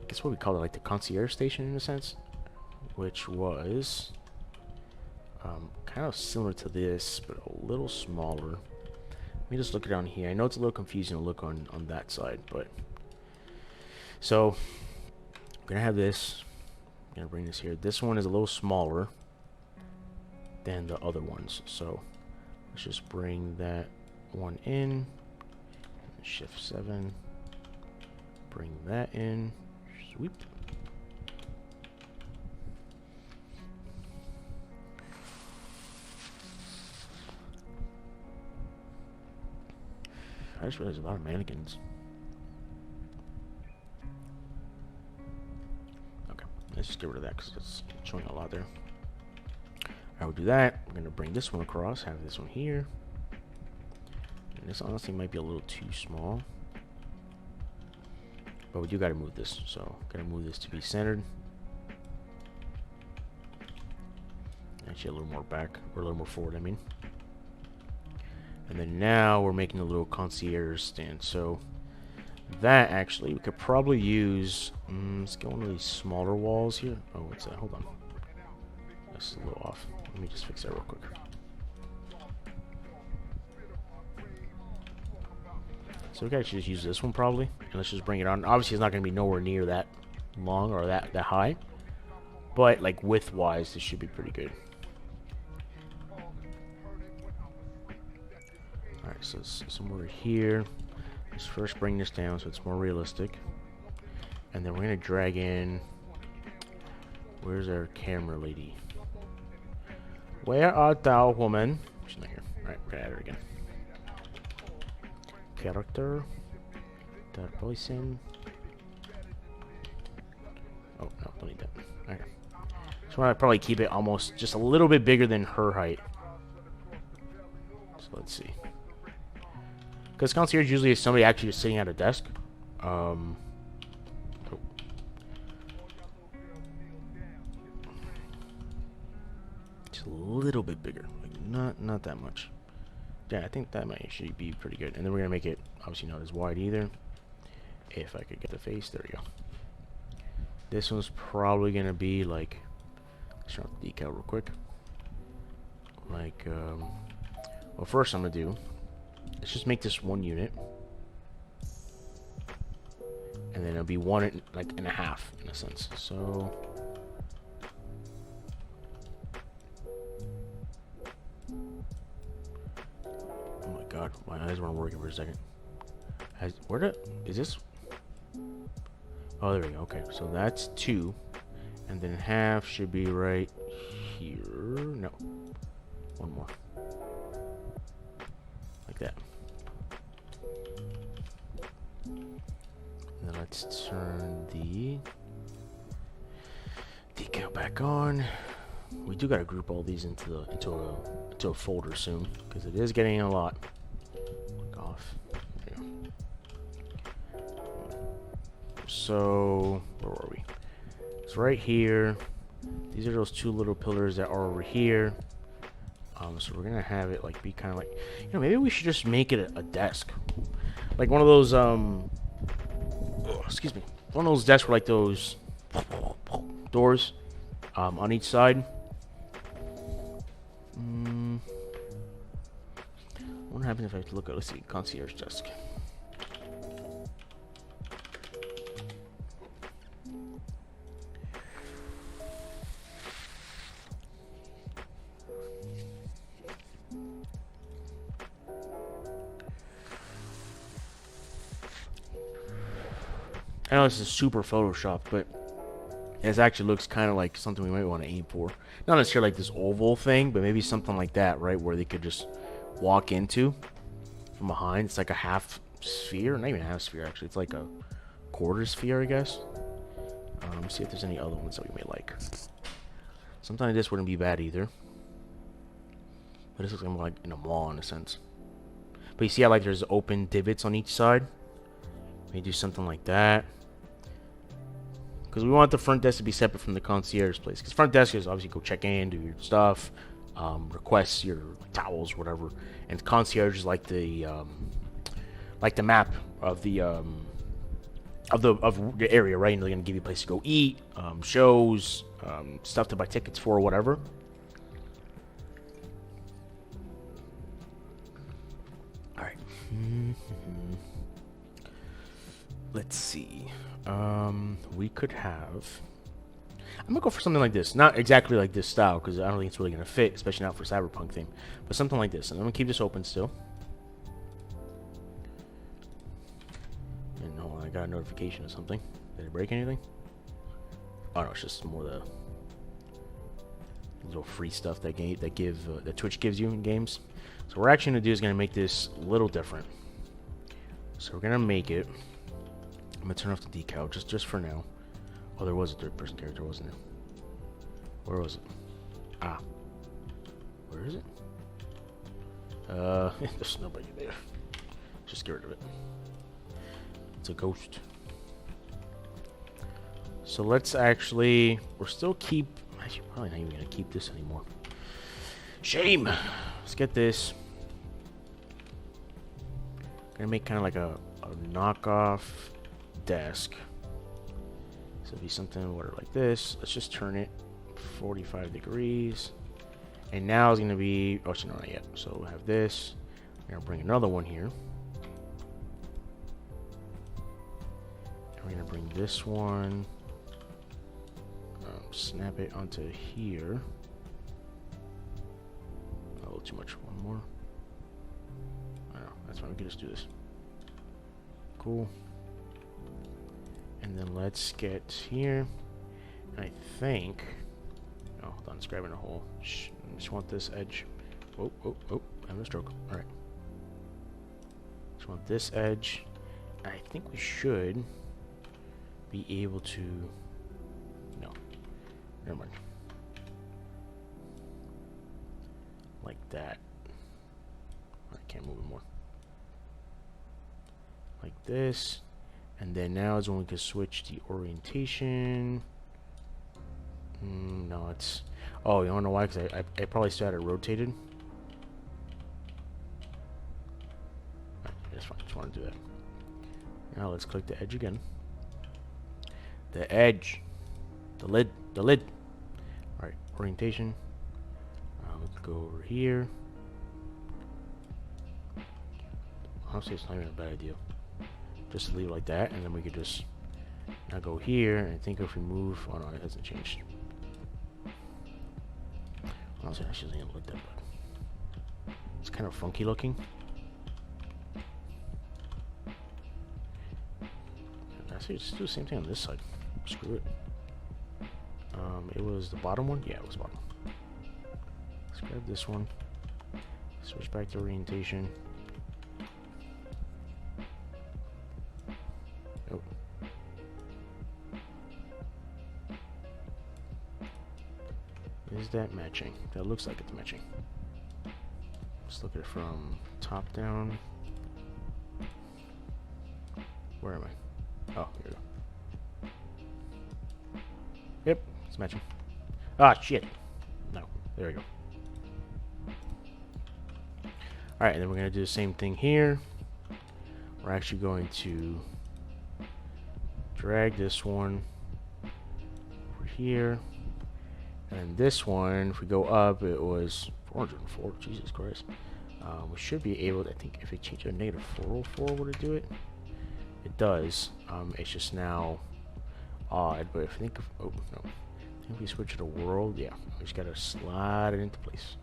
I guess what we call it, like the concierge station in a sense, which was kind of similar to this, but a little smaller. Let me just look around here. I know it's a little confusing to look on that side, but so I'm gonna have this. I'm gonna bring this here. This one is a little smaller than the other ones, so let's just bring that one in. Shift 7. Bring that in. Sweep. I just realized a lot of mannequins. Okay, let's just get rid of that because it's showing a lot there. I will do that. I'm gonna bring this one across, have this one here. And this honestly might be a little too small. But we do gotta move this, so gotta move this to be centered. Actually a little more back, or a little more forward, I mean. And then now we're making a little concierge stand. So that actually, we could probably use, let's get one of these smaller walls here. Oh, what's that? Hold on. That's a little off. Let me just fix that real quick. So we can actually just use this one probably. And let's just bring it on. Obviously it's not going to be nowhere near that long or that high. But like width wise, this should be pretty good. Alright, so it's somewhere here. Let's first bring this down so it's more realistic. And then we're going to drag in... Where's our camera lady? Where art thou, woman? She's not here. Alright, we're going to add her again. Character. That person. Oh, no, don't need that. Okay. So I probably keep it almost just a little bit bigger than her height. So let's see. Because concierge usually is somebody actually just sitting at a desk. Oh. Just a little bit bigger, like not that much. Yeah, I think that might actually be pretty good. And then we're gonna make it obviously not as wide either. If I could get the face, there we go. This one's probably gonna be like, let's turn off the decal real quick. Like, well, first I'm gonna do. Let's just make this one unit, and then it'll be one like and a half in a sense. So oh my god, my eyes weren't working for a second. Is this? Oh, there we go. Okay, so that's 2, and then half should be right here. No, one more. Like that. And then let's turn the decal back on. We do gotta group all these into a folder soon because it is getting a lot. Click off. There you go. So where were we? It's right here. These are those 2 little pillars that are over here. So we're gonna have it like be kind of like, you know, maybe we should just make it a desk, like one of those excuse me, one of those desks with like those doors on each side. What happens if I look at, let's see, concierge desk. I know this is super Photoshop, but it actually looks kind of like something we might want to aim for. Not necessarily like this oval thing, but maybe something like that, right? Where they could just walk into from behind. It's like a half sphere. Not even a half sphere, actually. It's like a quarter sphere, I guess. See if there's any other ones that we may like. Something like this wouldn't be bad either. But this looks like in a mall in a sense. But you see how like there's open divots on each side? Maybe do something like that. Because we want the front desk to be separate from the concierge place. Because front desk is obviously go check in, do your stuff, request your towels, whatever. And concierge is like the map of the area, right? And they're gonna give you a place to go eat, shows, stuff to buy tickets for, or whatever. All right. Let's see. We could have. I'm gonna go for something like this. Not exactly like this style, because I don't think it's really gonna fit, especially not for cyberpunk theme. But something like this. And I'm gonna keep this open still. And no, I got a notification or something. Did it break anything? Oh no, it's just more the little free stuff that that Twitch gives you in games. So what we're actually gonna do is gonna make this a little different. So we're gonna make it. I'm gonna turn off the decal just for now. Oh, there was a third-person character, wasn't there? Where was it? Ah, where is it? There's nobody there. Just get rid of it. It's a ghost. So let's actually. We're still keep. Actually, probably not even gonna keep this anymore. Shame. Let's get this. Gonna make kind of like a knockoff desk. So it'll be something like this. Let's just turn it 45 degrees. And now it's gonna be, oh, no, not yet. So we'll have this. We're gonna bring another one here. And we're gonna bring this one. Snap it onto here. A little too much. One more. I don't know. That's fine. We can just do this. Cool. And then let's get here. I think. Oh, hold on. It's grabbing a hole. Shh. I just want this edge. Oh, oh, oh. I have a stroke. Alright. Just want this edge. I think we should be able to. No. Never mind. Like that. I can't move it more. Like this. And then now is when we can switch the orientation. No, it's. Oh, you don't know why? Because I probably still had it rotated. That's fine. Just want to do that. Now let's click the edge again. The edge. The lid. The lid. Alright, orientation. Let's go over here. Honestly, it's not even a bad idea. Just leave it like that, and then we could just now go here, and I think if we move, oh no, it hasn't changed. Honestly, I shouldn't have looked at that. It's kind of funky looking. Actually, just do the same thing on this side. Screw it. It was the bottom one? Yeah, it was bottom. Let's grab this one. Switch back to orientation. Oh. Is that matching? That looks like it's matching. Let's look at it from top down. Where am I? Oh, here we go. Yep, it's matching. Ah, shit. No, there we go. Alright, and then we're going to do the same thing here. We're actually going to drag this one over here. And this one, if we go up, it was 404. Jesus Christ. We should be able to, I think if we change it to negative 404, would it do it? It does. It's just now odd, but if I think of, oh no, I think if we switch it to world, yeah, we just gotta slide it into place.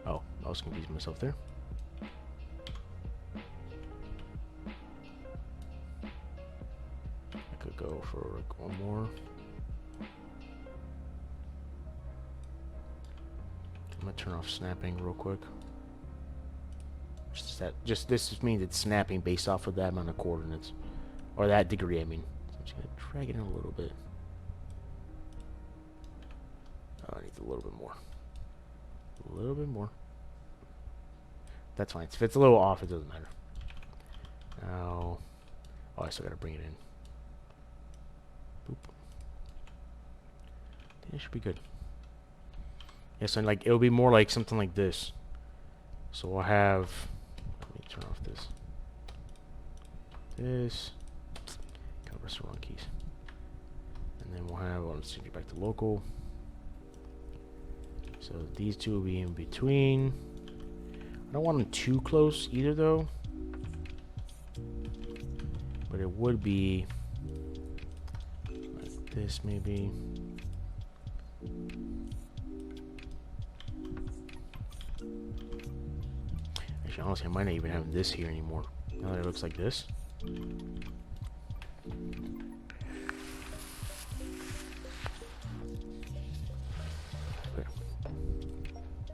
Oh, I was confusing myself there. I could go for one more. I'm gonna turn off snapping real quick. This means it's snapping based off of that amount of coordinates, or that degree. I mean, so I'm just gonna drag it in a little bit. Oh, I need a little bit more. A little bit more. That's fine. If it's a little off, it doesn't matter. Now, oh, I still gotta bring it in. Boop. I think it should be good. Yes, and like it'll be more like something like this. So we'll have. Let me turn off this. This. Kind of press the wrong keys. And then we'll have. Well, let's get back to local. So these two will be in between. I don't want them too close either, though. But it would be like this, maybe. Actually, honestly, I might not even have this here anymore. Now that it looks like this.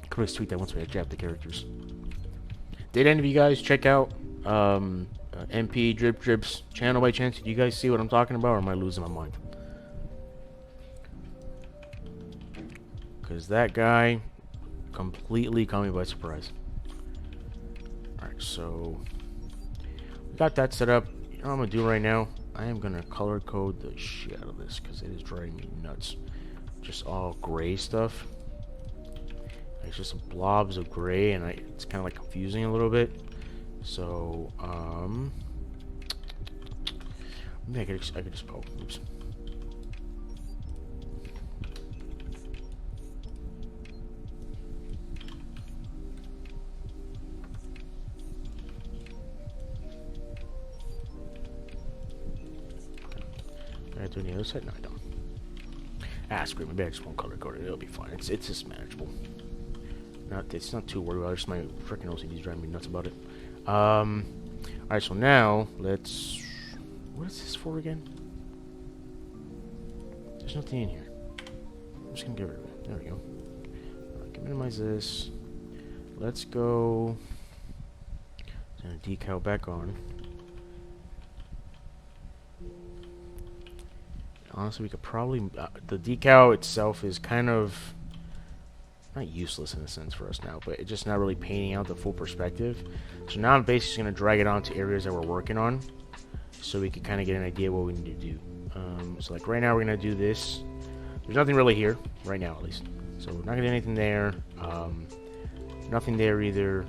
Chris tweet that once we adapt the characters. Did any of you guys check out MP Drip Drip's channel by chance? Do you guys see what I'm talking about, or am I losing my mind? Because that guy completely caught me by surprise. Alright, so we got that set up. You know what I'm going to do right now? I am going to color code the shit out of this because it is driving me nuts. Just all gray stuff. It's just blobs of gray, and it's kind of like confusing a little bit. So, maybe I could just oh, oops. Can I do any other side? No, I don't. Ah, screw it. Maybe I just won't color code it. It'll be fine. It's just manageable. It's not too worried about it. Just my freaking OCD's driving me nuts about it. Alright, so now let's. What is this for again? There's nothing in here. I'm just gonna get rid of it. There we go. Can minimize this. Let's go. Turn the decal back on. Honestly, we could probably. The decal itself is kind of. Not useless in a sense for us now, but it's just not really painting out the full perspective. So now I'm basically going to drag it onto areas that we're working on, so we can kind of get an idea what we need to do. So like right now we're going to do this. There's nothing really here, right now at least. So we're not going to do anything there. Nothing there either.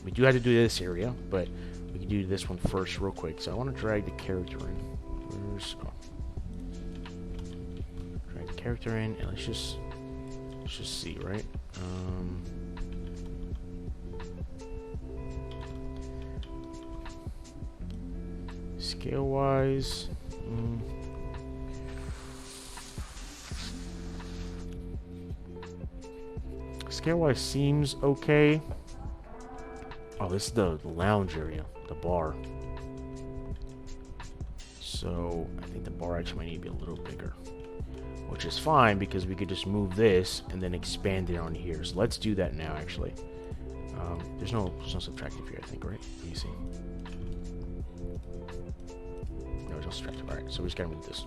We do have to do this area, but we can do this one first real quick. So I want to drag the character in. Where's... Oh. Drag the character in, and let's just see, right? Scale wise, scale wise seems okay. Oh, this is the lounge area, the bar. So I think the bar actually might need to be a little bigger. Which is fine because we could just move this and then expand it on here. So let's do that now, actually. There's no subtractive here, I think, right? Let me see. No, there's no subtractive. Alright, so we just gotta move this.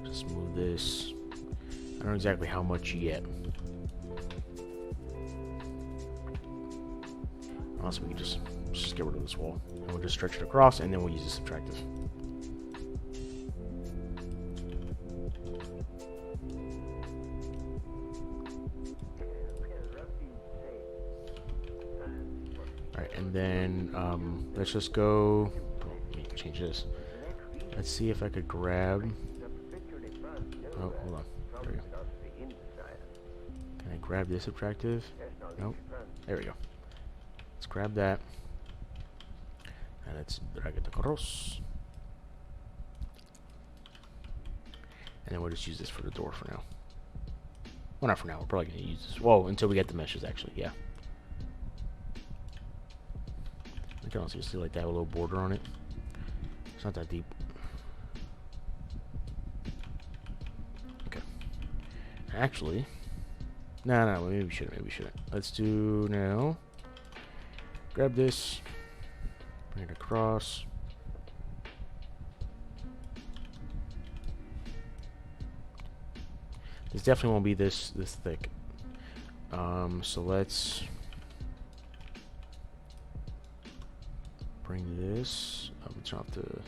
Just move this. I don't know exactly how much yet. Honestly, we can just let's just get rid of this wall. And we'll just stretch it across, and then we'll use the subtractive. Alright, and then let's just go. Let me change this. Let's see if I could grab. Oh, hold on. There we go. Can I grab this subtractive? Nope. There we go. Let's grab that. And let's drag it across. And then we'll just use this for the door for now. Well, not for now. We're probably going to use this. Well, until we get the meshes, actually. Yeah. I can also see like that, a little border on it. It's not that deep. Okay. Actually, no, maybe we shouldn't. Maybe we shouldn't. Let's do now. Grab this, bring it across. This definitely won't be this thick. So let's bring this. Turn off the. Turn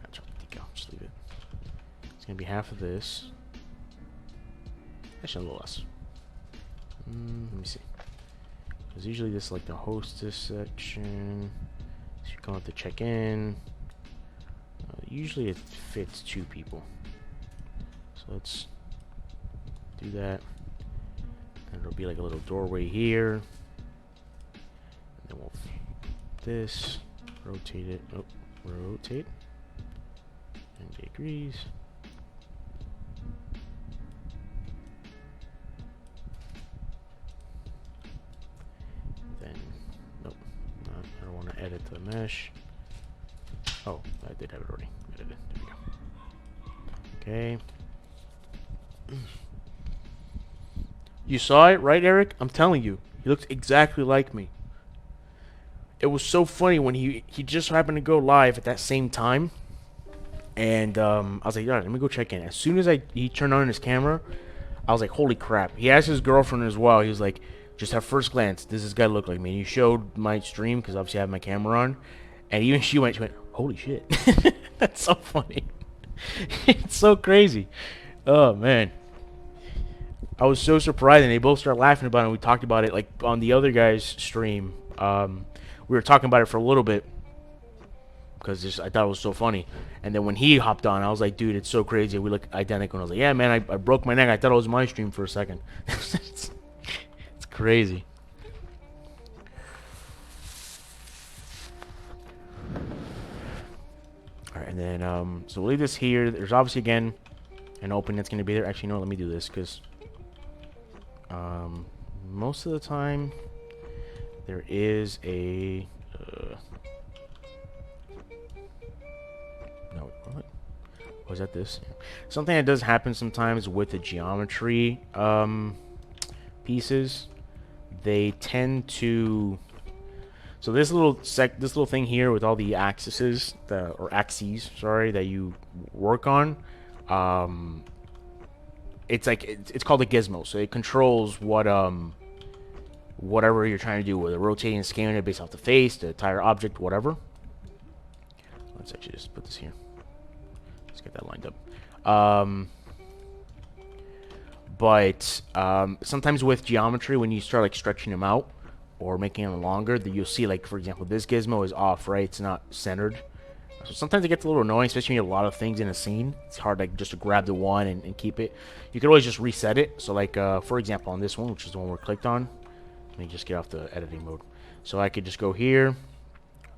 off the decal. Just leave it. It's gonna be half of this. Actually, a little less. Let me see. Because usually this is like the hostess section. So you come up to check in. Usually it fits 2 people. So let's do that. And it'll be like a little doorway here. And then we'll this, rotate it. Oh, rotate. 90 degrees. Then, nope. I don't want to edit the mesh. Oh, I did have it already. Edited. There we go. Okay. You saw it, right, Eric? I'm telling you. He looks exactly like me. It was so funny when he just happened to go live at that same time. And I was like, all right, let me go check in. As soon as he turned on his camera, I was like, holy crap. He asked his girlfriend as well. He was like, just at first glance, does this guy look like me? And he showed my stream, because obviously I have my camera on. And even she went, holy shit. That's so funny. It's so crazy. Oh, man. I was so surprised, and they both started laughing about it. And we talked about it like on the other guy's stream. We were talking about it for a little bit because I thought it was so funny. And then when he hopped on, I was like, dude, it's so crazy. We look identical. And I was like, yeah, man, I broke my neck. I thought it was my stream for a second. It's crazy. All right, and then so we'll leave this here. There's obviously again an opening that's going to be there. Actually, no, let me do this because most of the time there is a no, what was that? This something that does happen sometimes with the geometry pieces. They tend to, so this little thing here with all the axes that you work on, it's like it's called a gizmo. So it controls what whatever you're trying to do, whether rotating and scaling it based off the face, the entire object, whatever. Let's actually just put this here. Let's get that lined up. But sometimes with geometry, when you start like stretching them out or making them longer, that you'll see, like, for example, this gizmo is off, right? It's not centered. So sometimes it gets a little annoying, especially when you have a lot of things in a scene. It's hard like just to grab the one and keep it. You can always just reset it. So like for example, on this one, which is the one we're clicked on, let me just get off the editing mode. So I could just go here,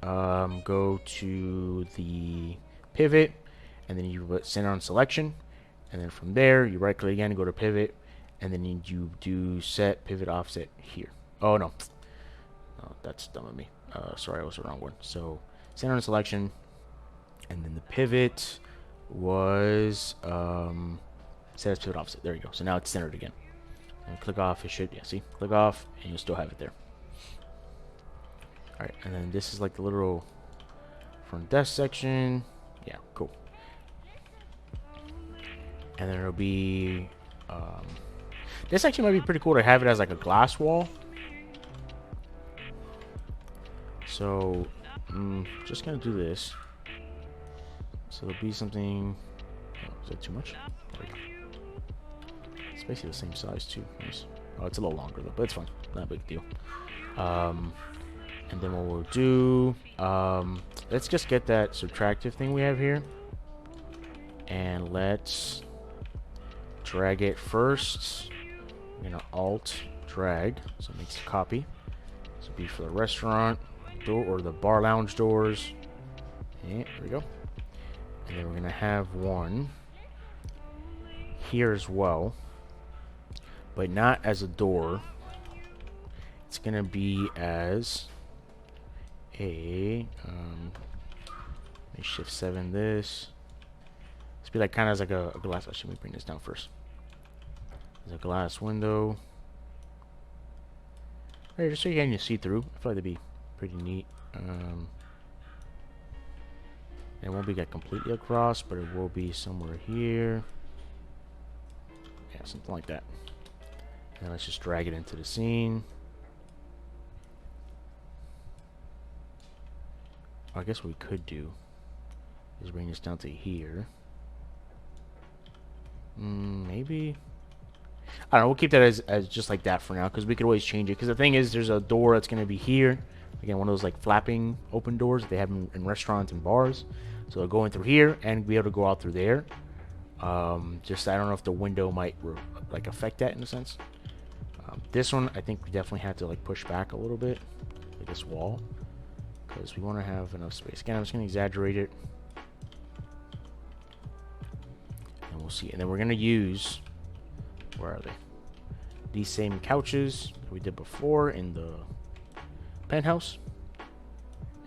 go to the pivot, and then you center on selection, and then from there you right click again and go to pivot, and then you do set pivot offset here. Oh no, that's dumb of me. Sorry, I was the wrong one. So center on selection, and then the pivot was set as pivot offset. There you go. So now it's centered again. And click off, it should, yeah, see? Click off, and you'll still have it there. Alright, and then this is like the little front desk section. Yeah, cool. And then it'll be, this actually might be pretty cool to have it as like a glass wall. So, just gonna do this. So it'll be something. Oh, is that too much? There we go. It's basically the same size too. Nice. Oh, it's a little longer though, but it's fine. Not a big deal. And then what we'll do, let's just get that subtractive thing we have here, and let's drag it first. We're gonna Alt drag, so it makes a copy. This will be for the restaurant door or the bar lounge doors. Yeah, there we go. And then we're gonna have one here as well, but not as a door. It's gonna be as a let me shift 7 this. It's be like kind of as like a glass. Actually, let me bring this down first. There's a glass window. Right, just so you can see through. I feel like that'd be pretty neat. It won't be like completely across, but it will be somewhere here. Yeah, something like that. And let's just drag it into the scene. I guess what we could do is bring this down to here. Maybe. I don't know. We'll keep that as just like that for now, because we could always change it. Because the thing is, there's a door that's going to be here. Again, one of those like flapping open doors that they have in restaurants and bars. So they'll go in through here and be able to go out through there. Just I don't know if the window might like affect that in a sense. This one, I think we definitely have to like push back a little bit, like this wall, because we want to have enough space. Again, I'm just going to exaggerate it, and we'll see. And then we're going to use, where are they? These same couches that we did before in the penthouse,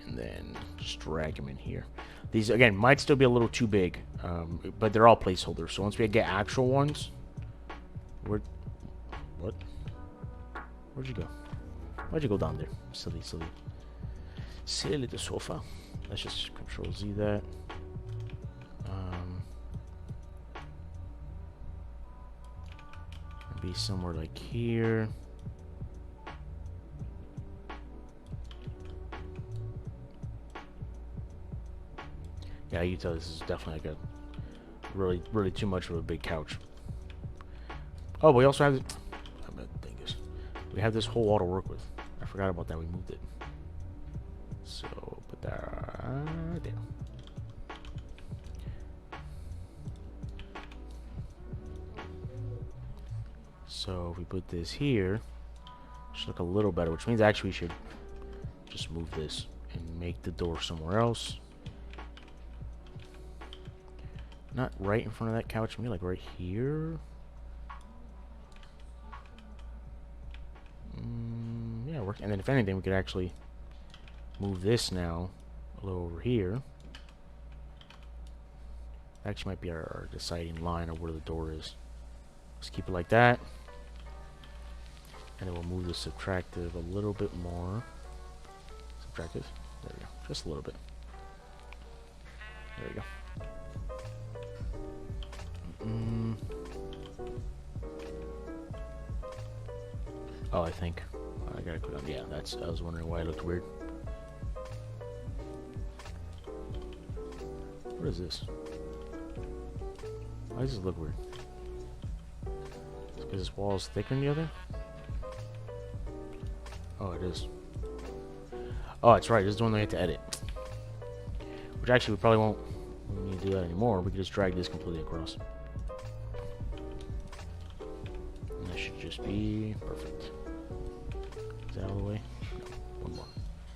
and then just drag them in here. These again might still be a little too big, but they're all placeholders. So once we get actual ones, what? Where'd you go? Why'd you go down there? Silly little sofa. Let's just Control Z that. Be somewhere like here. Yeah, you tell this is definitely like a really too much of a big couch. Oh, we also have we have this whole wall to work with. I forgot about that. We moved it. So put that there. So if we put this here, it should look a little better, which means actually we should just move this and make the door somewhere else. Not right in front of that couch, maybe like right here. Yeah, work. And then if anything, we could actually move this now a little over here. Actually might be our deciding line of where the door is. Let's keep it like that. And then we'll move the subtractive a little bit more. Subtractive? There we go. Just a little bit. There we go. Oh, I think I gotta click on. Yeah, that's. I was wondering why it looked weird. What is this? Why does this look weird? It's because this wall is thicker than the other. Oh, it is. Oh, that's right. This is the one we had to edit. Which actually we probably won't need to do that anymore. We can just drag this completely across. And that should just be perfect. Is that all the way? No, one more.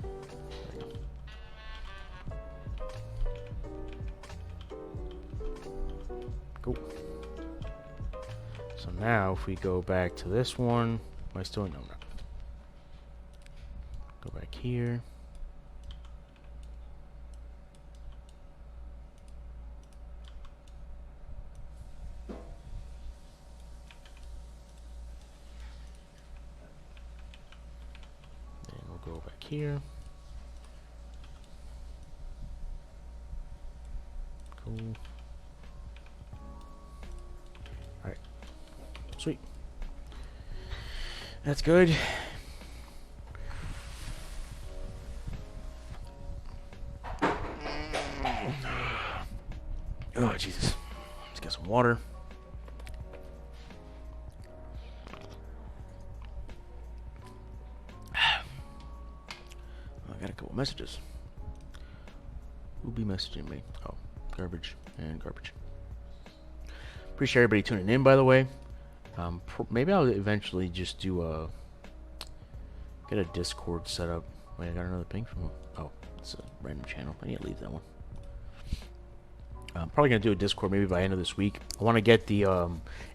There you go. Cool. So now if we go back to this one, am I still? No, no. Go back here. Then we'll go back here. Cool. Alright. Sweet. That's good. Oh, Jesus. Let's get some water. I got a couple messages. Who'll be messaging me? Oh, garbage and garbage. Appreciate everybody tuning in, by the way. Maybe I'll eventually just do get a Discord set up. Wait, I got another ping from... Oh, it's a random channel. I need to leave that one. I'm probably going to do a Discord maybe by the end of this week. I want to get the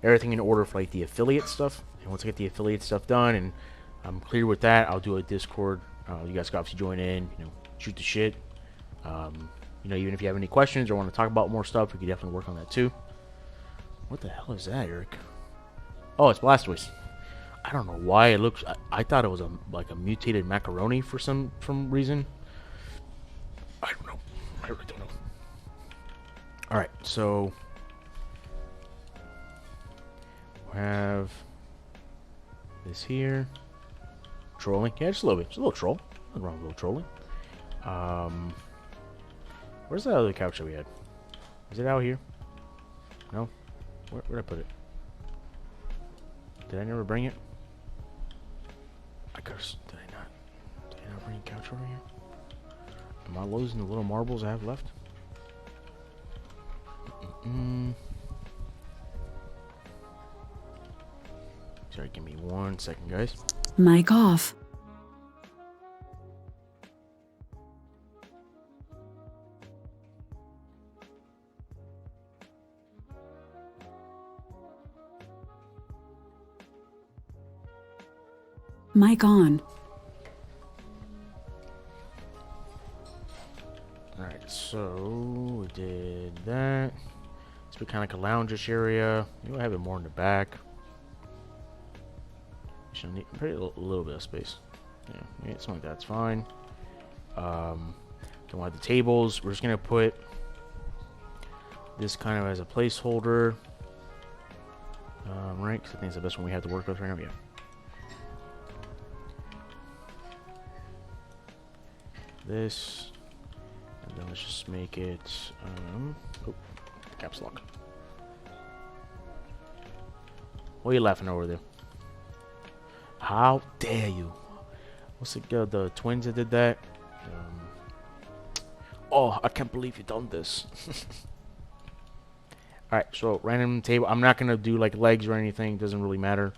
everything in order for like the affiliate stuff. And once I get the affiliate stuff done and I'm clear with that, I'll do a Discord. You guys can obviously join in, you know, shoot the shit. You know, even if you have any questions or want to talk about more stuff, we can definitely work on that too. What the hell is that, Eric? Oh, it's Blastoise. I don't know why it looks... I thought it was like a mutated macaroni for some reason. I don't know. I really don't know. Alright, so... we have... this here. Trolling. Yeah, just a little bit. Just a little troll. Nothing wrong with a little trolling. Where's that other couch that we had? Is it out here? No? Where'd I put it? Did I never bring it? I could've... Did I not bring a couch over here? Am I losing the little marbles I have left? Sorry, give me 1 second, guys. Mic off. Mic on. Alright, so we did that. It's be kind of like a lounge-ish area. Maybe we'll have it more in the back. Should need a little bit of space. Yeah, something like that's fine. Then we'll have the tables. We're just gonna put this kind of as a placeholder. Right, because I think it's the best one we have to work with right now. Yeah. This, and then let's just make it oh, caps lock. What are you laughing over there? How dare you? What's it called? The twins that did that? Oh, I can't believe you done this. Alright, so random table. I'm not gonna do like legs or anything, doesn't really matter.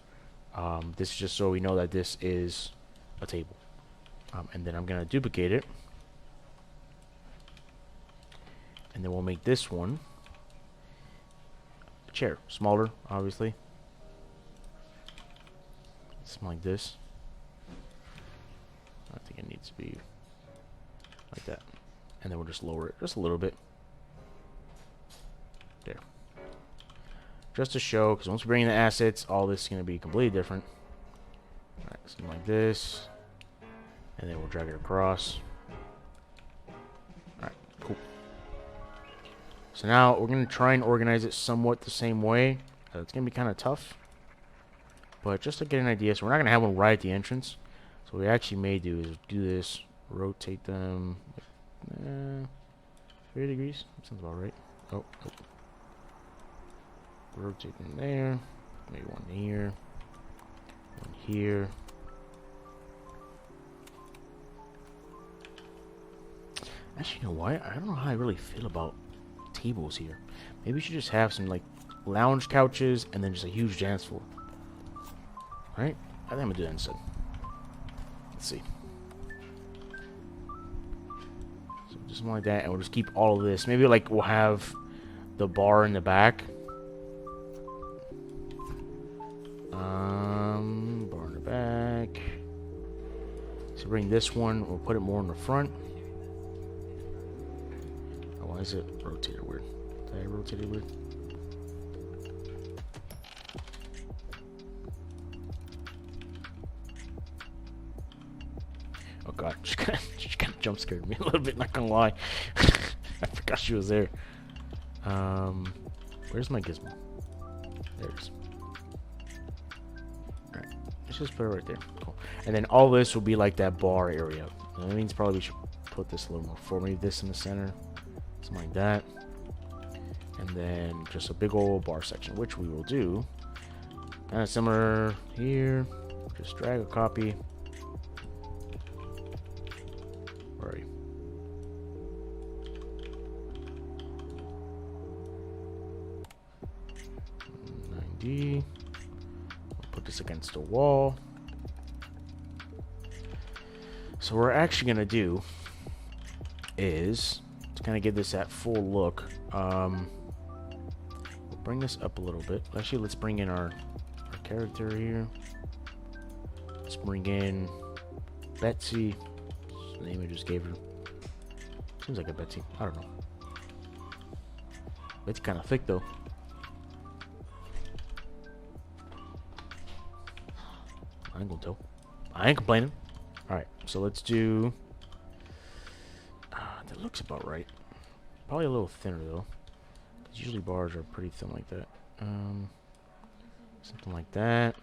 This is just so we know that this is a table. And then I'm gonna duplicate it. And then we'll make this one a chair. Smaller, obviously. Something like this. I think it needs to be like that. And then we'll just lower it just a little bit. There. Just to show, because once we bring in the assets, all this is going to be completely different. Alright, something like this. And then we'll drag it across. Alright, cool. So now we're going to try and organize it somewhat the same way. It's going to be kind of tough. But just to get an idea, so we're not going to have one right at the entrance. So what we actually may do is do this, rotate them 30 degrees. That sounds about right. Oh. Rotate them there. Maybe one here. One here. Actually, you know what? I don't know how I really feel about tables here. Maybe we should just have some like lounge couches and then just a huge dance floor. Alright? I think I'm gonna do that instead. Let's see. So just something like that, and we'll just keep all of this. Maybe like we'll have the bar in the back. Bar in the back. So bring this one, we'll put it more in the front. Oh, why is it rotated weird? Did I rotate it weird? Oh god, she kind of jump scared me a little bit, not gonna lie. I forgot she was there. Where's my gizmo? There it is. Alright, let's just put it right there. Cool. And then all this will be like that bar area. That means probably we should put this a little more forward. Maybe this in the center. something like that. And then just a big old bar section, which we will do. Kind of similar here. Just drag a copy. Where are you? 90. We'll put this against the wall. So what we're actually gonna do is to kind of give this that full look. We'll bring this up a little bit. Actually, let's bring in our character here. Let's bring in Betsy. That's the name I just gave her. Seems like a Betsy. I don't know. It's kind of thick though. I ain't gonna tell. I ain't complaining. Alright, so let's do... that looks about right. Probably a little thinner though. Because usually bars are pretty thin like that. Something like that.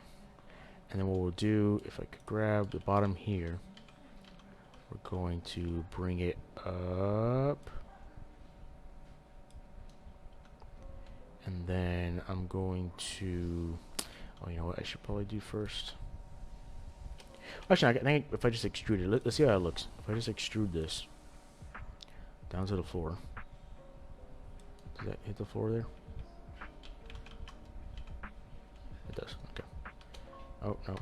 And then what we'll do, if I could grab the bottom here, we're going to bring it up. And then I'm going to... oh, you know what I should probably do first? Actually, I think if I just extrude it, let's see how it looks. If I just extrude this down to the floor, does that hit the floor there? It does. Okay. Oh no,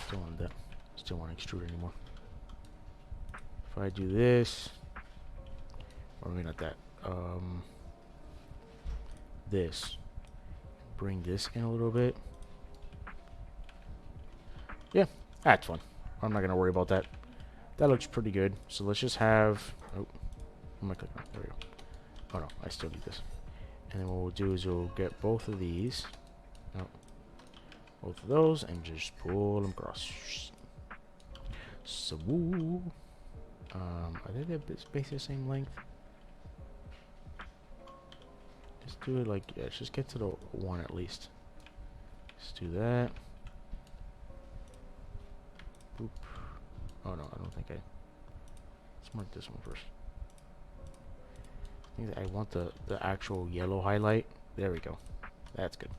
still on that. Still want to extrude anymore. If I do this, or maybe not that. This. Bring this in a little bit. Yeah, that's fun. I'm not gonna worry about that. That looks pretty good. So let's just have... oh, I'm gonna click on it. There we go. Oh no, I still need this. And then what we'll do is we'll get both of these. No, both of those, and just pull them across. So, I think they're basically the same length. Just do it like, yeah, let's just get to the one at least. Let's do that. Boop. Oh no, I don't think let's mark this one first. I think that I want the actual yellow highlight. There we go. That's good.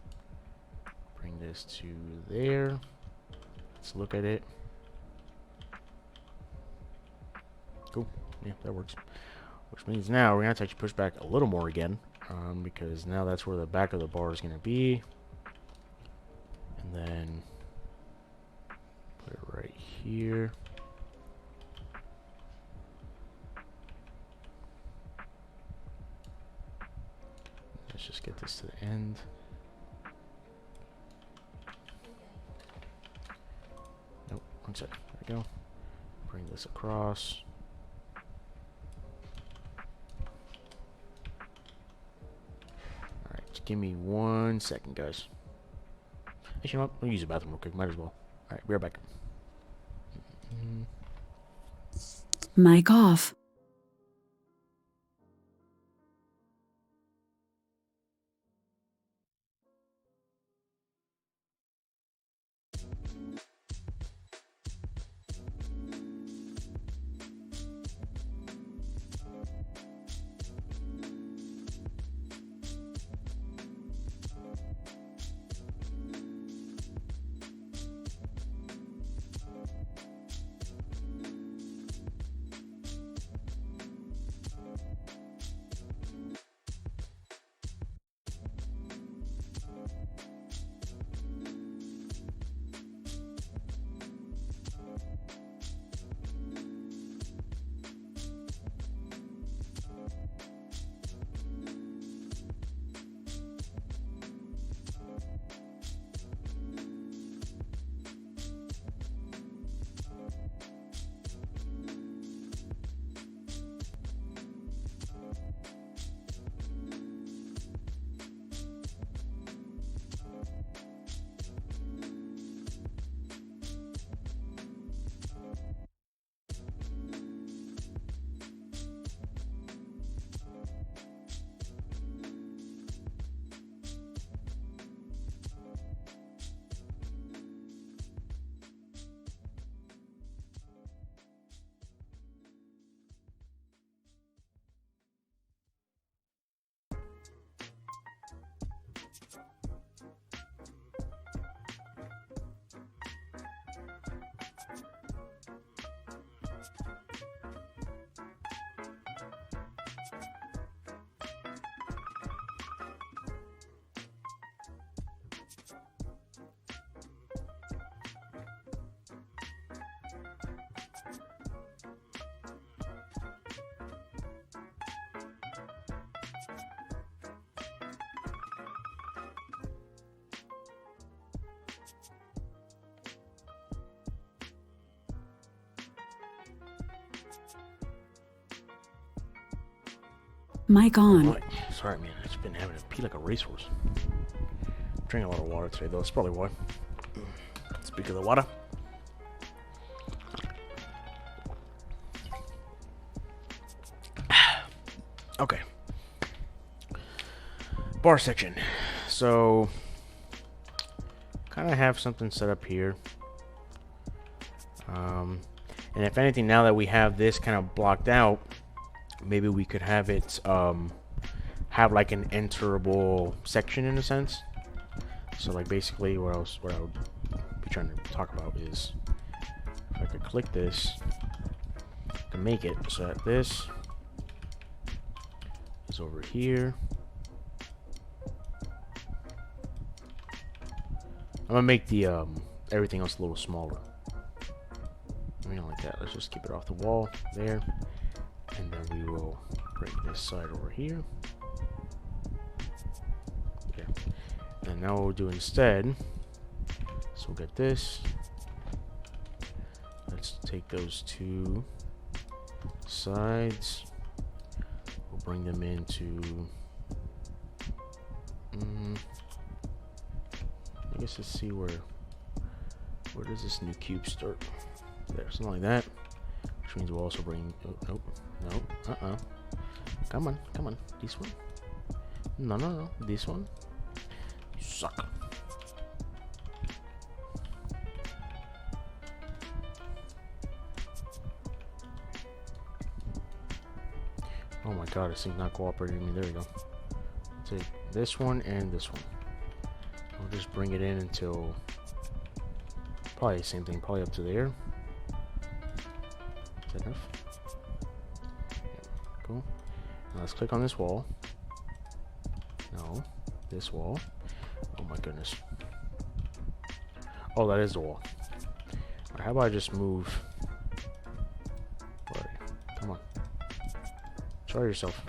Bring this to there. Let's look at it. Cool. Yeah, that works. Which means now we're gonna have to actually push back a little more again, because now that's where the back of the bar is gonna be. And then put it right here. Let's just get this to the end. Nope, one sec. There we go. Bring this across. Alright, just give me 1 second, guys. Actually, you know what? Let me use the bathroom real quick. Might as well. Alright, be right back. Mic off. Mic on. Right. Sorry, man. I've just been having to pee like a racehorse. Drinking a lot of water today, though. That's probably why. Speak of the water. Okay. Bar section. So, kind of have something set up here. And if anything, now that we have this kind of blocked out, maybe we could have it have like an enterable section in a sense. So like basically what I would be trying to talk about is if I could click this to make it so that this is over here. I'm gonna make the everything else a little smaller. I mean, like that. Let's just keep it off the wall there, and then we will bring this side over here. Okay, and now what we'll do instead, so we'll get this. Let's take those two sides. We'll bring them into. I guess let's see where does this new cube start? There, something like that. Which means we'll also bring. Oh, nope. Come on. This one. No. This one. You suck. Oh my god, this thing's not cooperating with me. There we go. Take this one and this one. I'll just bring it in until probably the same thing, probably up to there. Is that enough? Yeah, cool. Now let's click on this wall. No, this wall. Oh my goodness. Oh, that is the wall. Right, how about I just move? All right, come on. Try yourself.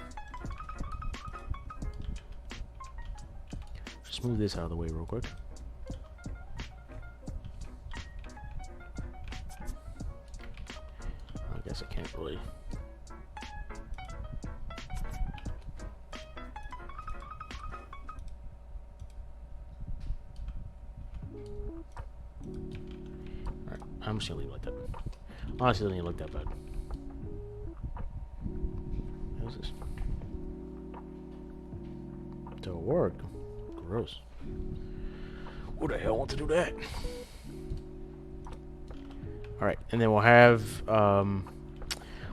Just move this out of the way real quick. I guess I can't really. Alright, I'm just gonna leave it like that. Honestly, it doesn't even look that bad. How's this? Don't work. Gross. Who the hell wants to do that? Alright, and then we'll have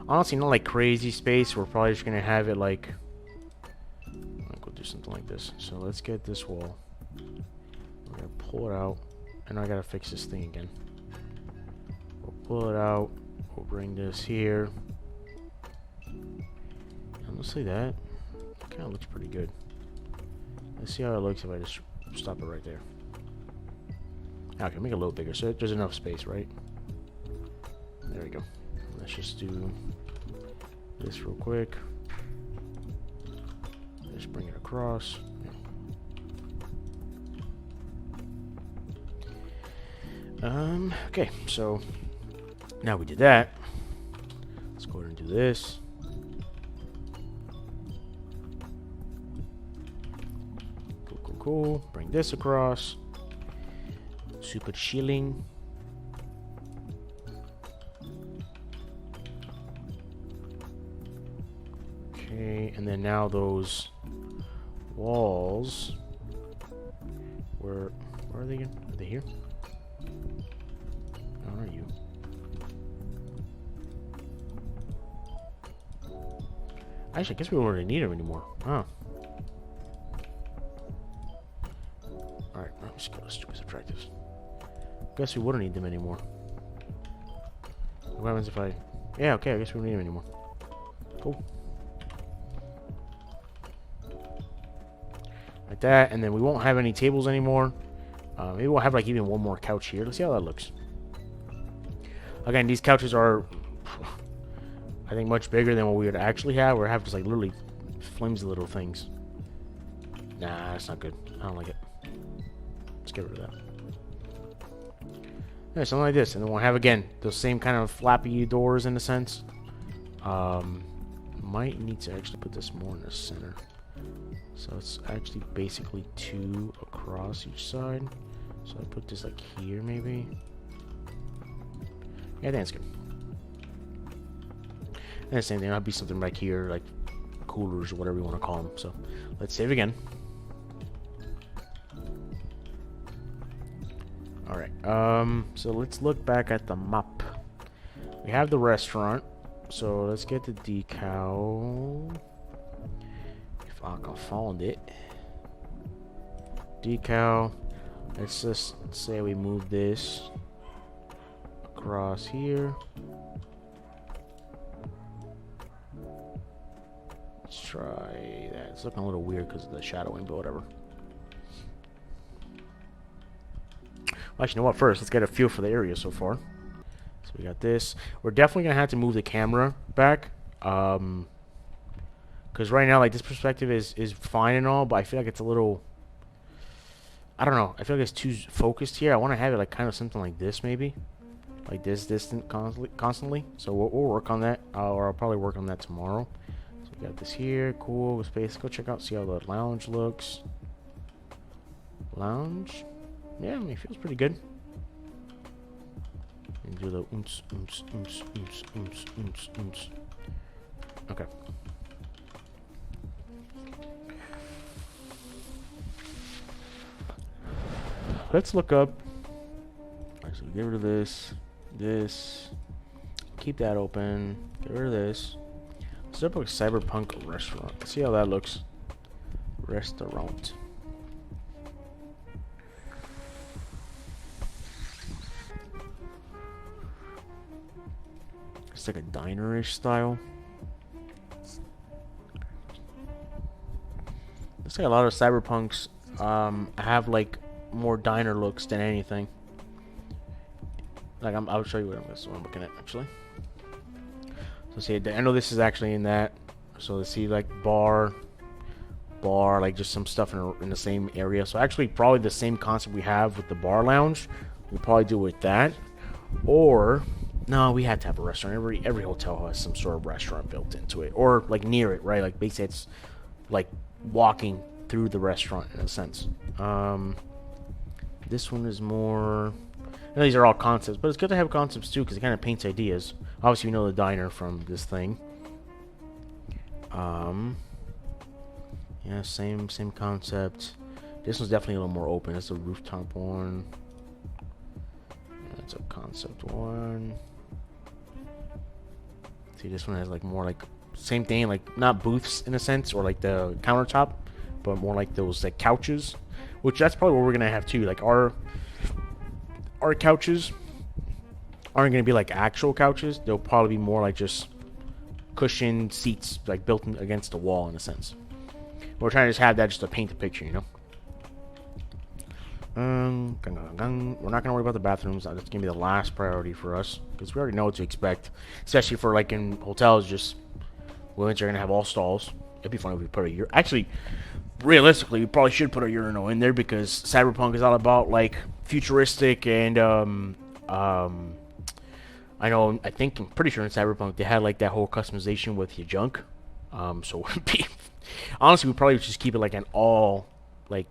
honestly not like crazy space. We're probably just gonna have it like we'll do something like this. So let's get this wall. We're gonna pull it out. And I gotta fix this thing again. We'll pull it out. We'll bring this here. Honestly, that kind of looks pretty good. Let's see how it looks if I just stop it right there. Okay, make it a little bigger so there's enough space, right? There we go. Let's just do this real quick. Just bring it across. Okay, so now we did that. Let's go ahead and do this. Cool. Bring this across. Super chilling. Okay, and then now those walls. Where are they again? Are they here? Where are you? Actually, I guess we don't really need them anymore. Huh. Alright, let's go to stupid subtractives. Guess we wouldn't need them anymore. What happens if I... Yeah, okay, I guess we don't need them anymore. Cool. Like that, and then we won't have any tables anymore. Maybe we'll have like even one more couch here. Let's see how that looks. Again, these couches are, I think, much bigger than what we would actually have. We're having just like literally flimsy little things. Nah, that's not good. I don't like it. Let's get rid of that. Yeah, something like this, and then we'll have again those same kind of flappy doors in a sense. might need to actually put this more in the center. So it's actually basically 2 across each side. So I put this like here maybe. Yeah, I think that's good. And the same thing, that'll be something back here, like coolers or whatever you want to call them. So let's save again. Alright, so let's look back at the map. We have the restaurant, so let's get the decal. If I can find it. Decal. Let's just say we move this across here. Let's try that. It's looking a little weird because of the shadowing, but whatever. Well, actually, you know what? First, let's get a feel for the area so far. So we got this. We're definitely gonna have to move the camera back, because right now, like, this perspective is fine and all, but I feel like it's a little, I don't know. I feel like it's too focused here. I want to have it like kind of something like this, maybe, like this distant constantly. So we'll work on that, or I'll probably work on that tomorrow. So we got this here. Cool space. Go check out, see how the lounge looks. Lounge. Yeah, I mean, it feels pretty good. And do the oomps, oomps, oomps, oomps, oomps, oomps, oomps. Okay. Let's look up. Actually, get rid of this. This. Keep that open. Get rid of this. Let's look up a cyberpunk restaurant. Let's see how that looks. Restaurant. It's like a diner-ish style. Looks like a lot of cyberpunks have like more diner looks than anything. Like I'll show you what I'm looking at actually. So see, I know this is actually in that. So let's see, like bar, like just some stuff in the same area. So actually, probably the same concept we have with the bar lounge. We'll probably do it with that, or no, we had to have a restaurant. Every hotel has some sort of restaurant built into it, or like near it, right? Like basically, it's like walking through the restaurant in a sense. This one is more. You know, these are all concepts, but it's good to have concepts too because it kind of paints ideas. Obviously, we know the diner from this thing. Yeah, same concept. This one's definitely a little more open. It's a rooftop one. That's a concept one. See, this one has like more like same thing, like not booths in a sense, or like the countertop, but more like those like couches, which that's probably what we're gonna have too. Like our couches aren't gonna be like actual couches. They'll probably be more like just cushioned seats, like built in against the wall in a sense. We're trying to just have that just to paint the picture, you know. We're not gonna worry about the bathrooms. That's gonna be the last priority for us because we already know what to expect, especially for like in hotels. Just women's are gonna have all stalls. It'd be funny if we put a urinal. Actually, realistically, we probably should put a urinal in there because cyberpunk is all about like futuristic and I'm pretty sure in cyberpunk they had like that whole customization with your junk. So honestly, we probably just keep it like an all like.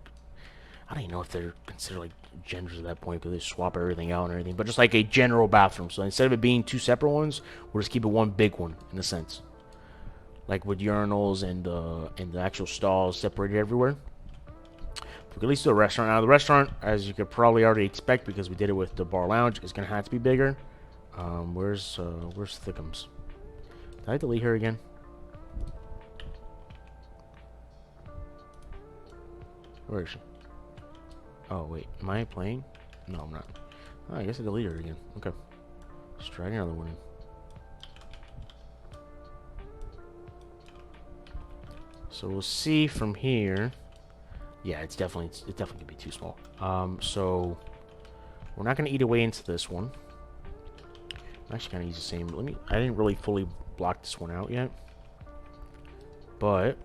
I don't even know if they're considered like genders at that point because they swap everything out and everything, but just like a general bathroom. So instead of it being two separate ones, we'll just keep it one big one in a sense, like with urinals and the actual stalls separated everywhere. We could at least do a restaurant. Now the restaurant, as you could probably already expect, because we did it with the bar lounge, is gonna have to be bigger. Where's Thickums? Did I delete her again? Where is she? Oh, wait. Am I playing? No, I'm not. Oh, I guess I deleted her again. Okay. Let's try another one. So we'll see from here. Yeah, it's definitely gonna be too small. So we're not gonna eat away into this one. I'm actually gonna use the same. I didn't really fully block this one out yet, but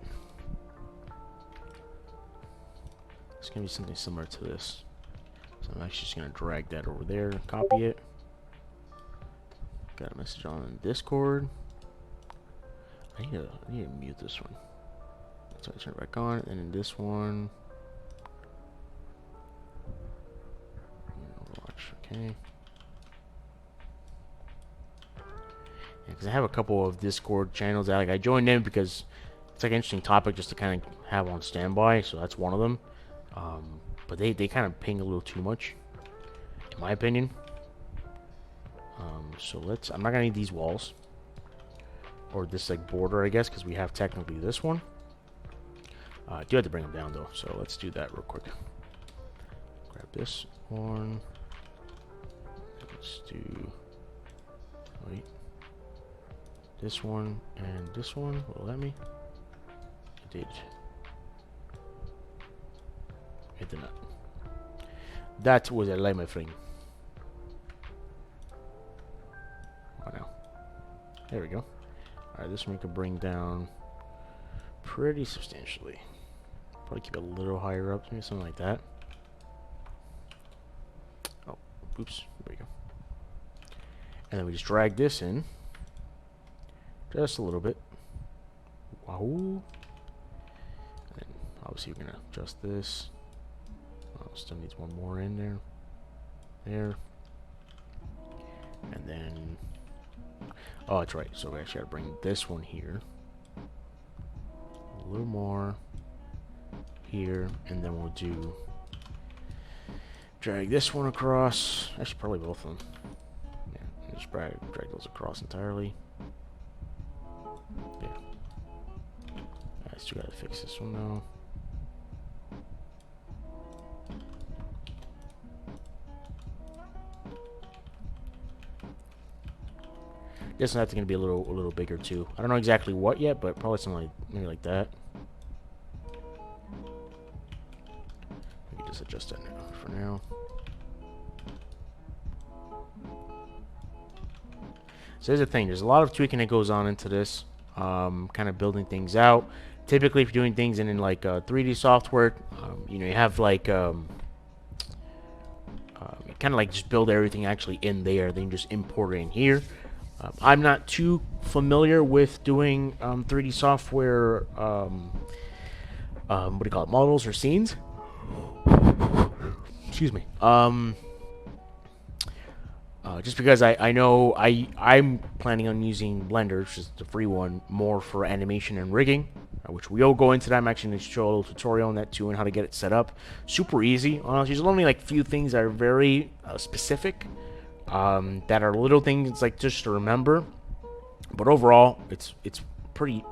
it's gonna be something similar to this. So I'm actually just gonna drag that over there, copy it. Got a message on Discord. I need to mute this one. So I turn it back on, and then this one. Overwatch, okay. Because I have a couple of Discord channels that I joined in because it's like an interesting topic just to kind of have on standby. So that's one of them. But they kind of ping a little too much, in my opinion. So I'm not gonna need these walls or this like border, I guess, because we have technically this one. I do have to bring them down though, so let's do that real quick. Grab this one. Let's do. Wait. This one and this one. Will it let me? It did. It did not. That was a lie, my friend. Oh no. There we go. Alright, this one we can bring down pretty substantially. Probably keep it a little higher up, maybe something like that. Oh, oops. There we go. And then we just drag this in. Just a little bit. Wow. And then obviously we're gonna adjust this. Oh, still needs one more in there. There. And then. Oh, that's right. So we actually gotta bring this one here. A little more. Here. And then we'll do. Drag this one across. Actually, probably both of them. Yeah. Just drag those across entirely. Yeah. I still gotta fix this one though. This one's gonna be a little bigger too. I don't know exactly what yet, but probably something like maybe like that. We can just adjust that now for now. So here's the thing. There's a lot of tweaking that goes on into this. Kind of building things out. Typically, if you're doing things in like 3D software, you know, you have like kind of like just build everything actually in there, then you just import it in here. I'm not too familiar with doing 3D software. What do you call it? Models or scenes? Excuse me. Just because I know I'm planning on using Blender, which is the free one, more for animation and rigging, which we'll go into that. I'm actually going to show a little tutorial on that too and how to get it set up. Super easy. Honestly, there's only like a few things that are very specific, that are little things like just to remember. But overall, it's pretty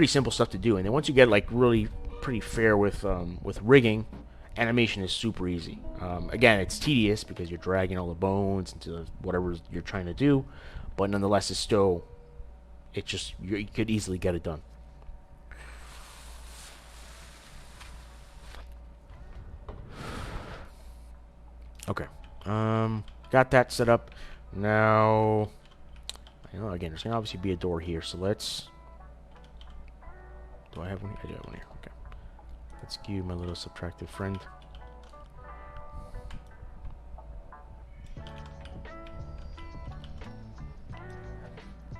simple stuff to do. And then once you get like really pretty fair with rigging, animation is super easy. Again, it's tedious because you're dragging all the bones into whatever you're trying to do, but nonetheless, it's still, it just, you could easily get it done. Okay, got that set up. Now, you know, again, there's gonna obviously be a door here, so let's. Do I have one here? I do have one here. Okay. Let's give my little subtractive friend.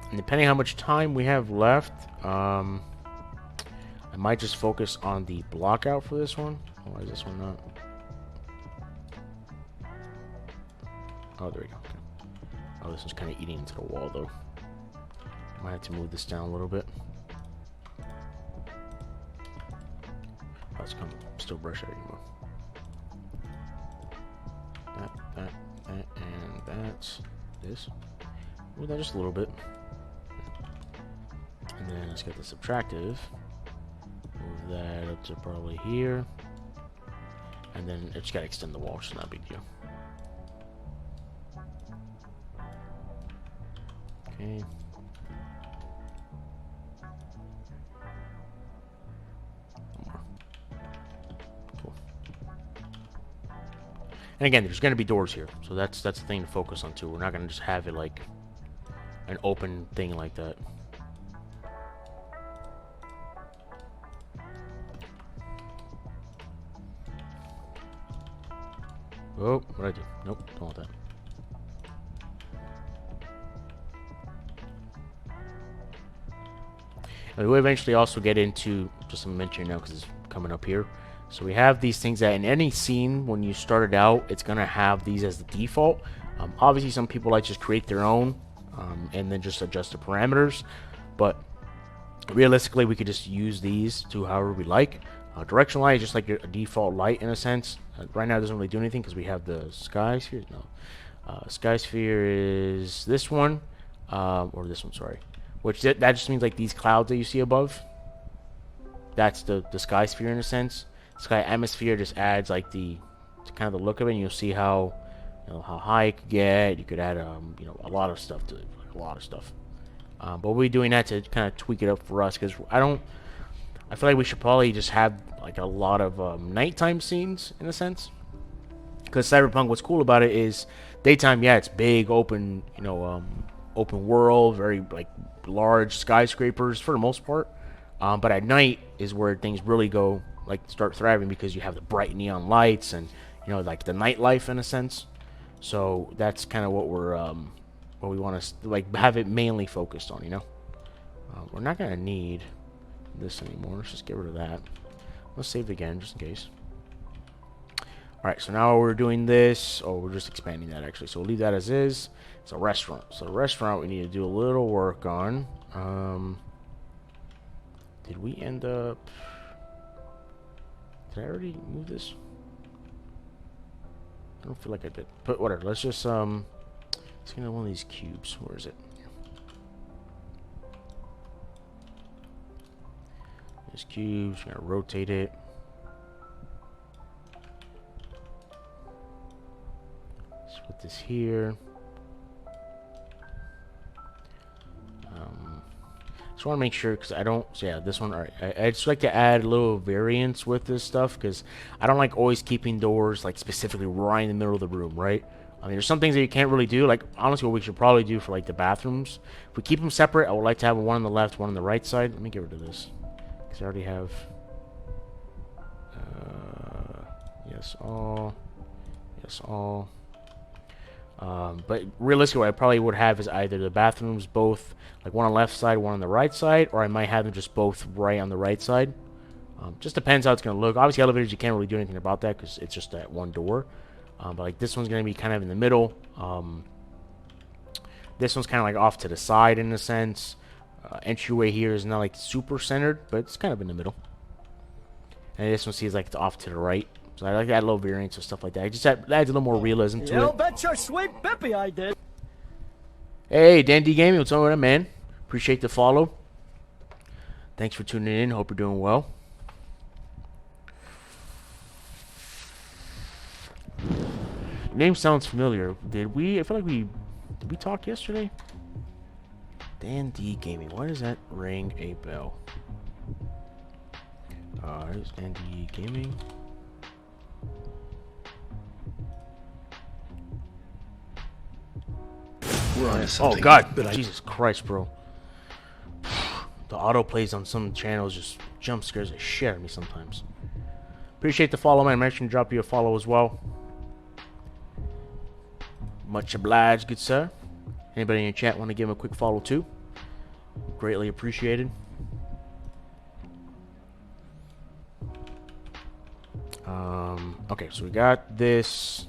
And depending on how much time we have left, I might just focus on the block out for this one. Why is this one not? Oh, there we go. Okay. Oh, this one's kind of eating into the wall, though. Might have to move this down a little bit. Let's come still brush out anymore. That, and that's this. Move that just a little bit. And then let's get the subtractive. Move that up to probably here. And then it's got to extend the wall, which is not a big deal. Okay. And again, there's going to be doors here, so that's the thing to focus on too. We're not going to just have it like an open thing like that. Oh, what did I do? Nope, don't want that. And we'll eventually also get into, just mention now because it's coming up here. So we have these things that in any scene, when you start it out, it's going to have these as the default. Obviously, some people like just create their own and then just adjust the parameters. But realistically, we could just use these to however we like. Direction light is just like a default light in a sense. Right now, it doesn't really do anything because we have the sky sphere. No, sky sphere is this one, or this one, sorry. Which that just means like these clouds that you see above. That's the sky sphere in a sense. Sky atmosphere just adds like the kind of the look of it. And you'll see how how high it could get. You could add a lot of stuff to it, like a lot of stuff. But we'll be doing that to kind of tweak it up for us because I feel like we should probably just have like a lot of nighttime scenes in a sense. Because Cyberpunk, what's cool about it is daytime, yeah, it's big, open, open world, very like large skyscrapers for the most part. But at night is where things really go like start thriving because you have the bright neon lights and like the nightlife in a sense. So that's kind of what we want to like have it mainly focused on. We're not gonna need this anymore. Let's just get rid of that. Let's save it again just in case. Alright, so now we're doing this. Oh, we're just expanding that actually. So we'll leave that as is. It's a restaurant. So the restaurant we need to do a little work on. Did we end up... Did I already move this? I don't feel like I did. But whatever. Let's just let's get one of these cubes. Where is it? This cube. We're gonna rotate it. Let's put this here. Just want to make sure because I don't. So yeah, this one. All right. I just like to add a little variance with this stuff because I don't like always keeping doors like specifically right in the middle of the room, right? I mean, there's some things that you can't really do. Like honestly, what we should probably do for like the bathrooms, if we keep them separate, I would like to have one on the left, one on the right side. Let me get rid of this because I already have. Yes, all. Yes, all. But realistically, what I probably would have is either the bathrooms both, like one on the left side, one on the right side, or I might have them just both right on the right side. Just depends how it's going to look. Obviously, elevators, you can't really do anything about that because it's just that one door. But like this one's going to be kind of in the middle. This one's kind of like off to the side in a sense. Entryway here is not like super centered, but it's kind of in the middle. And this one seems like it's off to the right. So I like to add a little variance and stuff like that. It just adds a little more realism to You it. bet your sweet Bippy I did. Hey, Dan D Gaming, what's going on, man? Appreciate the follow. Thanks for tuning in. Hope you're doing well. Name sounds familiar. I feel like did we talk yesterday? Dan D Gaming. Why does that ring a bell? There's Dan D Gaming. We're on to something. Oh god, but Jesus Christ, bro. The autoplays on some channels just jump scares the shit out of me sometimes. Appreciate the follow, man. I'm actually gonna drop you a follow as well. Much obliged, good sir. Anybody in your chat want to give him a quick follow too? Greatly appreciated. Okay, so we got this.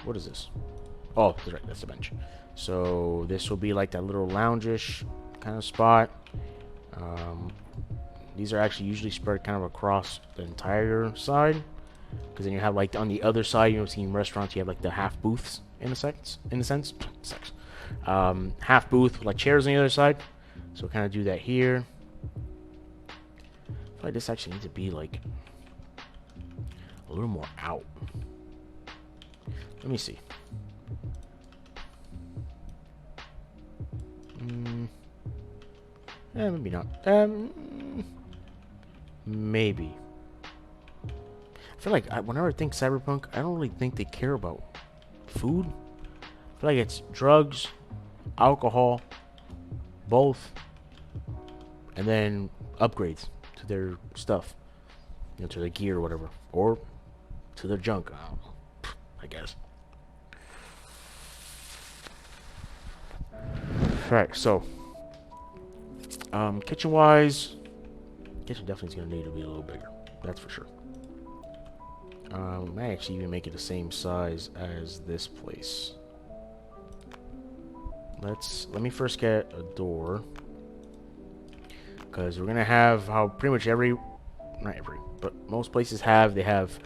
What is this? Oh, that's right, that's the bench. So this will be like that little lounge-ish kind of spot. These are actually usually spread kind of across the entire side, because then you have like on the other side, see in restaurants you have like the half booths in a sense. Half booth with like chairs on the other side. So we'll kind of do that here. I feel like this actually needs to be like a little more out. Let me see. Maybe not. Maybe. I feel like whenever I think Cyberpunk, I don't really think they care about food. I feel like it's drugs, alcohol, both, and then upgrades to their stuff, to their gear or whatever, or to their junk. I don't know. I guess. Alright, so Kitchen-wise, kitchen definitely is going to need to be a little bigger. That's for sure. Might actually even make it the same size as this place. Let me first get a door. Because we're going to have how pretty much not every, but most places they have,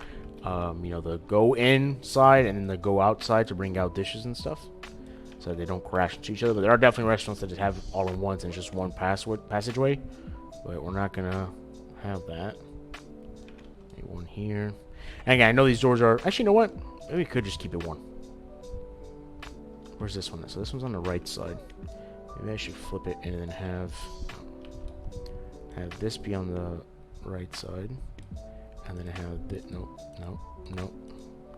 you know, the go in side and then the go outside to bring out dishes and stuff. So they don't crash into each other. But there are definitely restaurants that just have all in ones and just one passageway. But we're not going to have that. Maybe one here. And again, I know these doors are... Actually, you know what? Maybe we could just keep it one. Where's this one? So this one's on the right side. Maybe I should flip it and then have this be on the right side. And then have this... No.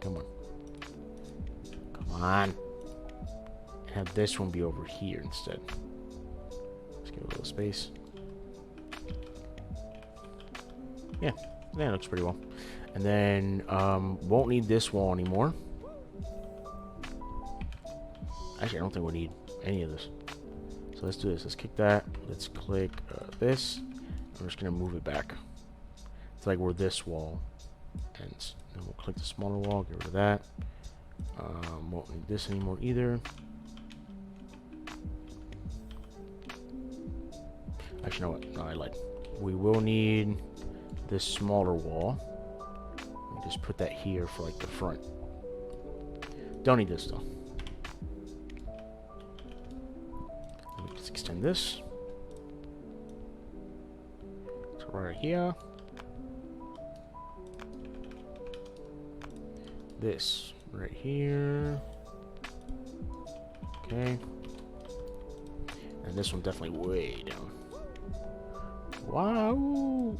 Come on. Come on. Have this one be over here instead. Let's give it a little space. Yeah, that looks pretty well. And then won't need this wall anymore. Actually, I don't think we need any of this. So let's do this. Let's kick that. Let's click this. I'm just gonna move it back. It's like where this wall ends. And we'll click the smaller wall. Get rid of that. Won't need this anymore either. Actually, you know what? No, I lied. We will need this smaller wall. Just put that here for like the front. Don't need this though. Let me just extend this to right here. This right here. Okay. And this one definitely way down. Wow.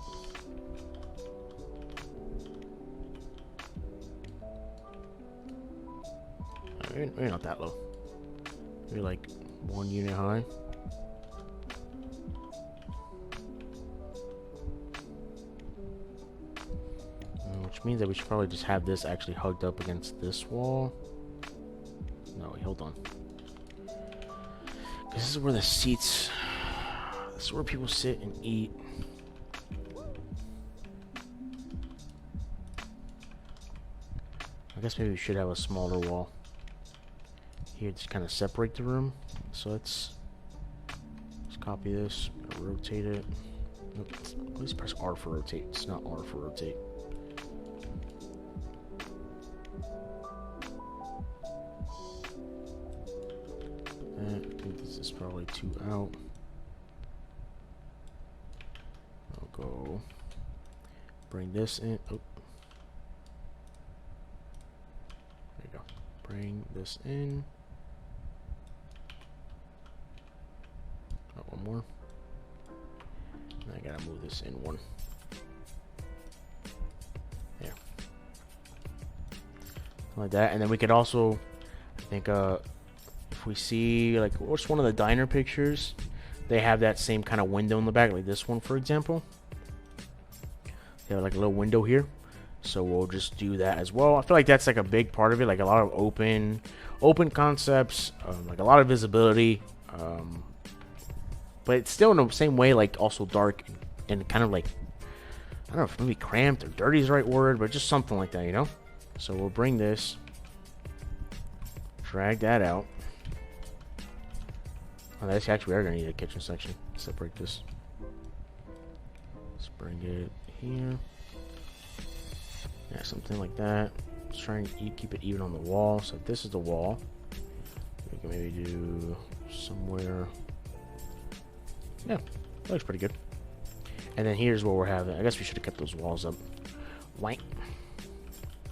Maybe not that low. Maybe like 1 unit high. Which means that we should probably just have this actually hugged up against this wall. No, wait, hold on. Because this is where the seats... This is where people sit and eat. I guess maybe we should have a smaller wall here to kind of separate the room. So let's copy this, rotate it. Nope. Please press R for rotate. It's not R for rotate. And I think this is probably 2 out. I'll go bring this in. Oh. There you go. Bring this in. Oh, one more. And I gotta move this in one. There. Like that. And then we could also, I think, if we see, like, what's one of the diner pictures? They have that same kind of window in the back, like this one, for example. They have like a little window here. So we'll just do that as well. I feel like that's like a big part of it, like a lot of open concepts, like a lot of visibility. But it's still in the same way, like also dark and kind of like, I don't know if maybe cramped or dirty is the right word, but just something like that, you know? So we'll bring this, drag that out. Oh, that's actually, we are going to need a kitchen section. Separate this. Let's bring it here. Yeah, something like that. Let's try and keep it even on the wall. So if this is the wall, we can maybe do somewhere. Yeah, that looks pretty good. And then here's where we're having. I guess we should have kept those walls up. White.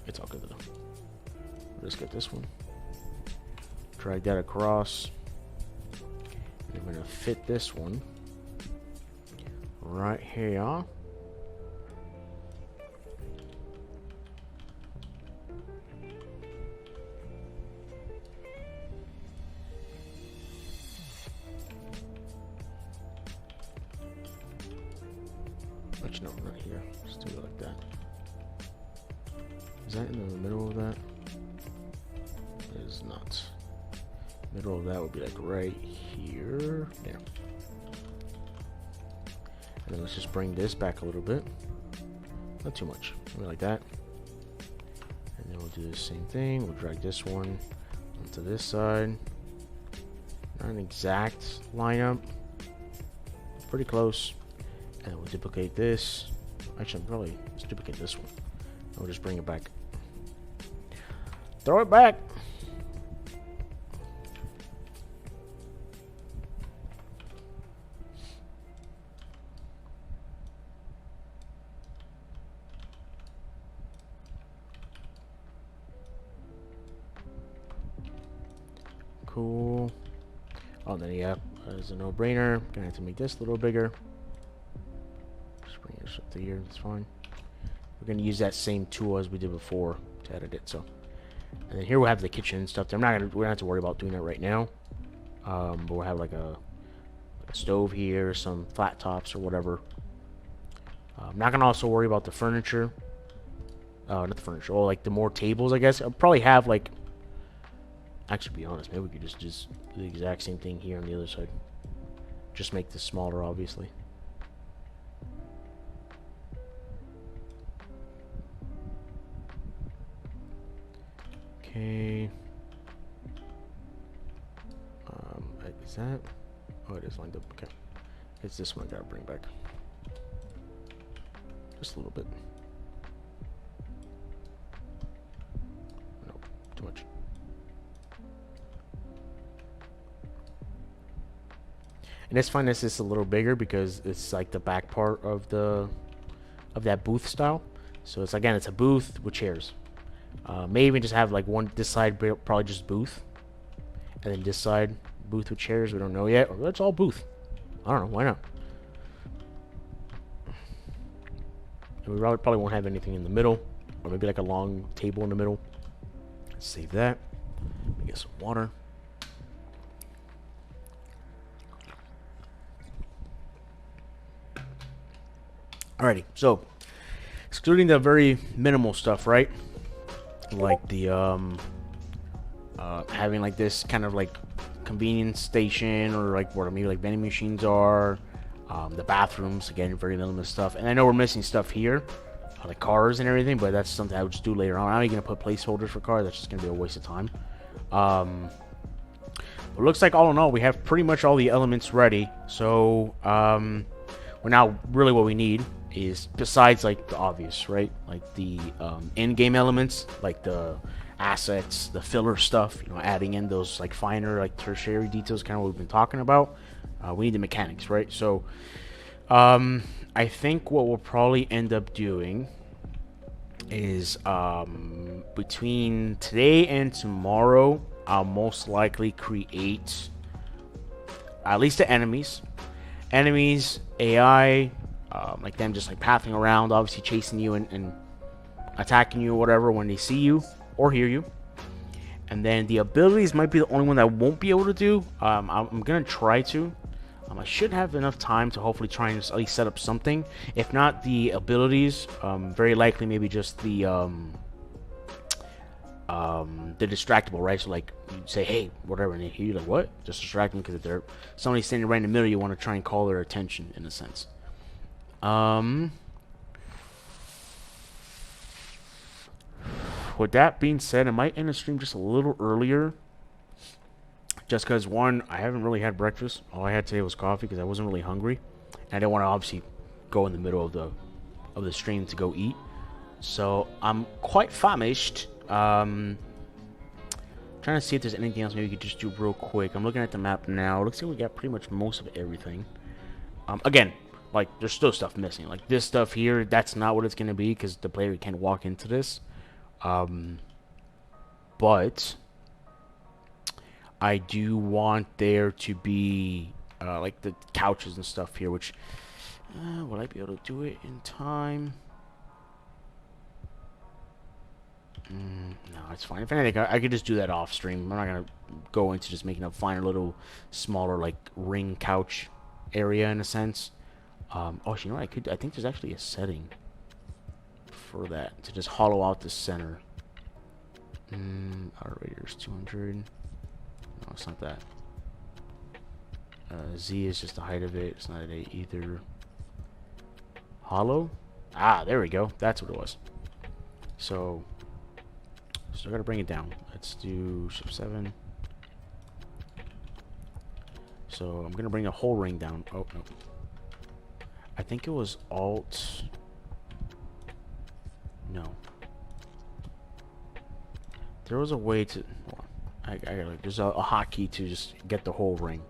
It's all good though. Let's get this one. Drag that across. I'm going to fit this one right here. Actually, no, not here. Just do it like that. Is that in the middle of that? It is not. Middle of that would be like right here. There. Then let's just bring this back a little bit. Not too much. Maybe like that. And then we'll do the same thing. We'll drag this one onto this side. Not an exact lineup. Pretty close. And we'll duplicate this. Actually, probably let's duplicate this one. We'll just bring it back. Throw it back. Cool. Oh, then yeah, it's a no-brainer. Gonna have to make this a little bigger. Just bring this up to here. That's fine. We're gonna use that same tool as we did before to edit it. So, and then here we'll have the kitchen and stuff. We don't have to worry about doing that right now. But we'll have like a stove here, some flat tops or whatever. I'm not gonna also worry about the furniture. Not the furniture. Oh, like the more tables, I guess. I'll probably have like. Actually, to be honest, maybe we could just do the exact same thing here on the other side. Just make this smaller, obviously. Okay. Is that? Oh, it is lined up. Okay. It's this one I gotta bring back. Just a little bit. No, too much. And it's fine this is a little bigger because it's like the back part of that booth style. So it's again, it's a booth with chairs. May even just have like this side probably just booth, and then this side booth with chairs. We don't know yet, or it's all booth. I don't know. Why not? And we probably won't have anything in the middle, or maybe like a long table in the middle. Let's save that. Let me get some water. Alrighty, so excluding the very minimal stuff, right? Like the having like this kind of like convenience station, or like where maybe like vending machines are, the bathrooms, again, very minimal stuff. And I know we're missing stuff here, like cars and everything, but that's something I would just do later on. I'm not even gonna put placeholders for cars. That's just gonna be a waste of time. It looks like all in all we have pretty much all the elements ready. So well, now really what we need is, besides like the obvious, right, like the in-game elements, like the assets, the filler stuff, you know, adding in those like finer, like tertiary details, kind of what we've been talking about. We need the mechanics, right? So I think what we'll probably end up doing is between today and tomorrow, I'll most likely create at least the enemies, AI, like them just like pathing around, obviously chasing you and attacking you or whatever when they see you or hear you. And then the abilities might be the only one that I won't be able to do. I'm gonna try to. I should have enough time to hopefully try and at least set up something. If not the abilities, very likely maybe just the distractible, right? So like you say, hey, whatever, and they hear you, like, what? Just distract them, because if they're somebody standing right in the middle, you want to try and call their attention in a sense. With that being said, I might end the stream just a little earlier, just because, one, I haven't really had breakfast. All I had today was coffee because I wasn't really hungry, and I didn't want to obviously go in the middle of the stream to go eat. So I'm quite famished. Trying to see if there's anything else maybe we could just do real quick. I'm looking at the map now. Looks like we got pretty much most of everything. Again, like, there's still stuff missing. Like this stuff here, that's not what it's gonna be because the player can't walk into this. But I do want there to be like the couches and stuff here, which will I be able to do it in time? No, it's fine. If anything, I could just do that off stream. I'm not gonna go into just making a finer little smaller like ring couch area in a sense. Oh, you know what? I think there's actually a setting for that to just hollow out the center. Our radius 200. No, it's not that. Z is just the height of it. It's not an 8 either. Hollow? Ah, there we go. That's what it was. So I gotta bring it down. Let's do ship 7. So I'm gonna bring the whole ring down. Oh no. I think it was Alt. No. There was a way to. Hold on. There's a hotkey to just get the whole ring.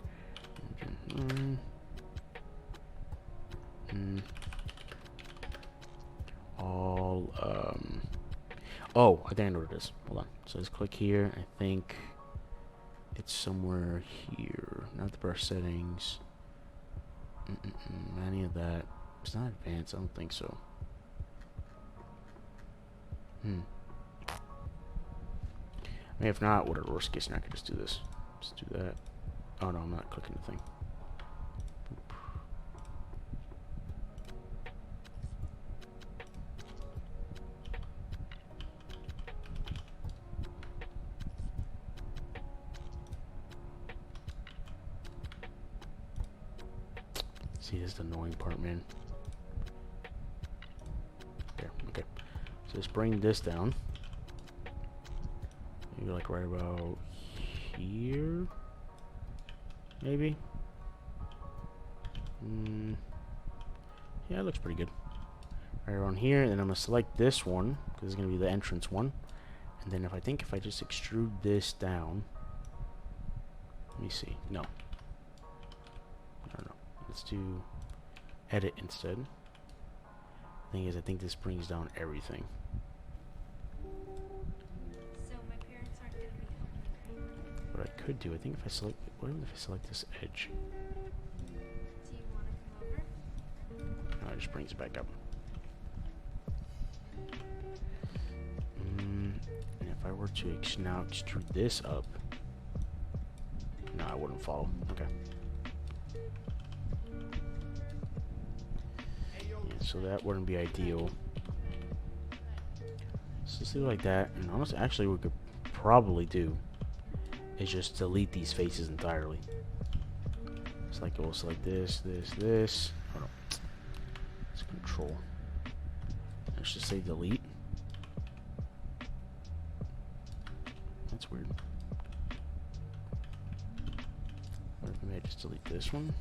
All. Oh, I think I know what it is. Hold on. So let's click here. I think it's somewhere here. Not the brush settings. Any of that. It's not advanced. I don't think so. I mean, if not, whatever. Worst case scenario, I could just do this. Just do that. Oh no, I'm not clicking the thing. Boop. See, this is the annoying part, man. There, okay. So let's bring this down. Maybe like right about here, maybe. Yeah, it looks pretty good. Right around here, and then I'm gonna select this one because it's gonna be the entrance one. And then if I just extrude this down, let me see. No. Let's do edit instead. Thing is, I think this brings down everything. So my parents aren't gonna be home. What I could do, I think if I select, what if I select this edge? Do you want to come over? No, it just brings it back up. And if I were to now extrude this up, no, I wouldn't follow. Okay. So that wouldn't be ideal. So let's do it like that. And honestly, actually, what we could probably do is just delete these faces entirely. It's like we'll select this. Hold on. Let's control. Let's just say delete. That's weird. What if maybe I just delete this one?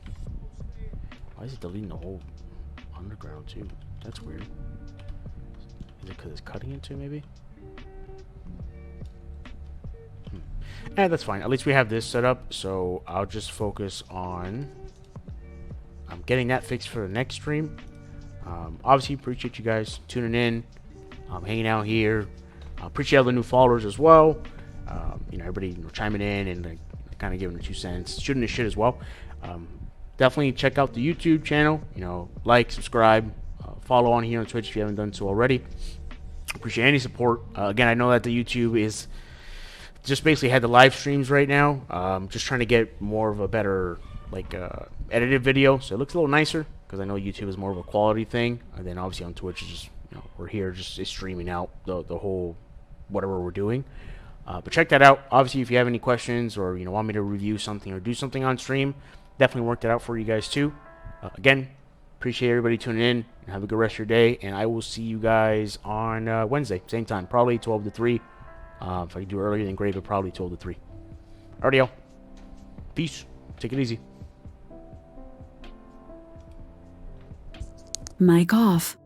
Why is it deleting the whole underground too? That's weird. Is it because it's cutting into maybe? That's fine. At least we have this set up, so I'll just focus on getting that fixed for the next stream. Obviously, appreciate you guys tuning in, hanging out here. Appreciate all the new followers as well. Everybody chiming in and kind of giving their 2 cents, shooting the shit as well. Definitely check out the YouTube channel. Like, subscribe, follow on here on Twitch if you haven't done so already. Appreciate any support. Again, I know that the YouTube is just basically had the live streams right now. Just trying to get more of a better edited video, so it looks a little nicer because I know YouTube is more of a quality thing. And then obviously on Twitch, is just we're here just streaming out the whole whatever we're doing. But check that out. Obviously, if you have any questions or want me to review something or do something on stream, definitely work that out for you guys too. Again, appreciate everybody tuning in, and have a good rest of your day, and I will see you guys on Wednesday, same time, probably 12 to 3. If I can do earlier than great, but probably 12 to 3. Alrighty, y'all. Peace. Take it easy. Mic off.